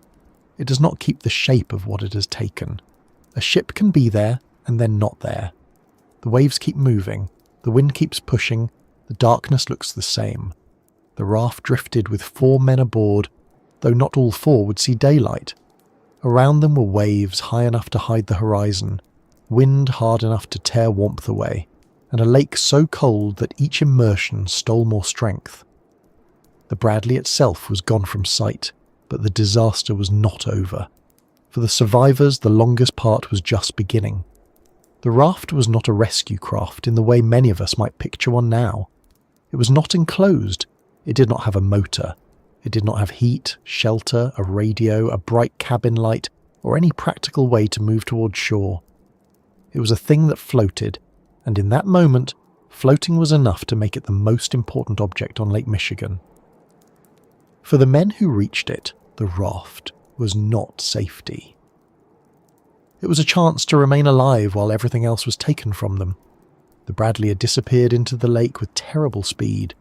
It does not keep the shape of what it has taken. A ship can be there and then not there. The waves keep moving, the wind keeps pushing, the darkness looks the same. The raft drifted with 4 men aboard, though not all 4 would see daylight. Around them were waves high enough to hide the horizon, wind hard enough to tear warmth away, and a lake so cold that each immersion stole more strength. The Bradley itself was gone from sight, but the disaster was not over. For the survivors, the longest part was just beginning. The raft was not a rescue craft in the way many of us might picture one now. It was not enclosed. It did not have a motor. It did not have heat, shelter, a radio, a bright cabin light, or any practical way to move towards shore. It was a thing that floated, and in that moment, floating was enough to make it the most important object on Lake Michigan. For the men who reached it, the raft was not safety. It was a chance to remain alive while everything else was taken from them. The Bradley had disappeared into the lake with terrible speed.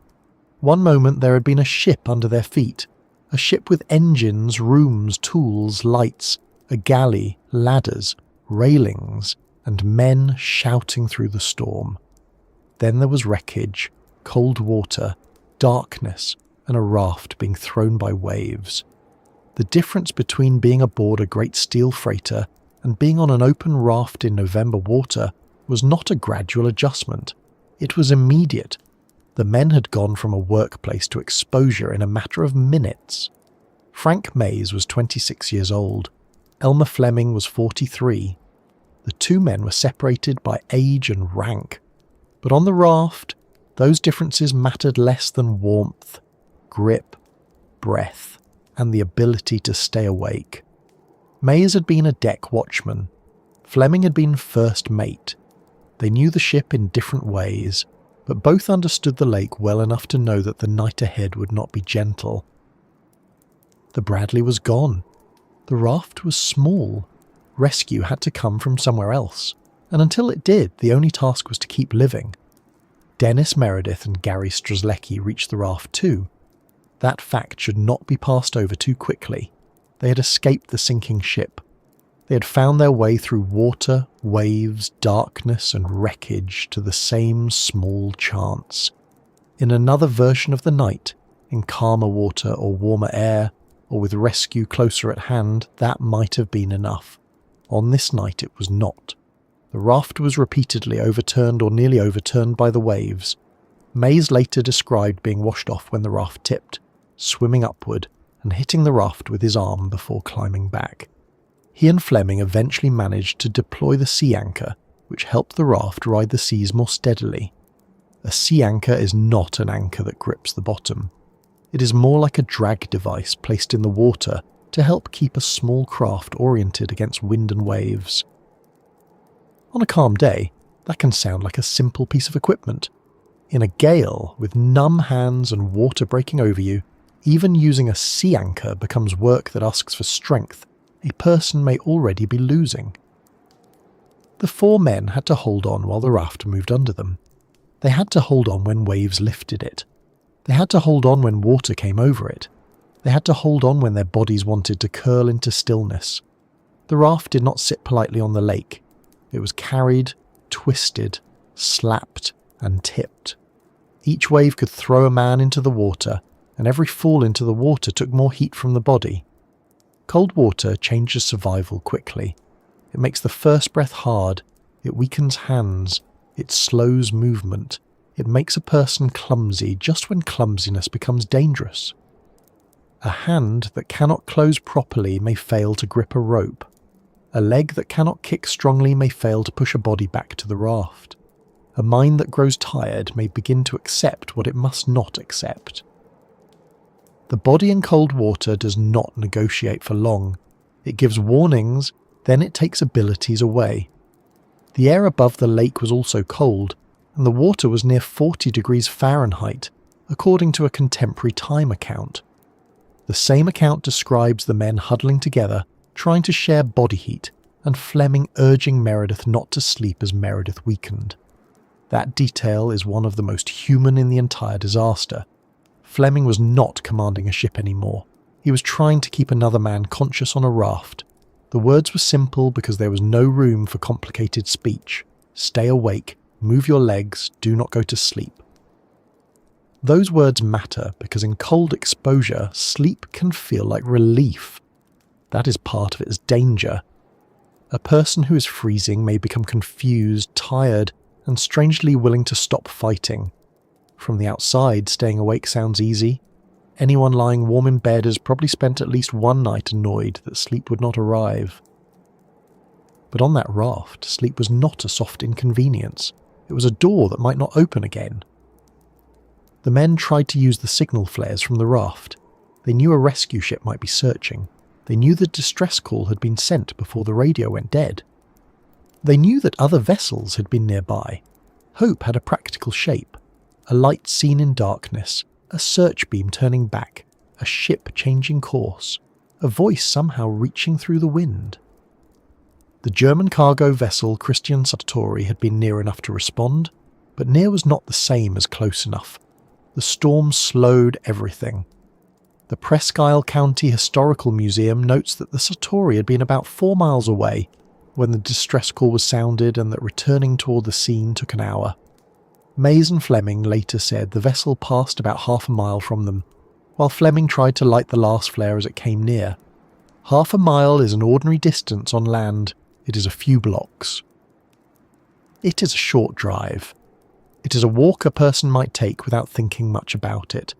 One moment there had been a ship under their feet, a ship with engines, rooms, tools, lights, a galley, ladders, railings, and men shouting through the storm. Then there was wreckage, cold water, darkness, and a raft being thrown by waves. The difference between being aboard a great steel freighter and being on an open raft in November water was not a gradual adjustment. It was immediate. The men had gone from a workplace to exposure in a matter of minutes. Frank Mays was 26 years old. Elmer Fleming was 43. The two men were separated by age and rank. But on the raft, those differences mattered less than warmth, grip, breath, and the ability to stay awake. Mays had been a deck watchman. Fleming had been first mate. They knew the ship in different ways, but both understood the lake well enough to know that the night ahead would not be gentle. The Bradley was gone. The raft was small. Rescue had to come from somewhere else, and until it did, the only task was to keep living. Dennis Meredith and Gary Strzelecki reached the raft too. That fact should not be passed over too quickly. They had escaped the sinking ship. They had found their way through water, waves, darkness, and wreckage to the same small chance. In another version of the night, in calmer water or warmer air, or with rescue closer at hand, that might have been enough. On this night it was not. The raft was repeatedly overturned or nearly overturned by the waves. Mays later described being washed off when the raft tipped, swimming upward and hitting the raft with his arm before climbing back. He and Fleming eventually managed to deploy the sea anchor, which helped the raft ride the seas more steadily. A sea anchor is not an anchor that grips the bottom. It is more like a drag device placed in the water to help keep a small craft oriented against wind and waves. On a calm day, that can sound like a simple piece of equipment. In a gale, with numb hands and water breaking over you, even using a sea anchor becomes work that asks for strength a person may already be losing. The four men had to hold on while the raft moved under them. They had to hold on when waves lifted it. They had to hold on when water came over it. They had to hold on when their bodies wanted to curl into stillness. The raft did not sit politely on the lake. It was carried, twisted, slapped, and tipped. Each wave could throw a man into the water, and every fall into the water took more heat from the body. Cold water changes survival quickly. It makes the first breath hard, it weakens hands, it slows movement, it makes a person clumsy just when clumsiness becomes dangerous. A hand that cannot close properly may fail to grip a rope. A leg that cannot kick strongly may fail to push a body back to the raft. A mind that grows tired may begin to accept what it must not accept. The body in cold water does not negotiate for long. It gives warnings, then it takes abilities away. The air above the lake was also cold, and the water was near 40 degrees Fahrenheit, according to a contemporary time account. The same account describes the men huddling together, trying to share body heat, and Fleming urging Meredith not to sleep as Meredith weakened. That detail is one of the most human in the entire disaster. Fleming was not commanding a ship anymore. He was trying to keep another man conscious on a raft. The words were simple because there was no room for complicated speech. Stay awake, move your legs, do not go to sleep. Those words matter because in cold exposure, sleep can feel like relief. That is part of its danger. A person who is freezing may become confused, tired, and strangely willing to stop fighting. From the outside, staying awake sounds easy. Anyone lying warm in bed has probably spent at least one night annoyed that sleep would not arrive. But on that raft, sleep was not a soft inconvenience. It was a door that might not open again. The men tried to use the signal flares from the raft. They knew a rescue ship might be searching. They knew the distress call had been sent before the radio went dead. They knew that other vessels had been nearby. Hope had a practical shape. A light seen in darkness, a search beam turning back, a ship changing course, a voice somehow reaching through the wind. The German cargo vessel Christian Sartori had been near enough to respond, but near was not the same as close enough. The storm slowed everything. The Presque Isle County Historical Museum notes that the Sartori had been about 4 miles away when the distress call was sounded and that returning toward the scene took an hour. Mays and Fleming later said the vessel passed about half a mile from them. While Fleming tried to light the last flare as it came near, Half a mile is an ordinary distance on land. It is a few blocks. It is a short drive. It is a walk a person might take without thinking much about it.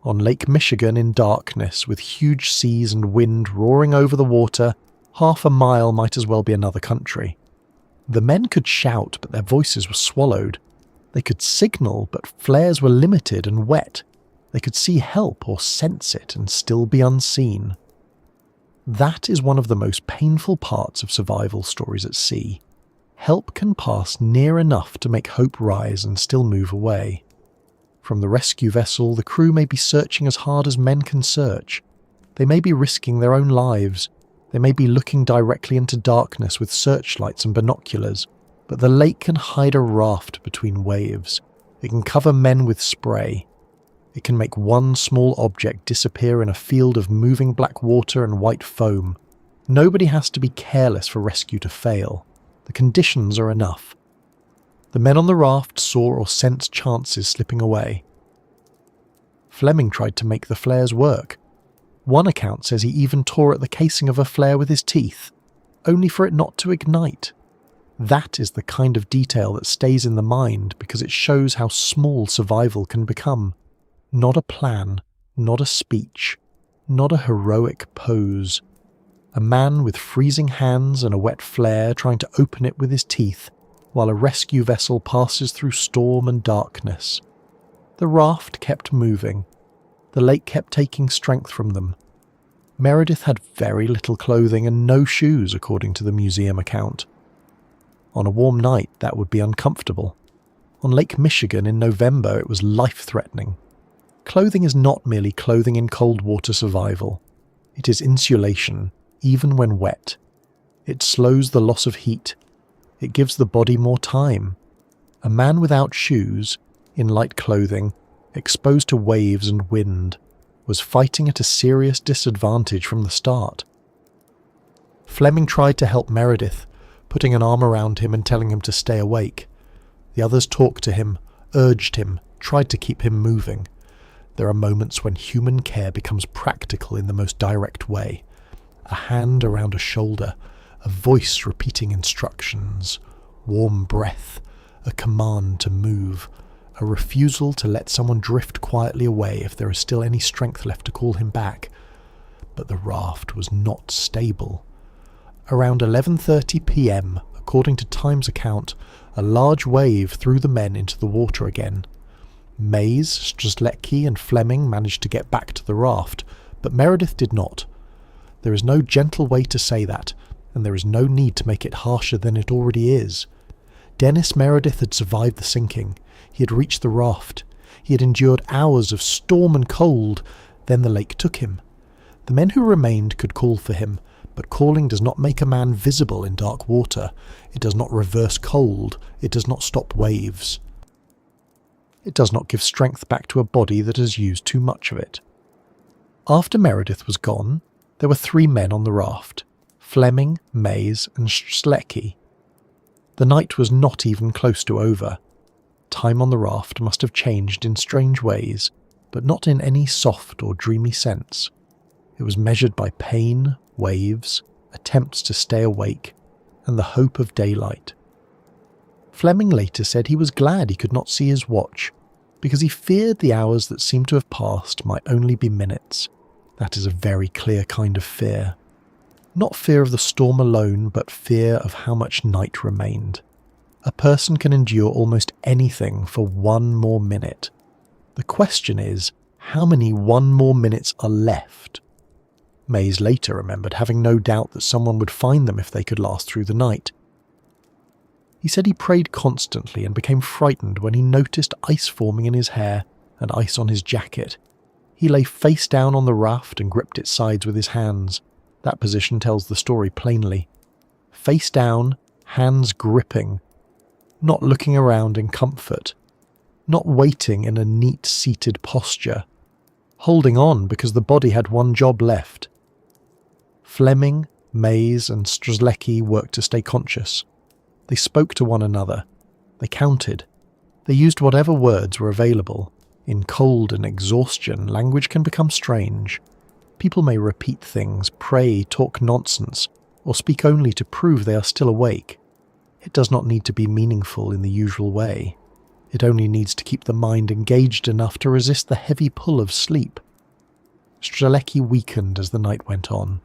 On Lake Michigan in darkness, with huge seas and wind roaring over the water, half a mile might as well be another country. The men could shout, but their voices were swallowed. They could signal, but flares were limited and wet. They could see help or sense it and still be unseen. That is one of the most painful parts of survival stories at sea. Help can pass near enough to make hope rise and still move away. From the rescue vessel, the crew may be searching as hard as men can search. They may be risking their own lives. They may be looking directly into darkness with searchlights and binoculars, but the lake can hide a raft between waves. It can cover men with spray. It can make one small object disappear in a field of moving black water and white foam. Nobody has to be careless for rescue to fail. The conditions are enough. The men on the raft saw or sensed chances slipping away. Fleming tried to make the flares work. One account says he even tore at the casing of a flare with his teeth, only for it not to ignite. That is the kind of detail that stays in the mind because it shows how small survival can become. Not a plan, not a speech, not a heroic pose. A man with freezing hands and a wet flare trying to open it with his teeth, while a rescue vessel passes through storm and darkness. The raft kept moving. The lake kept taking strength from them. Meredith had very little clothing and no shoes, according to the museum account. On a warm night, that would be uncomfortable. On Lake Michigan in November, it was life-threatening. Clothing is not merely clothing in cold water survival. It is insulation, even when wet. It slows the loss of heat. It gives the body more time. A man without shoes, in light clothing, exposed to waves and wind, was fighting at a serious disadvantage from the start. Fleming tried to help Meredith, putting an arm around him and telling him to stay awake. The others talked to him, urged him, tried to keep him moving. There are moments when human care becomes practical in the most direct way. A hand around a shoulder, a voice repeating instructions, warm breath, a command to move, a refusal to let someone drift quietly away if there is still any strength left to call him back. But the raft was not stable. Around 11:30 p.m., according to Time's account, a large wave threw the men into the water again. Mays, Strzelecki and Fleming managed to get back to the raft, but Meredith did not. There is no gentle way to say that, and there is no need to make it harsher than it already is. Dennis Meredith had survived the sinking. He had reached the raft. He had endured hours of storm and cold. Then the lake took him. The men who remained could call for him, but calling does not make a man visible in dark water. It does not reverse cold. It does not stop waves. It does not give strength back to a body that has used too much of it. After Meredith was gone, there were 3 men on the raft: Fleming, Mays, and Strzelecki. The night was not even close to over. Time on the raft must have changed in strange ways, but not in any soft or dreamy sense. It was measured by pain, waves, attempts to stay awake, and the hope of daylight. Fleming later said he was glad he could not see his watch, because he feared the hours that seemed to have passed might only be minutes. That is a very clear kind of fear. Not fear of the storm alone, but fear of how much night remained. A person can endure almost anything for 1 more minute. The question is, how many 1 more minutes are left? Mays later remembered having no doubt that someone would find them if they could last through the night. He said he prayed constantly and became frightened when he noticed ice forming in his hair and ice on his jacket. He lay face down on the raft and gripped its sides with his hands. That position tells the story plainly. Face down, hands gripping, not looking around in comfort, not waiting in a neat seated posture, holding on because the body had one job left. Fleming, Mays and Strzelecki worked to stay conscious. They spoke to one another. They counted. They used whatever words were available. In cold and exhaustion, language can become strange. People may repeat things, pray, talk nonsense, or speak only to prove they are still awake. It does not need to be meaningful in the usual way. It only needs to keep the mind engaged enough to resist the heavy pull of sleep. Strzelecki weakened as the night went on.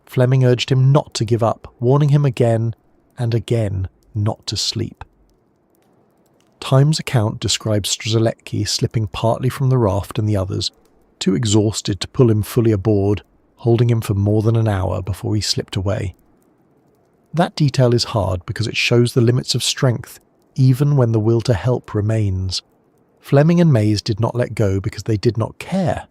Fleming urged him not to give up, warning him again and again not to sleep. Time's account describes Strzelecki slipping partly from the raft and the others, too exhausted to pull him fully aboard, holding him for more than an hour before he slipped away. That detail is hard because it shows the limits of strength, even when the will to help remains. Fleming and Mays did not let go because they did not care.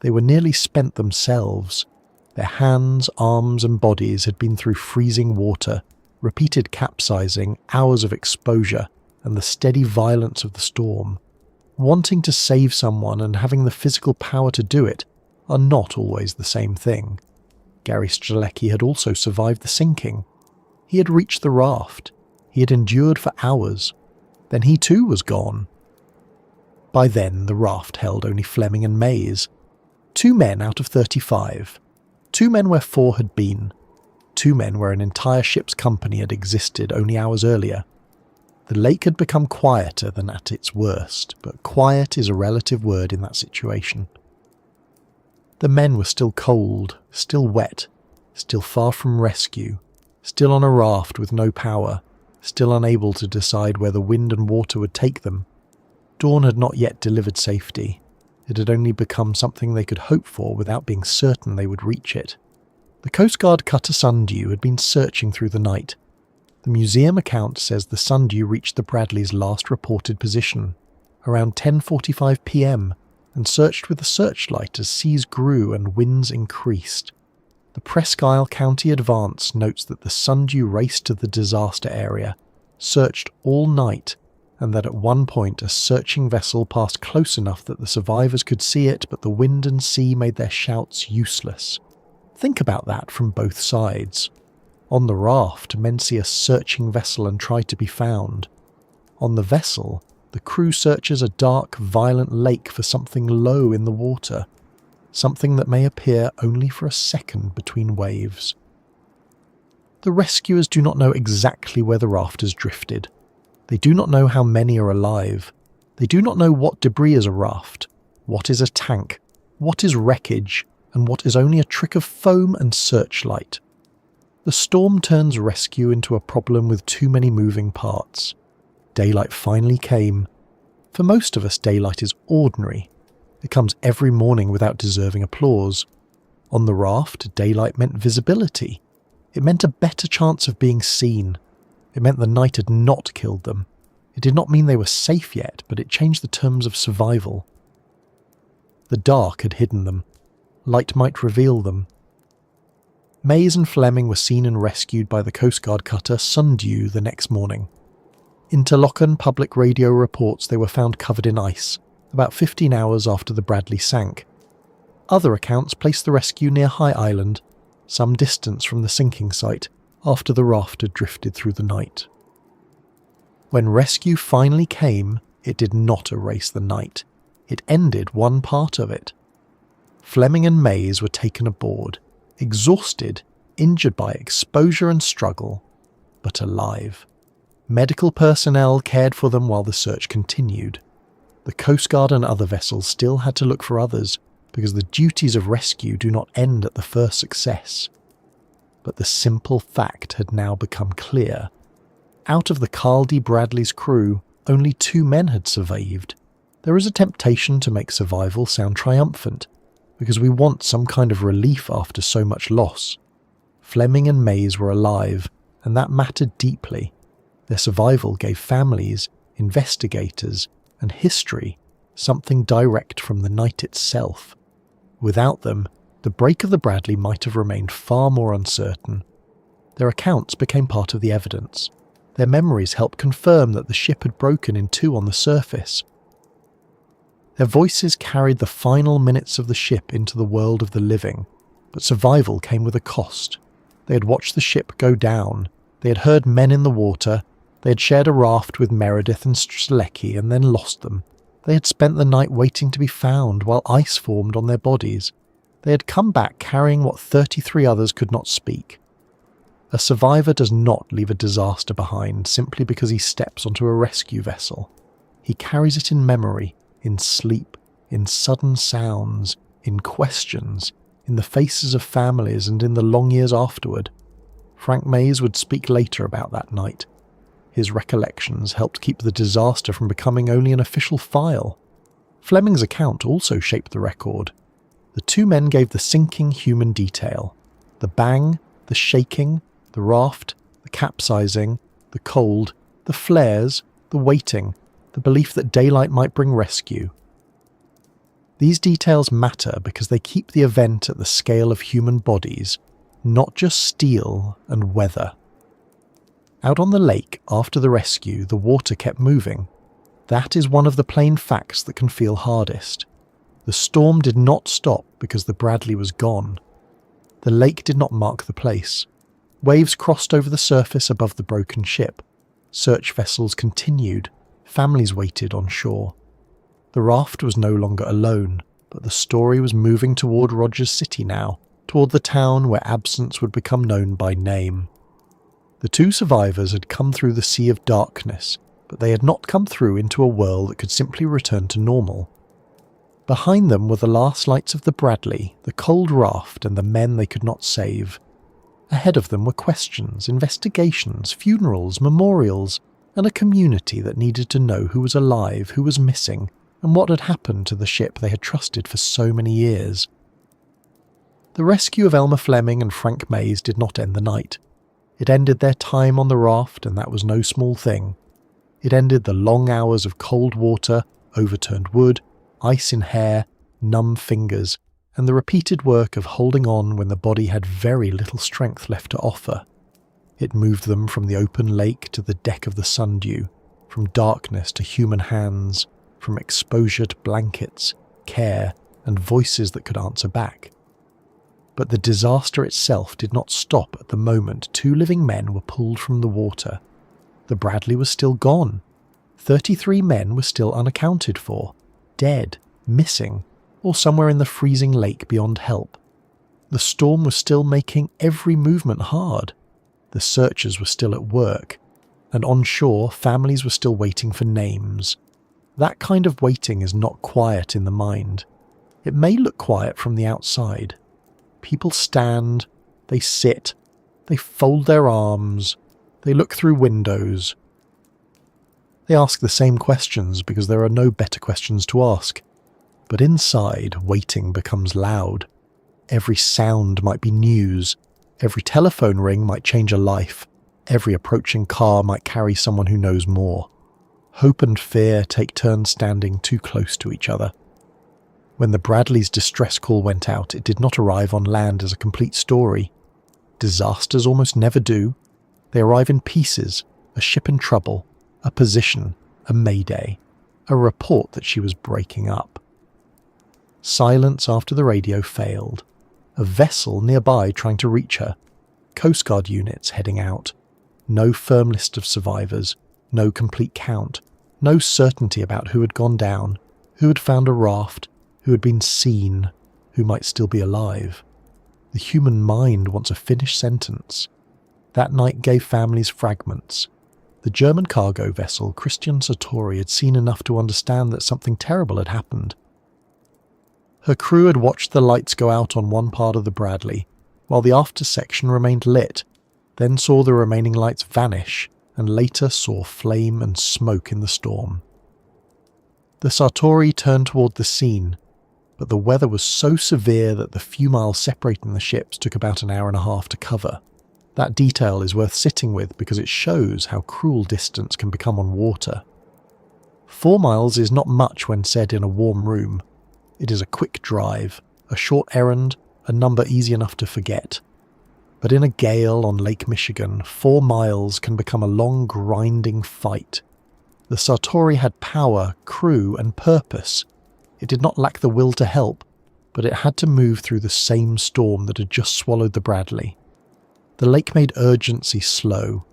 They were nearly spent themselves. Their hands, arms and bodies had been through freezing water, repeated capsizing, hours of exposure, and the steady violence of the storm. Wanting to save someone and having the physical power to do it are not always the same thing. Gary Strzelecki had also survived the sinking. He had reached the raft. He had endured for hours. Then he too was gone. By then, the raft held only Fleming and Mays. 2 men out of 35. 2 men where 4 had been. 2 men where an entire ship's company had existed only hours earlier. The lake had become quieter than at its worst, but quiet is a relative word in that situation. The men were still cold, still wet, still far from rescue, still on a raft with no power, still unable to decide where the wind and water would take them. Dawn had not yet delivered safety. It had only become something they could hope for without being certain they would reach it. The Coast Guard cutter Sundew had been searching through the night. The museum account says the Sundew reached the Bradley's last reported position, around 10:45 p.m, and searched with a searchlight as seas grew and winds increased. The Presque Isle County Advance notes that the Sundew raced to the disaster area, searched all night, and that at one point a searching vessel passed close enough that the survivors could see it, but the wind and sea made their shouts useless. Think about that from both sides. On the raft, men see a searching vessel and try to be found. On the vessel, the crew searches a dark, violent lake for something low in the water, something that may appear only for a second between waves. The rescuers do not know exactly where the raft has drifted. They do not know how many are alive. They do not know what debris is a raft, what is a tank, what is wreckage, and what is only a trick of foam and searchlight. The storm turns rescue into a problem with too many moving parts. Daylight finally came. For most of us, daylight is ordinary. It comes every morning without deserving applause. On the raft, daylight meant visibility. It meant a better chance of being seen. It meant the night had not killed them. It did not mean they were safe yet, but it changed the terms of survival. The dark had hidden them. Light might reveal them. Mays and Fleming were seen and rescued by the Coast Guard cutter Sundew the next morning. Interlochen Public Radio reports they were found covered in ice, about 15 hours after the Bradley sank. Other accounts place the rescue near High Island, some distance from the sinking site, after the raft had drifted through the night. When rescue finally came, it did not erase the night. It ended one part of it. Fleming and Mays were taken aboard, exhausted, injured by exposure and struggle, but alive. Medical personnel cared for them while the search continued. The Coast Guard and other vessels still had to look for others, because the duties of rescue do not end at the first success. But the simple fact had now become clear. Out of the Carl D. Bradley's crew, only 2 men had survived. There is a temptation to make survival sound triumphant, because we want some kind of relief after so much loss. Fleming and Mays were alive, and that mattered deeply. Their survival gave families, investigators, and history something direct from the night itself. Without them, the break of the Bradley might have remained far more uncertain. Their accounts became part of the evidence. Their memories helped confirm that the ship had broken in 2 on the surface. Their voices carried the final minutes of the ship into the world of the living, but survival came with a cost. They had watched the ship go down, they had heard men in the water, they had shared a raft with Meredith and Strzelecki and then lost them. They had spent the night waiting to be found while ice formed on their bodies. They had come back carrying what 33 others could not speak. A survivor does not leave a disaster behind simply because he steps onto a rescue vessel. He carries it in memory, in sleep, in sudden sounds, in questions, in the faces of families and in the long years afterward. Frank Mays would speak later about that night. His recollections helped keep the disaster from becoming only an official file. Fleming's account also shaped the record. The two men gave the sinking human detail. The bang, the shaking, the raft, the capsizing, the cold, the flares, the waiting, the belief that daylight might bring rescue. These details matter because they keep the event at the scale of human bodies, not just steel and weather. Out on the lake after the rescue, the water kept moving. That is one of the plain facts that can feel hardest. The storm did not stop because the Bradley was gone. The lake did not mark the place. Waves crossed over the surface above the broken ship. Search vessels continued. Families waited on shore. The raft was no longer alone, but the story was moving toward Rogers City now, toward the town where absence would become known by name. The two survivors had come through the sea of darkness, but they had not come through into a world that could simply return to normal. Behind them were the last lights of the Bradley, the cold raft, and the men they could not save. Ahead of them were questions, investigations, funerals, memorials, and a community that needed to know who was alive, who was missing, and what had happened to the ship they had trusted for so many years. The rescue of Elmer Fleming and Frank Mays did not end the night. It ended their time on the raft, and that was no small thing. It ended the long hours of cold water, overturned wood, ice in hair, numb fingers, and the repeated work of holding on when the body had very little strength left to offer. It moved them from the open lake to the deck of the Sundew, from darkness to human hands, from exposure to blankets, care, and voices that could answer back. But the disaster itself did not stop at the moment two living men were pulled from the water. The Bradley was still gone. 33 men were still unaccounted for, dead, missing, or somewhere in the freezing lake beyond help. The storm was still making every movement hard. The searchers were still at work, and on shore families were still waiting for names. That kind of waiting is not quiet in the mind. It may look quiet from the outside. People stand, they sit, they fold their arms, they look through windows. They ask the same questions because there are no better questions to ask. But inside, waiting becomes loud. Every sound might be news. Every telephone ring might change a life. Every approaching car might carry someone who knows more. Hope and fear take turns standing too close to each other. When the Bradley's distress call went out, it did not arrive on land as a complete story. Disasters almost never do. They arrive in pieces, a ship in trouble, a position, a mayday, a report that she was breaking up. Silence after the radio failed. A vessel nearby trying to reach her. Coast Guard units heading out. No firm list of survivors. No complete count. No certainty about who had gone down, who had found a raft, who had been seen, who might still be alive. The human mind wants a finished sentence. That night gave families fragments. The German cargo vessel Christian Sartori had seen enough to understand that something terrible had happened. Her crew had watched the lights go out on one part of the Bradley, while the after section remained lit, then saw the remaining lights vanish, and later saw flame and smoke in the storm. The Sartori turned toward the scene, but the weather was so severe that the few miles separating the ships took about an hour and a half to cover. That detail is worth sitting with because it shows how cruel distance can become on water. 4 miles is not much when said in a warm room. It is a quick drive, a short errand, a number easy enough to forget. But in a gale on Lake Michigan, 4 miles can become a long grinding fight. The Sartori had power, crew, and purpose. It did not lack the will to help, but it had to move through the same storm that had just swallowed the Bradley. The lake made urgency slow.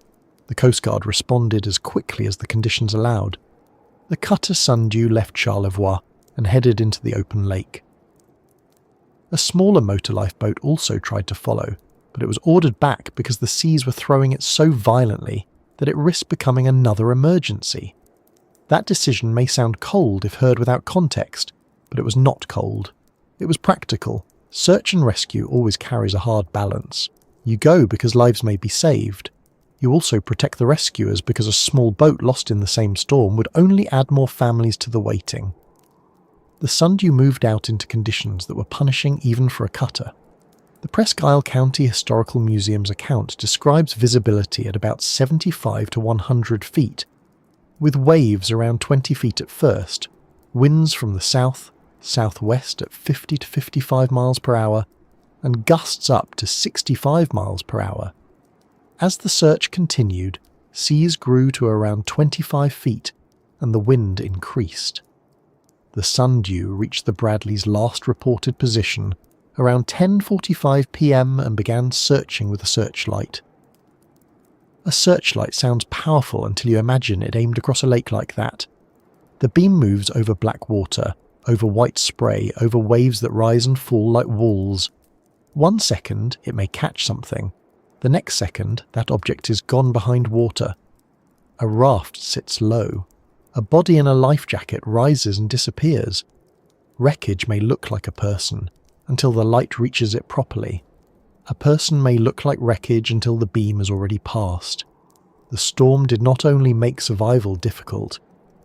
The Coast Guard responded as quickly as the conditions allowed. The cutter Sundew left Charlevoix and headed into the open lake. A smaller motor lifeboat also tried to follow, but it was ordered back because the seas were throwing it so violently that it risked becoming another emergency. That decision may sound cold if heard without context, but it was not cold. It was practical. Search and rescue always carries a hard balance. You go because lives may be saved. You also protect the rescuers because a small boat lost in the same storm would only add more families to the waiting. The Sundew moved out into conditions that were punishing even for a cutter. The Presque Isle County Historical Museum's account describes visibility at about 75 to 100 feet, with waves around 20 feet at first, winds from the south, southwest at 50 to 55 miles per hour, and gusts up to 65 miles per hour. As the search continued, seas grew to around 25 feet, and the wind increased. The Sundew reached the Bradley's last reported position around 10:45 p.m. and began searching with a searchlight. A searchlight sounds powerful until you imagine it aimed across a lake like that. The beam moves over black water, over white spray, over waves that rise and fall like walls. 1 second, it may catch something. The next second, that object is gone behind water. A raft sits low. A body in a life jacket rises and disappears. Wreckage may look like a person until the light reaches it properly. A person may look like wreckage until the beam has already passed. The storm did not only make survival difficult,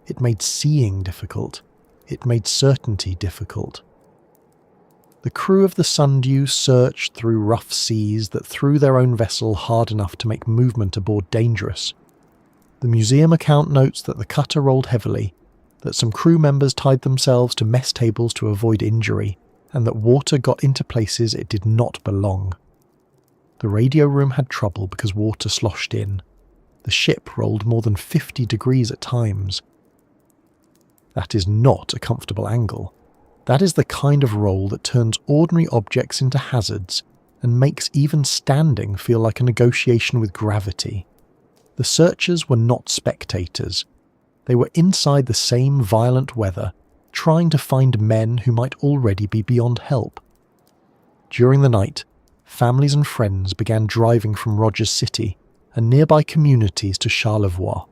it made seeing difficult. It made certainty difficult. The crew of the Sundew searched through rough seas that threw their own vessel hard enough to make movement aboard dangerous. The museum account notes that the cutter rolled heavily, that some crew members tied themselves to mess tables to avoid injury, and that water got into places it did not belong. The radio room had trouble because water sloshed in. The ship rolled more than 50 degrees at times. That is not a comfortable angle. That is the kind of roll that turns ordinary objects into hazards and makes even standing feel like a negotiation with gravity. The searchers were not spectators. They were inside the same violent weather, trying to find men who might already be beyond help. During the night, families and friends began driving from Rogers City and nearby communities to Charlevoix,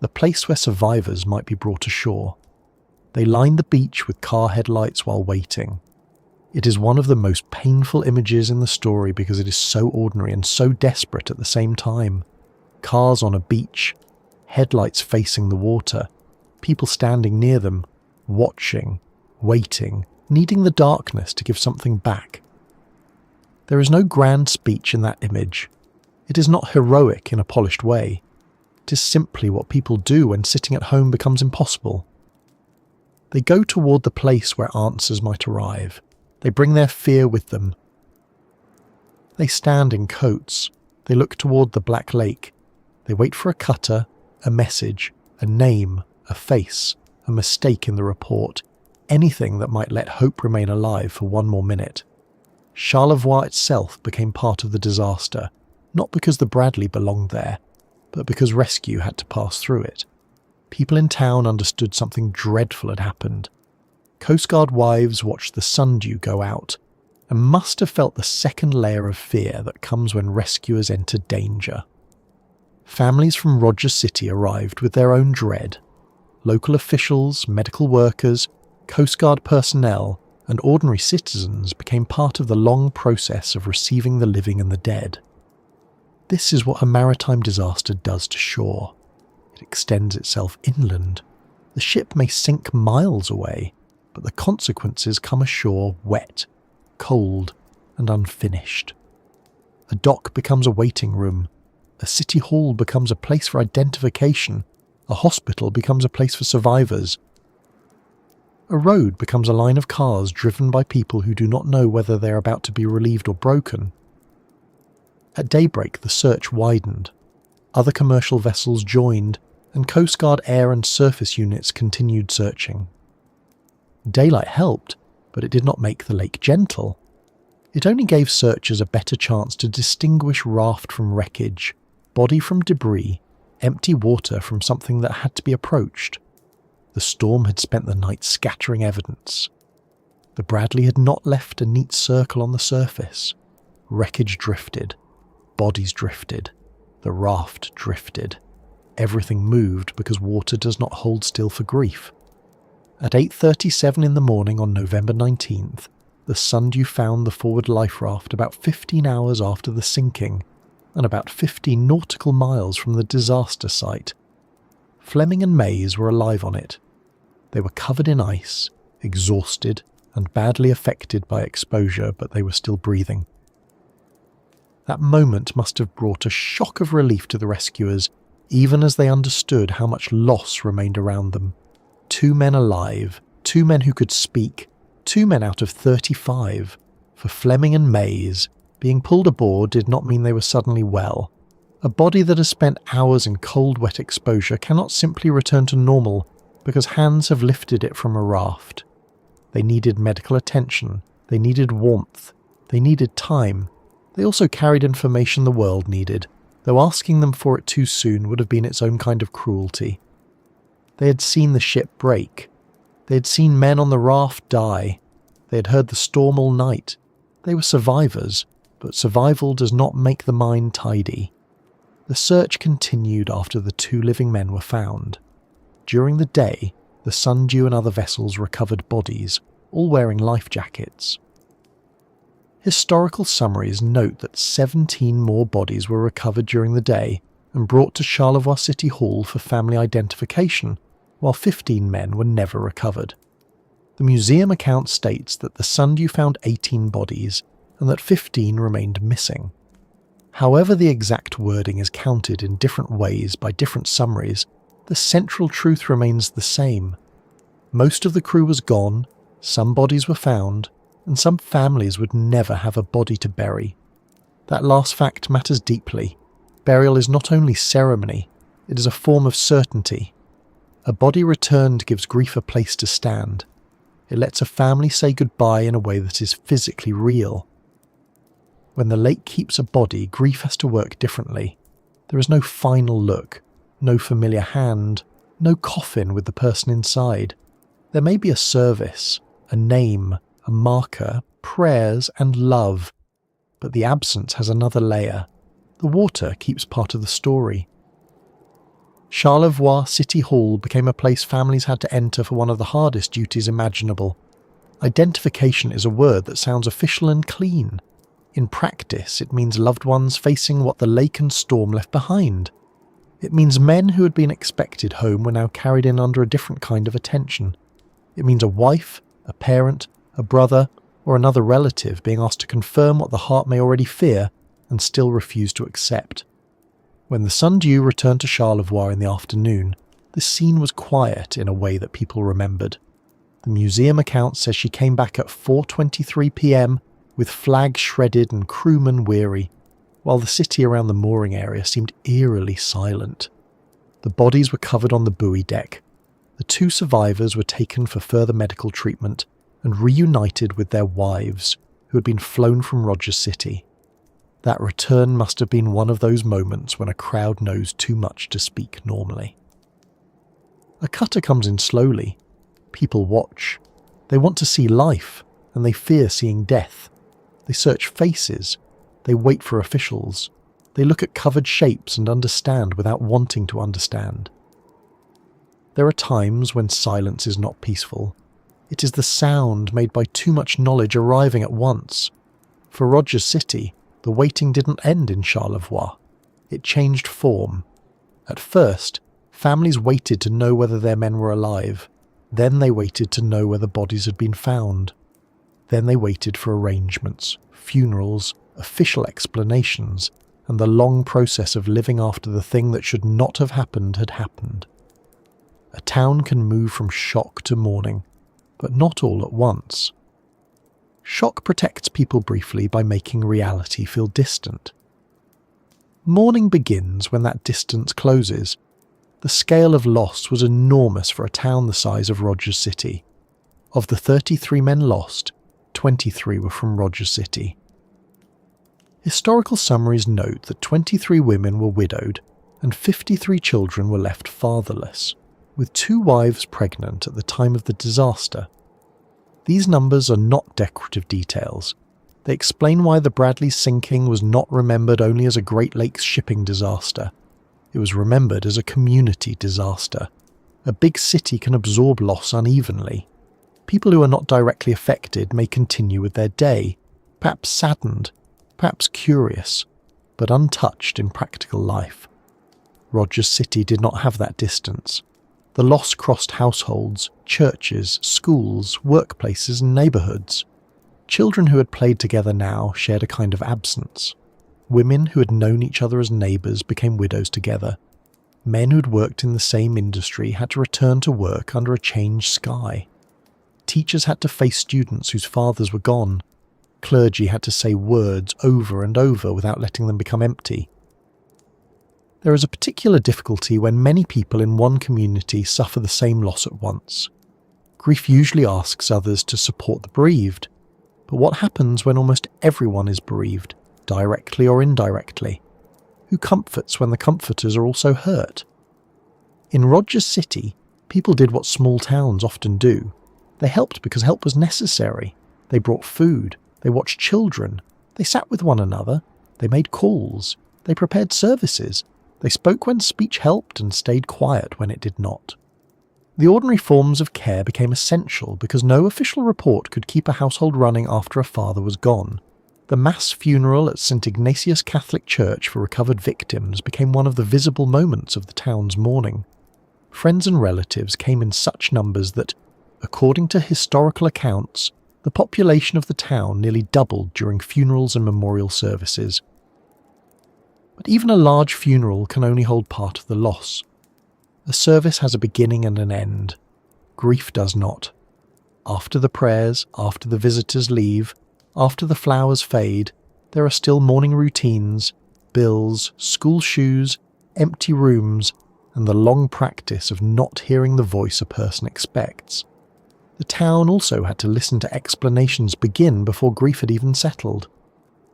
the place where survivors might be brought ashore. They lined the beach with car headlights while waiting. It is one of the most painful images in the story because it is so ordinary and so desperate at the same time. Cars on a beach, headlights facing the water, people standing near them, watching, waiting, needing the darkness to give something back. There is no grand speech in that image. It is not heroic in a polished way. It is simply what people do when sitting at home becomes impossible. They go toward the place where answers might arrive. They bring their fear with them. They stand in coats. They look toward the Black Lake. They wait for a cutter, a message, a name, a face, a mistake in the report, anything that might let hope remain alive for one more minute. Charlevoix itself became part of the disaster, not because the Bradley belonged there, but because rescue had to pass through it. People in town understood something dreadful had happened. Coast Guard wives watched the Sundew go out and must have felt the second layer of fear that comes when rescuers enter danger. Families from Rogers City arrived with their own dread. Local officials, medical workers, Coast Guard personnel, and ordinary citizens became part of the long process of receiving the living and the dead. This is what a maritime disaster does to shore. It extends itself inland. The ship may sink miles away, but the consequences come ashore wet, cold, and unfinished. A dock becomes a waiting room. A city hall becomes a place for identification. A hospital becomes a place for survivors. A road becomes a line of cars driven by people who do not know whether they are about to be relieved or broken. At daybreak, the search widened. Other commercial vessels joined, and Coast Guard air and surface units continued searching. Daylight helped, but it did not make the lake gentle. It only gave searchers a better chance to distinguish raft from wreckage, body from debris, empty water from something that had to be approached. The storm had spent the night scattering evidence. The Bradley had not left a neat circle on the surface. Wreckage drifted. Bodies drifted. The raft drifted. Everything moved because water does not hold still for grief. At 8:37 in the morning on November 19th, the Sundew found the forward life raft about 15 hours after the sinking and about 15 nautical miles from the disaster site. Fleming and Mays were alive on it. They were covered in ice, exhausted and badly affected by exposure, but they were still breathing. That moment must have brought a shock of relief to the rescuers, even as they understood how much loss remained around them. 2 men alive, 2 men who could speak, 2 men out of 35. For Fleming and Mays, being pulled aboard did not mean they were suddenly well. A body that has spent hours in cold, wet exposure cannot simply return to normal because hands have lifted it from a raft. They needed medical attention, they needed warmth, they needed time. They also carried information the world needed, though asking them for it too soon would have been its own kind of cruelty. They had seen the ship break. They had seen men on the raft die. They had heard the storm all night. They were survivors, but survival does not make the mind tidy. The search continued after the 2 living men were found. During the day, the Sundew and other vessels recovered bodies, all wearing life jackets. Historical summaries note that 17 more bodies were recovered during the day and brought to Charlevoix City Hall for family identification, while 15 men were never recovered. The museum account states that the Sundew found 18 bodies and that 15 remained missing. However the exact wording is counted in different ways by different summaries, the central truth remains the same. Most of the crew was gone, some bodies were found, and some families would never have a body to bury. That last fact matters deeply. Burial is not only ceremony, it is a form of certainty. A body returned gives grief a place to stand. It lets a family say goodbye in a way that is physically real. When the lake keeps a body, grief has to work differently. There is no final look, no familiar hand, no coffin with the person inside. There may be a service, a name, a marker, prayers and love, but the absence has another layer. The water keeps part of the story. Charlevoix City Hall became a place families had to enter for one of the hardest duties imaginable. Identification is a word that sounds official and clean. In practice, it means loved ones facing what the lake and storm left behind. It means men who had been expected home were now carried in under a different kind of attention. It means a wife, a parent, a brother, or another relative being asked to confirm what the heart may already fear and still refuse to accept. When the Sundew returned to Charlevoix in the afternoon, the scene was quiet in a way that people remembered. The museum account says she came back at 4:23 p.m. with flag shredded and crewmen weary, while the city around the mooring area seemed eerily silent. The bodies were covered on the buoy deck. The 2 survivors were taken for further medical treatment and reunited with their wives, who had been flown from Rogers City. That return must have been one of those moments when a crowd knows too much to speak normally. A cutter comes in slowly. People watch. They want to see life, and they fear seeing death. They search faces. They wait for officials. They look at covered shapes and understand without wanting to understand. There are times when silence is not peaceful. It is the sound made by too much knowledge arriving at once. For Rogers City, the waiting didn't end in Charlevoix. It changed form. At first, families waited to know whether their men were alive. Then they waited to know whether bodies had been found. Then they waited for arrangements, funerals, official explanations, and the long process of living after the thing that should not have happened had happened. A town can move from shock to mourning, but not all at once. Shock protects people briefly by making reality feel distant. Mourning begins when that distance closes. The scale of loss was enormous for a town the size of Rogers City. Of the 33 men lost, 23 were from Rogers City. Historical summaries note that 23 women were widowed and 53 children were left fatherless, with 2 wives pregnant at the time of the disaster. These numbers are not decorative details. They explain why the Bradley's sinking was not remembered only as a Great Lakes shipping disaster. It was remembered as a community disaster. A big city can absorb loss unevenly. People who are not directly affected may continue with their day, perhaps saddened, perhaps curious, but untouched in practical life. Rogers City did not have that distance. The loss crossed households, churches, schools, workplaces and neighbourhoods. Children who had played together now shared a kind of absence. Women who had known each other as neighbours became widows together. Men who had worked in the same industry had to return to work under a changed sky. Teachers had to face students whose fathers were gone. Clergy had to say words over and over without letting them become empty. There is a particular difficulty when many people in one community suffer the same loss at once. Grief usually asks others to support the bereaved, but what happens when almost everyone is bereaved, directly or indirectly? Who comforts when the comforters are also hurt? In Rogers City, people did what small towns often do. They helped because help was necessary. They brought food. They watched children. They sat with one another. They made calls. They prepared services. They spoke when speech helped and stayed quiet when it did not. The ordinary forms of care became essential because no official report could keep a household running after a father was gone. The mass funeral at St. Ignatius Catholic Church for recovered victims became one of the visible moments of the town's mourning. Friends and relatives came in such numbers that, according to historical accounts, the population of the town nearly doubled during funerals and memorial services. But even a large funeral can only hold part of the loss. A service has a beginning and an end. Grief does not. After the prayers, after the visitors leave, after the flowers fade, there are still morning routines, bills, school shoes, empty rooms, and the long practice of not hearing the voice a person expects. The town also had to listen to explanations begin before grief had even settled.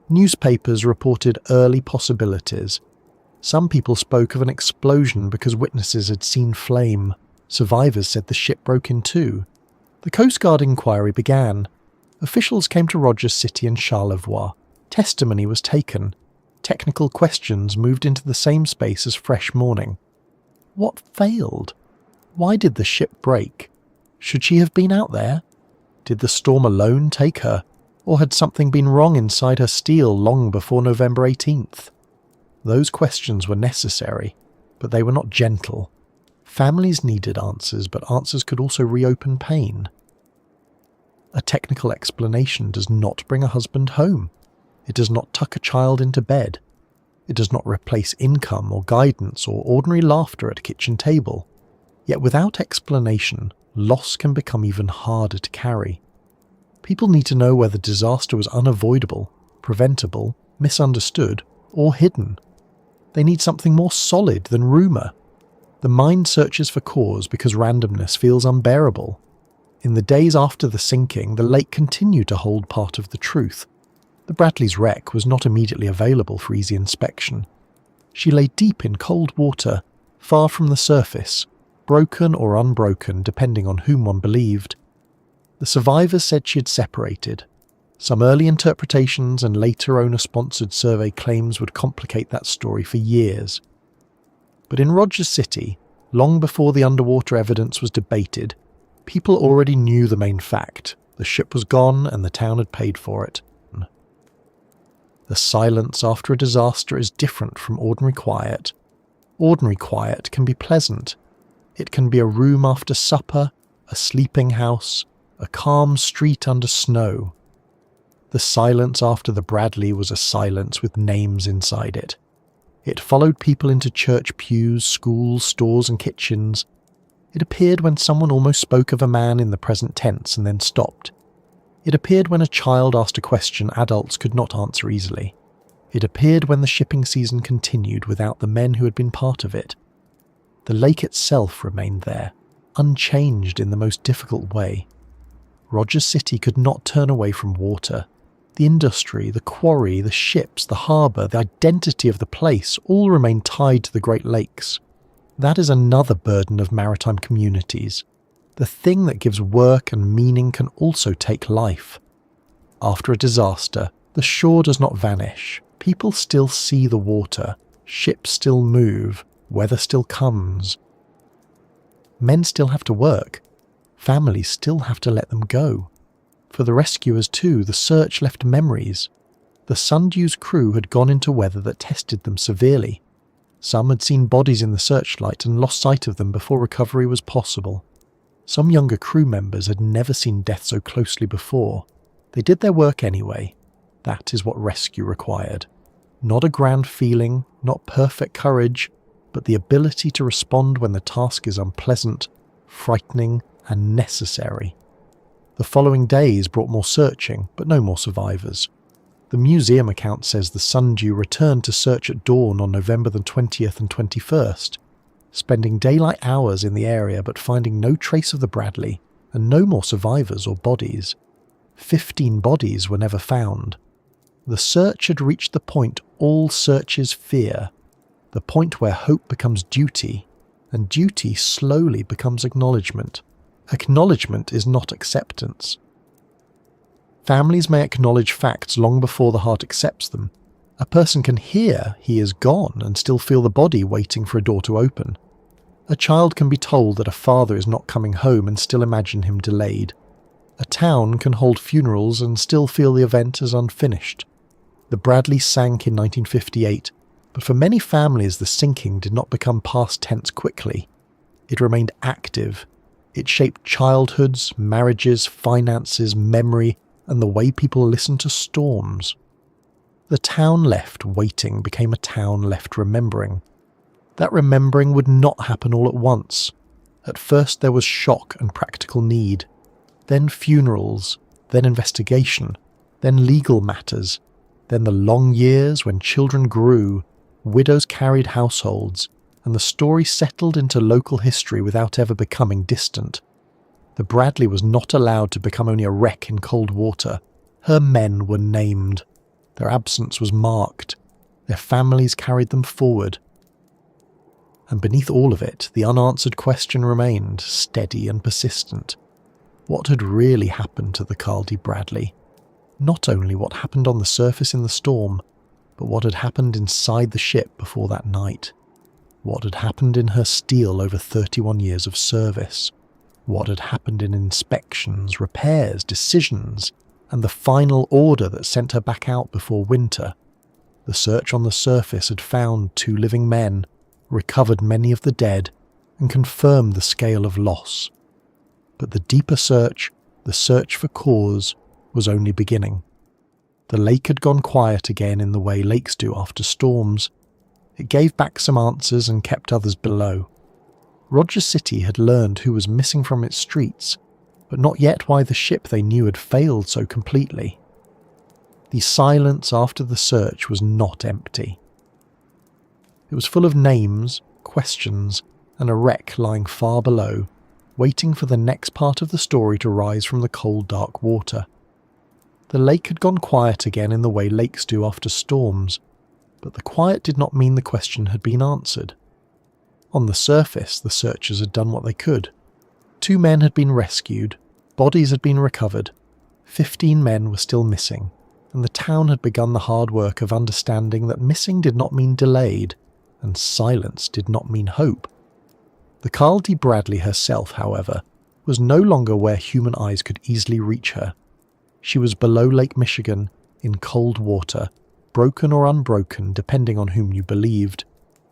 Newspapers reported early possibilities. Some people spoke of an explosion because witnesses had seen flame. Survivors said the ship broke in two. The Coast Guard inquiry began. Officials came to Rogers City and Charlevoix. Testimony was taken. Technical questions moved into the same space as fresh mourning. What failed? Why did the ship break? Should she have been out there? Did the storm alone take her? Or had something been wrong inside her steel long before November 18th? Those questions were necessary, but they were not gentle. Families needed answers, but answers could also reopen pain. A technical explanation does not bring a husband home. It does not tuck a child into bed. It does not replace income or guidance or ordinary laughter at a kitchen table. Yet without explanation, loss can become even harder to carry. People need to know whether disaster was unavoidable, preventable, misunderstood, or hidden. They need something more solid than rumour. The mind searches for cause because randomness feels unbearable. In the days after the sinking, the lake continued to hold part of the truth. The Bradley's wreck was not immediately available for easy inspection. She lay deep in cold water, far from the surface, broken or unbroken depending on whom one believed. The survivors said she had separated. Some early interpretations and later owner-sponsored survey claims would complicate that story for years. But in Rogers City, long before the underwater evidence was debated, people already knew the main fact. The ship was gone and the town had paid for it. The silence after a disaster is different from ordinary quiet. Ordinary quiet can be pleasant. It can be a room after supper, a sleeping house, a calm street under snow. The silence after the Bradley was a silence with names inside it. It followed people into church pews, schools, stores and kitchens. It appeared when someone almost spoke of a man in the present tense and then stopped. It appeared when a child asked a question adults could not answer easily. It appeared when the shipping season continued without the men who had been part of it. The lake itself remained there, unchanged in the most difficult way. Rogers City could not turn away from water. The industry, the quarry, the ships, the harbour, the identity of the place all remained tied to the Great Lakes. That is another burden of maritime communities. The thing that gives work and meaning can also take life. After a disaster, the shore does not vanish. People still see the water, ships still move, weather still comes. Men still have to work. Families still have to let them go. For the rescuers too, the search left memories. The Sundew's crew had gone into weather that tested them severely. Some had seen bodies in the searchlight and lost sight of them before recovery was possible. Some younger crew members had never seen death so closely before. They did their work anyway. That is what rescue required. Not a grand feeling, not perfect courage, but the ability to respond when the task is unpleasant, frightening, and necessary. The following days brought more searching, but no more survivors. The museum account says the Sundew returned to search at dawn on November the 20th and 21st, spending daylight hours in the area but finding no trace of the Bradley and no more survivors or bodies. 15 bodies were never found. The search had reached the point all searches fear, the point where hope becomes duty, and duty slowly becomes acknowledgement. Acknowledgement is not acceptance. Families may acknowledge facts long before the heart accepts them. A person can hear he is gone and still feel the body waiting for a door to open. A child can be told that a father is not coming home and still imagine him delayed. A town can hold funerals and still feel the event as unfinished. The Bradley sank in 1958, but for many families the sinking did not become past tense quickly. It remained active. It shaped childhoods, marriages, finances, memory, and the way people listen to storms. The town left waiting became a town left remembering. That remembering would not happen all at once. At first there was shock and practical need, then funerals, then investigation, then legal matters, then the long years when children grew, widows carried households, and the story settled into local history without ever becoming distant. The Bradley was not allowed to become only a wreck in cold water. Her men were named. Their absence was marked. Their families carried them forward. And beneath all of it, the unanswered question remained, steady and persistent. What had really happened to the Carl D. Bradley? Not only what happened on the surface in the storm, but what had happened inside the ship before that night. What had happened in her steel over 31 years of service. What had happened in inspections, repairs, decisions, and the final order that sent her back out before winter. The search on the surface had found 2 living men, recovered many of the dead, and confirmed the scale of loss. But the deeper search, the search for cause, was only beginning. The lake had gone quiet again in the way lakes do after storms. It gave back some answers and kept others below. Rogers City had learned who was missing from its streets, but not yet why the ship they knew had failed so completely. The silence after the search was not empty. It was full of names, questions, and a wreck lying far below, waiting for the next part of the story to rise from the cold, dark water. The lake had gone quiet again in the way lakes do after storms, but the quiet did not mean the question had been answered. On the surface, the searchers had done what they could. 2 men had been rescued, bodies had been recovered, 15 men were still missing, and the town had begun the hard work of understanding that missing did not mean delayed, and silence did not mean hope. The Carl D. Bradley herself, however, was no longer where human eyes could easily reach her. She was below Lake Michigan, in cold water, broken or unbroken depending on whom you believed,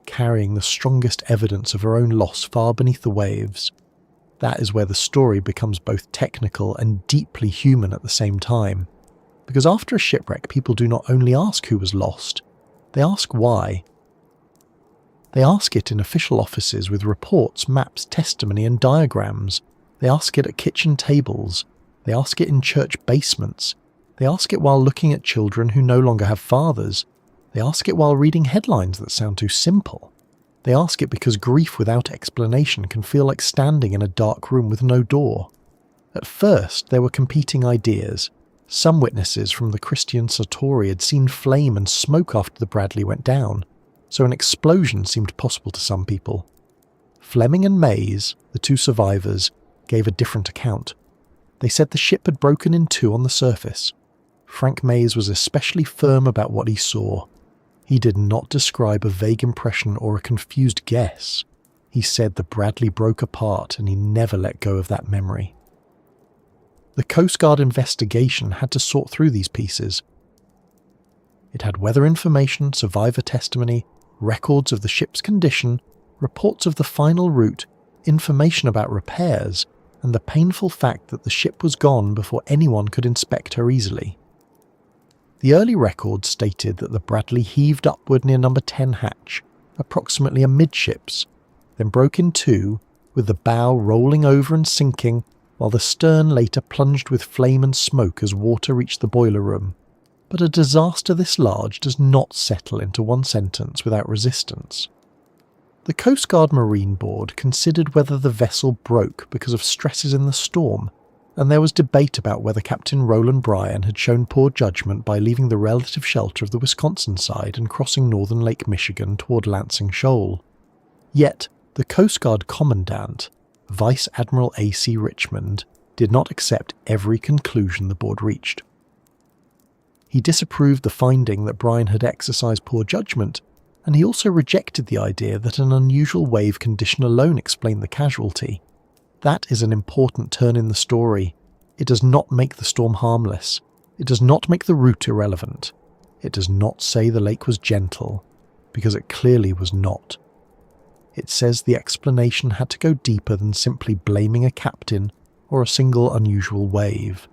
carrying the strongest evidence of her own loss far beneath the waves. That is where the story becomes both technical and deeply human at the same time. Because after a shipwreck, people do not only ask who was lost, they ask why. They ask it in official offices with reports, maps, testimony and diagrams. They ask it at kitchen tables. They ask it in church basements. They ask it while looking at children who no longer have fathers. They ask it while reading headlines that sound too simple. They ask it because grief without explanation can feel like standing in a dark room with no door. At first, there were competing ideas. Some witnesses from the Christian Satori had seen flame and smoke after the Bradley went down, so an explosion seemed possible to some people. Fleming and Mays, the 2 survivors, gave a different account. They said the ship had broken in two on the surface. Frank Mays was especially firm about what he saw. He did not describe a vague impression or a confused guess. He said the Bradley broke apart and he never let go of that memory. The Coast Guard investigation had to sort through these pieces. It had weather information, survivor testimony, records of the ship's condition, reports of the final route, information about repairs, and the painful fact that the ship was gone before anyone could inspect her easily. The early records stated that the Bradley heaved upward near number 10 hatch, approximately amidships, then broke in two, with the bow rolling over and sinking, while the stern later plunged with flame and smoke as water reached the boiler room. But a disaster this large does not settle into one sentence without resistance. The Coast Guard Marine Board considered whether the vessel broke because of stresses in the storm, and there was debate about whether Captain Roland Bryan had shown poor judgment by leaving the relative shelter of the Wisconsin side and crossing northern Lake Michigan toward Lansing Shoal. Yet, the Coast Guard Commandant, Vice Admiral A.C. Richmond, did not accept every conclusion the board reached. He disapproved the finding that Bryan had exercised poor judgment, and he also rejected the idea that an unusual wave condition alone explained the casualty. That is an important turn in the story. It does not make the storm harmless. It does not make the route irrelevant. It does not say the lake was gentle, because it clearly was not. It says the explanation had to go deeper than simply blaming a captain or a single unusual wave.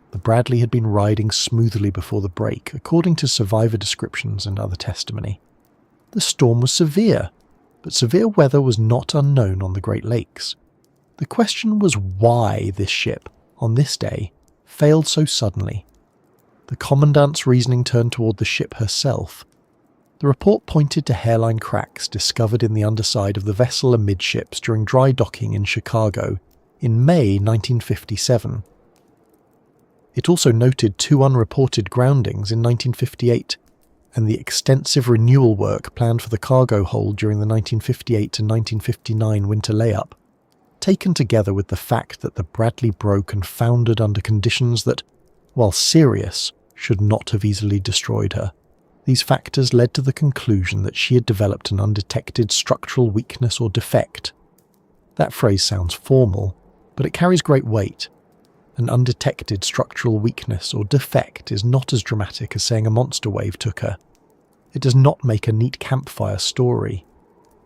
The Bradley had been riding smoothly before the break, according to survivor descriptions and other testimony. The storm was severe, but severe weather was not unknown on the Great Lakes. The question was why this ship, on this day, failed so suddenly. The Commandant's reasoning turned toward the ship herself. The report pointed to hairline cracks discovered in the underside of the vessel amidships during dry docking in Chicago in May 1957. It also noted two unreported groundings in 1958 and the extensive renewal work planned for the cargo hold during the 1958 to 1959 winter layup, taken together with the fact that the Bradley broke and foundered under conditions that, while serious, should not have easily destroyed her. These factors led to the conclusion that she had developed an undetected structural weakness or defect. That phrase sounds formal, but it carries great weight. An undetected structural weakness or defect is not as dramatic as saying a monster wave took her. It does not make a neat campfire story.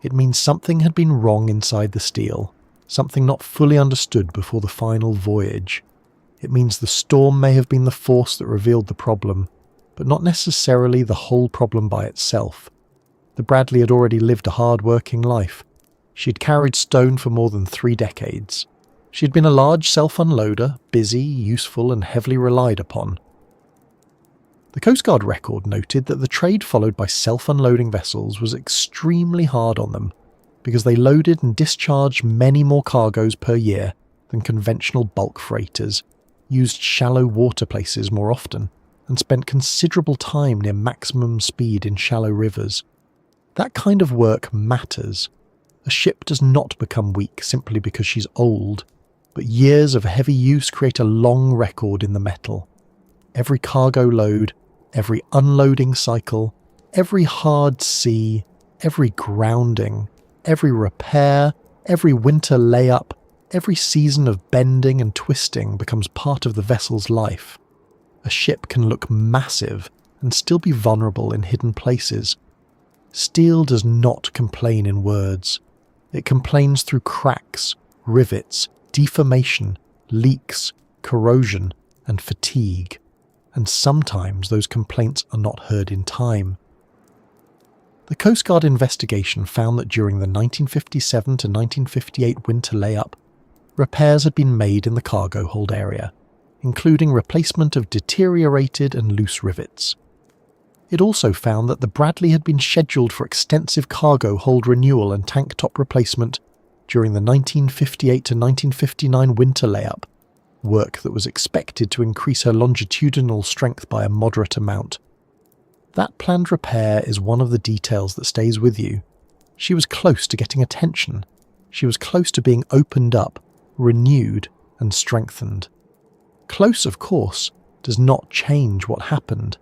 It means something had been wrong inside the steel, something not fully understood before the final voyage. It means the storm may have been the force that revealed the problem, but not necessarily the whole problem by itself. The Bradley had already lived a hard-working life. She had carried stone for more than 3 decades. She had been a large self-unloader, busy, useful, and heavily relied upon. The Coast Guard record noted that the trade followed by self-unloading vessels was extremely hard on them, because they loaded and discharged many more cargoes per year than conventional bulk freighters, used shallow water places more often, and spent considerable time near maximum speed in shallow rivers. That kind of work matters. A ship does not become weak simply because she's old, but years of heavy use create a long record in the metal. Every cargo load, every unloading cycle, every hard sea, every grounding, every repair, every winter layup, every season of bending and twisting becomes part of the vessel's life. A ship can look massive and still be vulnerable in hidden places. Steel does not complain in words. It complains through cracks, rivets, deformation, leaks, corrosion, and fatigue. And sometimes those complaints are not heard in time. The Coast Guard investigation found that during the 1957 to 1958 winter layup, repairs had been made in the cargo hold area, including replacement of deteriorated and loose rivets. It also found that the Bradley had been scheduled for extensive cargo hold renewal and tank top replacement during the 1958 to 1959 winter layup, work that was expected to increase her longitudinal strength by a moderate amount. That planned repair is one of the details that stays with you. She was close to getting attention. She was close to being opened up, renewed and strengthened. Close, of course, does not change what happened.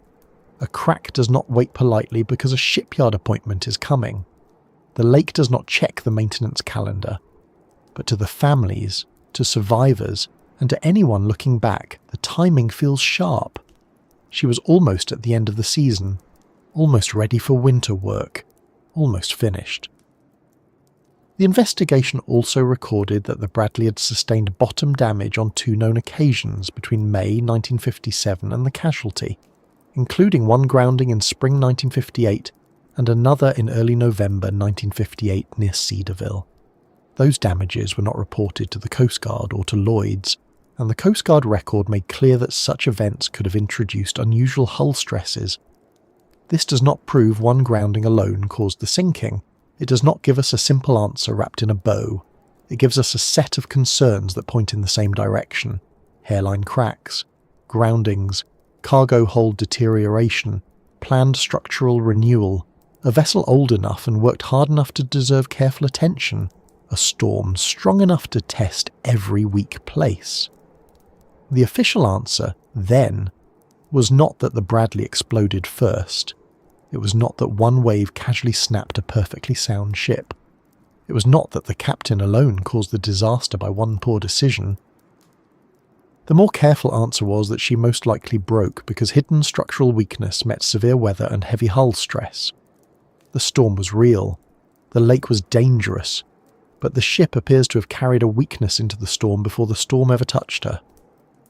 A crack does not wait politely because a shipyard appointment is coming. The lake does not check the maintenance calendar. But to the families, to survivors, and to anyone looking back, the timing feels sharp. She was almost at the end of the season, almost ready for winter work, almost finished. The investigation also recorded that the Bradley had sustained bottom damage on 2 known occasions between May 1957 and the casualty, including one grounding in spring 1958 and another in early November 1958 near Cedarville. Those damages were not reported to the Coast Guard or to Lloyd's, and the Coast Guard record made clear that such events could have introduced unusual hull stresses. This does not prove one grounding alone caused the sinking. It does not give us a simple answer wrapped in a bow. It gives us a set of concerns that point in the same direction: hairline cracks, groundings, cargo hold deterioration, planned structural renewal, a vessel old enough and worked hard enough to deserve careful attention, a storm strong enough to test every weak place. The official answer, then, was not that the Bradley exploded first. It was not that one wave casually snapped a perfectly sound ship. It was not that the captain alone caused the disaster by one poor decision. The more careful answer was that she most likely broke because hidden structural weakness met severe weather and heavy hull stress. The storm was real. The lake was dangerous. But the ship appears to have carried a weakness into the storm before the storm ever touched her.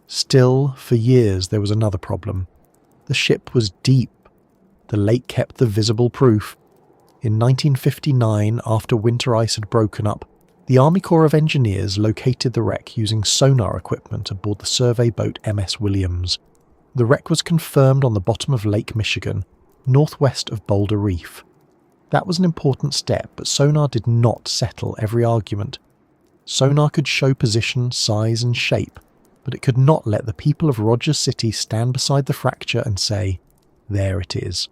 Still, for years there was another problem. The ship was deep. The lake kept the visible proof. In 1959, after winter ice had broken up, the Army Corps of Engineers located the wreck using sonar equipment aboard the survey boat MS Williams. The wreck was confirmed on the bottom of Lake Michigan, northwest of Boulder Reef. That was an important step, but sonar did not settle every argument. Sonar could show position, size and shape, but it could not let the people of Rogers City stand beside the fracture and say, "There it is."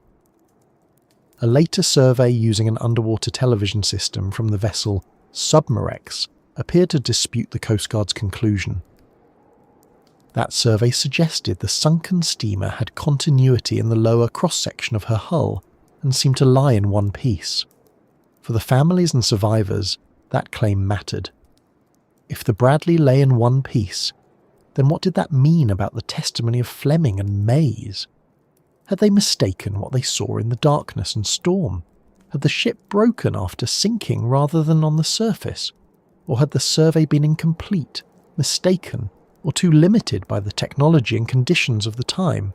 A later survey using an underwater television system from the vessel Submarex appeared to dispute the Coast Guard's conclusion. That survey suggested the sunken steamer had continuity in the lower cross-section of her hull and seemed to lie in one piece. For the families and survivors, that claim mattered. If the Bradley lay in one piece, then what did that mean about the testimony of Fleming and Mays? Had they mistaken what they saw in the darkness and storm? Had the ship broken after sinking rather than on the surface? Or had the survey been incomplete, mistaken, or too limited by the technology and conditions of the time?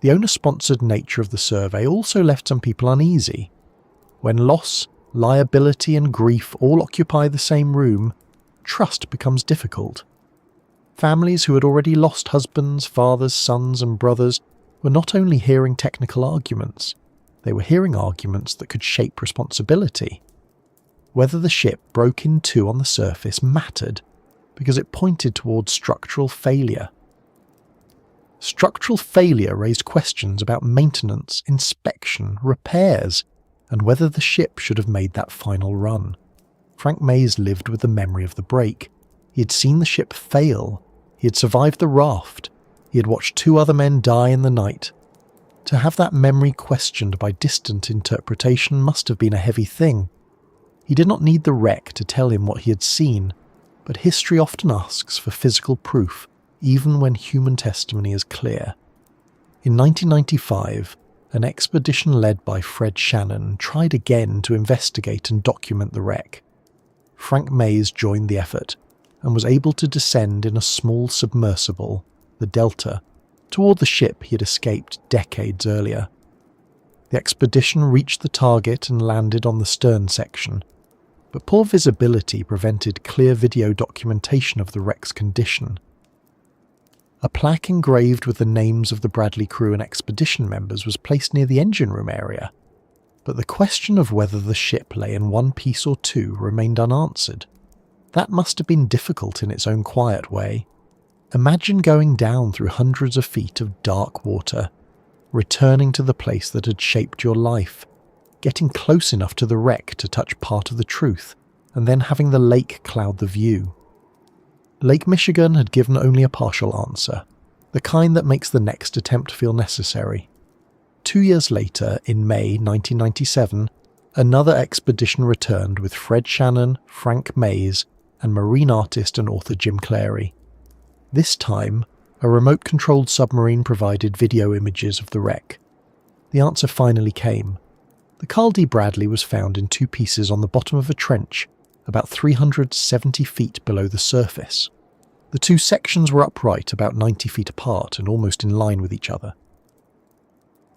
The owner-sponsored nature of the survey also left some people uneasy. When loss, liability and grief all occupy the same room, trust becomes difficult. Families who had already lost husbands, fathers, sons and brothers were not only hearing technical arguments, they were hearing arguments that could shape responsibility. Whether the ship broke in two on the surface mattered because it pointed towards structural failure. Structural failure raised questions about maintenance, inspection, repairs, and whether the ship should have made that final run. Frank Mays lived with the memory of the break. He had seen the ship fail. He had survived the raft. He had watched 2 other men die in the night. To have that memory questioned by distant interpretation must have been a heavy thing. He did not need the wreck to tell him what he had seen, but history often asks for physical proof, even when human testimony is clear. In 1995, an expedition led by Fred Shannon tried again to investigate and document the wreck. Frank Mays joined the effort and was able to descend in a small submersible, the Delta, toward the ship he had escaped decades earlier. The expedition reached the target and landed on the stern section, but poor visibility prevented clear video documentation of the wreck's condition. A plaque engraved with the names of the Bradley crew and expedition members was placed near the engine room area, but the question of whether the ship lay in one piece or two remained unanswered. That must have been difficult in its own quiet way. Imagine going down through hundreds of feet of dark water, returning to the place that had shaped your life, getting close enough to the wreck to touch part of the truth, and then having the lake cloud the view. Lake Michigan had given only a partial answer, the kind that makes the next attempt feel necessary. 2 years later, in May 1997, another expedition returned with Fred Shannon, Frank Mays, and marine artist and author Jim Clary. This time, a remote-controlled submarine provided video images of the wreck. The answer finally came. The Carl D. Bradley was found in 2 pieces on the bottom of a trench, about 370 feet below the surface. The 2 sections were upright, about 90 feet apart and almost in line with each other.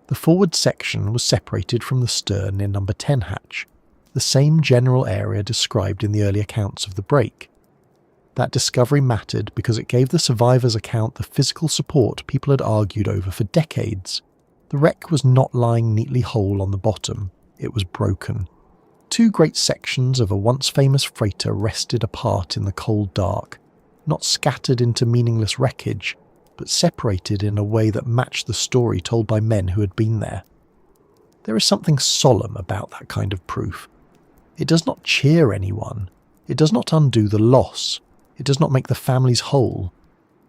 The forward section was separated from the stern near number 10 hatch, the same general area described in the early accounts of the break. That discovery mattered because it gave the survivors' account the physical support people had argued over for decades. The wreck was not lying neatly whole on the bottom, it was broken. 2 great sections of a once famous freighter rested apart in the cold dark, not scattered into meaningless wreckage, but separated in a way that matched the story told by men who had been there. There is something solemn about that kind of proof. It does not cheer anyone, it does not undo the loss, it does not make the families whole,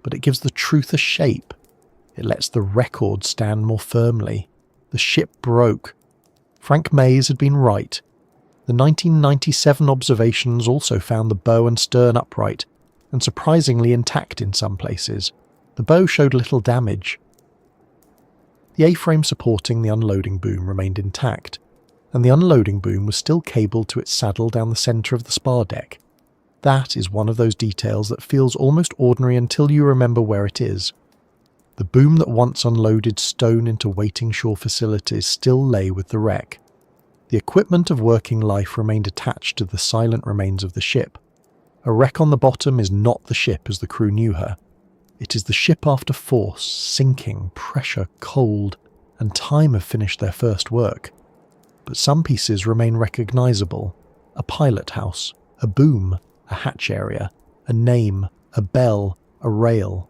but it gives the truth a shape. It lets the record stand more firmly. The ship broke. Frank Mays had been right. The 1997 observations also found the bow and stern upright, and surprisingly intact in some places. The bow showed little damage. The A-frame supporting the unloading boom remained intact, and the unloading boom was still cabled to its saddle down the centre of the spar deck. That is one of those details that feels almost ordinary until you remember where it is. The boom that once unloaded stone into waiting shore facilities still lay with the wreck. The equipment of working life remained attached to the silent remains of the ship. A wreck on the bottom is not the ship as the crew knew her. It is the ship after force, sinking, pressure, cold, and time have finished their first work. But some pieces remain recognisable. A pilot house, a boom, a hatch area, a name, a bell, a rail.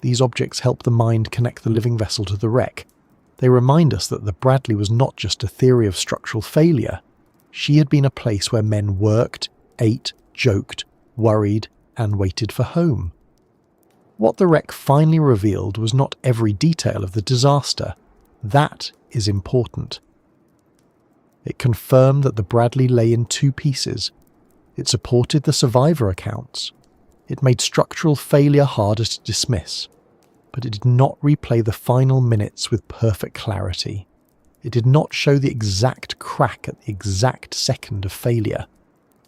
These objects help the mind connect the living vessel to the wreck. They remind us that the Bradley was not just a theory of structural failure. She had been a place where men worked, ate, joked, worried, and waited for home. What the wreck finally revealed was not every detail of the disaster. That is important. It confirmed that the Bradley lay in 2 pieces. It supported the survivor accounts. It made structural failure harder to dismiss. But it did not replay the final minutes with perfect clarity. It did not show the exact crack at the exact second of failure.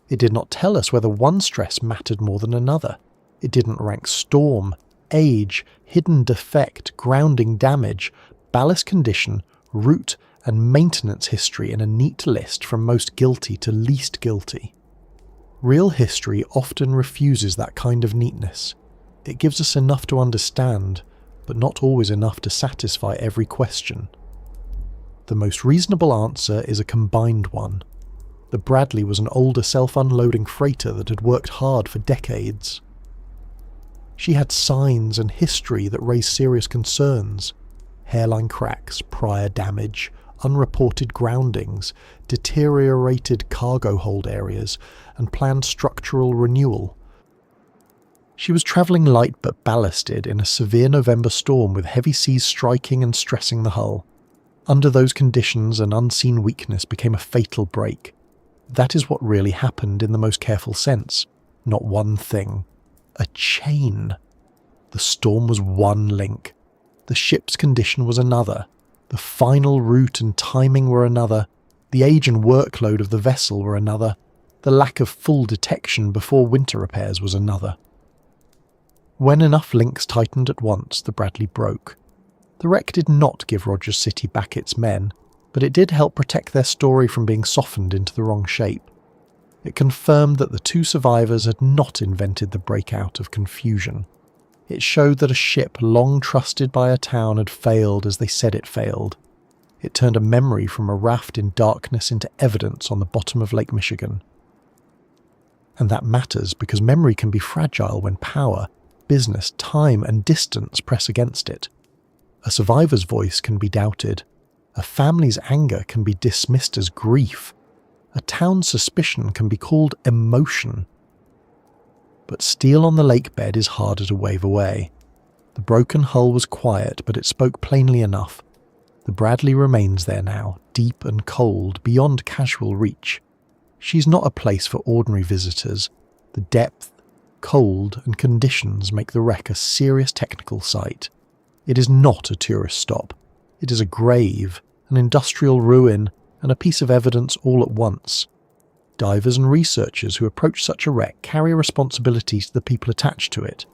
It did not tell us whether one stress mattered more than another. It didn't rank storm, age, hidden defect, grounding damage, ballast condition, route, and maintenance history in a neat list from most guilty to least guilty. Real history often refuses that kind of neatness. It gives us enough to understand, but not always enough to satisfy every question. The most reasonable answer is a combined one. The Bradley was an older self-unloading freighter that had worked hard for decades. She had signs and history that raised serious concerns. Hairline cracks, prior damage, unreported groundings, deteriorated cargo hold areas, and planned structural renewal. She was travelling light but ballasted in a severe November storm with heavy seas striking and stressing the hull. Under those conditions, an unseen weakness became a fatal break. That is what really happened in the most careful sense. Not one thing. A chain. The storm was one link. The ship's condition was another. The final route and timing were another. The age and workload of the vessel were another. The lack of full detection before winter repairs was another. When enough links tightened at once, the Bradley broke. The wreck did not give Rogers City back its men, but it did help protect their story from being softened into the wrong shape. It confirmed that the 2 survivors had not invented the breakout of confusion. It showed that a ship long trusted by a town had failed as they said it failed. It turned a memory from a raft in darkness into evidence on the bottom of Lake Michigan. And that matters because memory can be fragile when power, business, time, and distance press against it. A survivor's voice can be doubted. A family's anger can be dismissed as grief. A town's suspicion can be called emotion. but steel on the lake bed is harder to wave away. The broken hull was quiet, but it spoke plainly enough. The Bradley remains there now, deep and cold, beyond casual reach. She's not a place for ordinary visitors. The depth, cold, and conditions make the wreck a serious technical site. It is not a tourist stop. It is a grave, an industrial ruin, and a piece of evidence all at once. Divers and researchers who approach such a wreck carry a responsibility to the people attached to it.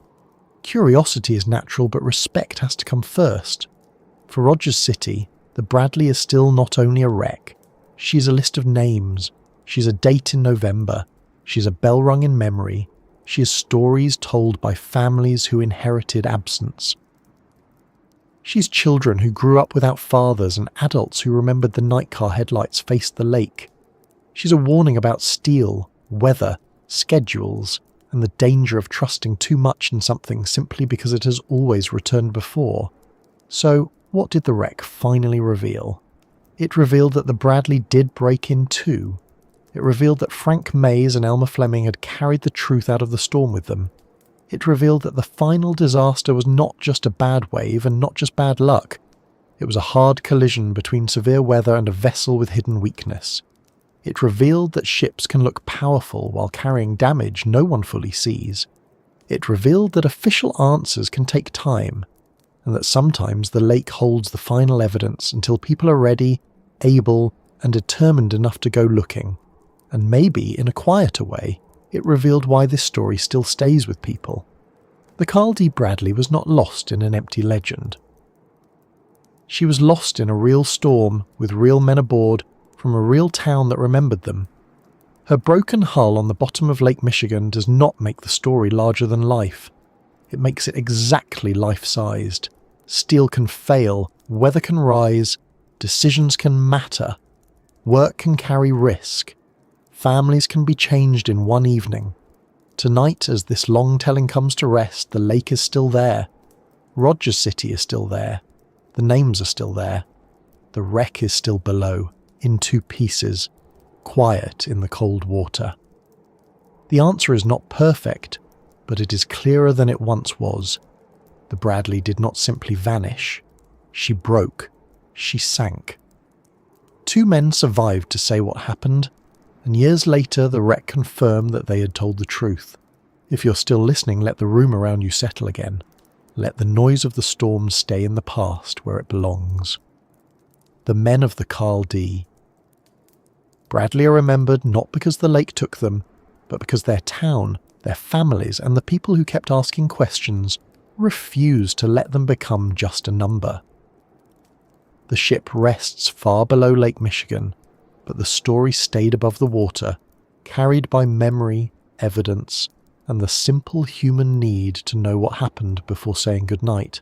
Curiosity is natural, but respect has to come first. For Rogers City, the Bradley is still not only a wreck. She's a list of names. She's a date in November. She's a bell rung in memory. She is stories told by families who inherited absence. She's children who grew up without fathers and adults who remembered the night car headlights faced the lake. She's a warning about steel, weather, schedules, and the danger of trusting too much in something simply because it has always returned before. So, what did the wreck finally reveal? It revealed that the Bradley did break in too. It revealed that Frank Mays and Elmer Fleming had carried the truth out of the storm with them. It revealed that the final disaster was not just a bad wave and not just bad luck. It was a hard collision between severe weather and a vessel with hidden weakness. It revealed that ships can look powerful while carrying damage no one fully sees. It revealed that official answers can take time, and that sometimes the lake holds the final evidence until people are ready, able, and determined enough to go looking. And maybe, in a quieter way, it revealed why this story still stays with people. The Carl D. Bradley was not lost in an empty legend. She was lost in a real storm with real men aboard from a real town that remembered them. Her broken hull on the bottom of Lake Michigan does not make the story larger than life. It makes it exactly life-sized. Steel can fail, weather can rise, decisions can matter, work can carry risk, families can be changed in one evening. Tonight, as this long telling comes to rest, the lake is still there. Rogers City is still there. The names are still there. The wreck is still below, in two pieces, quiet in the cold water. The answer is not perfect, but it is clearer than it once was. The Bradley did not simply vanish. She broke. She sank. 2 men survived to say what happened, and years later the wreck confirmed that they had told the truth. If you're still listening, let the room around you settle again. Let the noise of the storm stay in the past where it belongs. The men of the Carl D. Bradley are remembered not because the lake took them, but because their town, their families, and the people who kept asking questions refused to let them become just a number. The ship rests far below Lake Michigan, but the story stayed above the water, carried by memory, evidence, and the simple human need to know what happened before saying goodnight.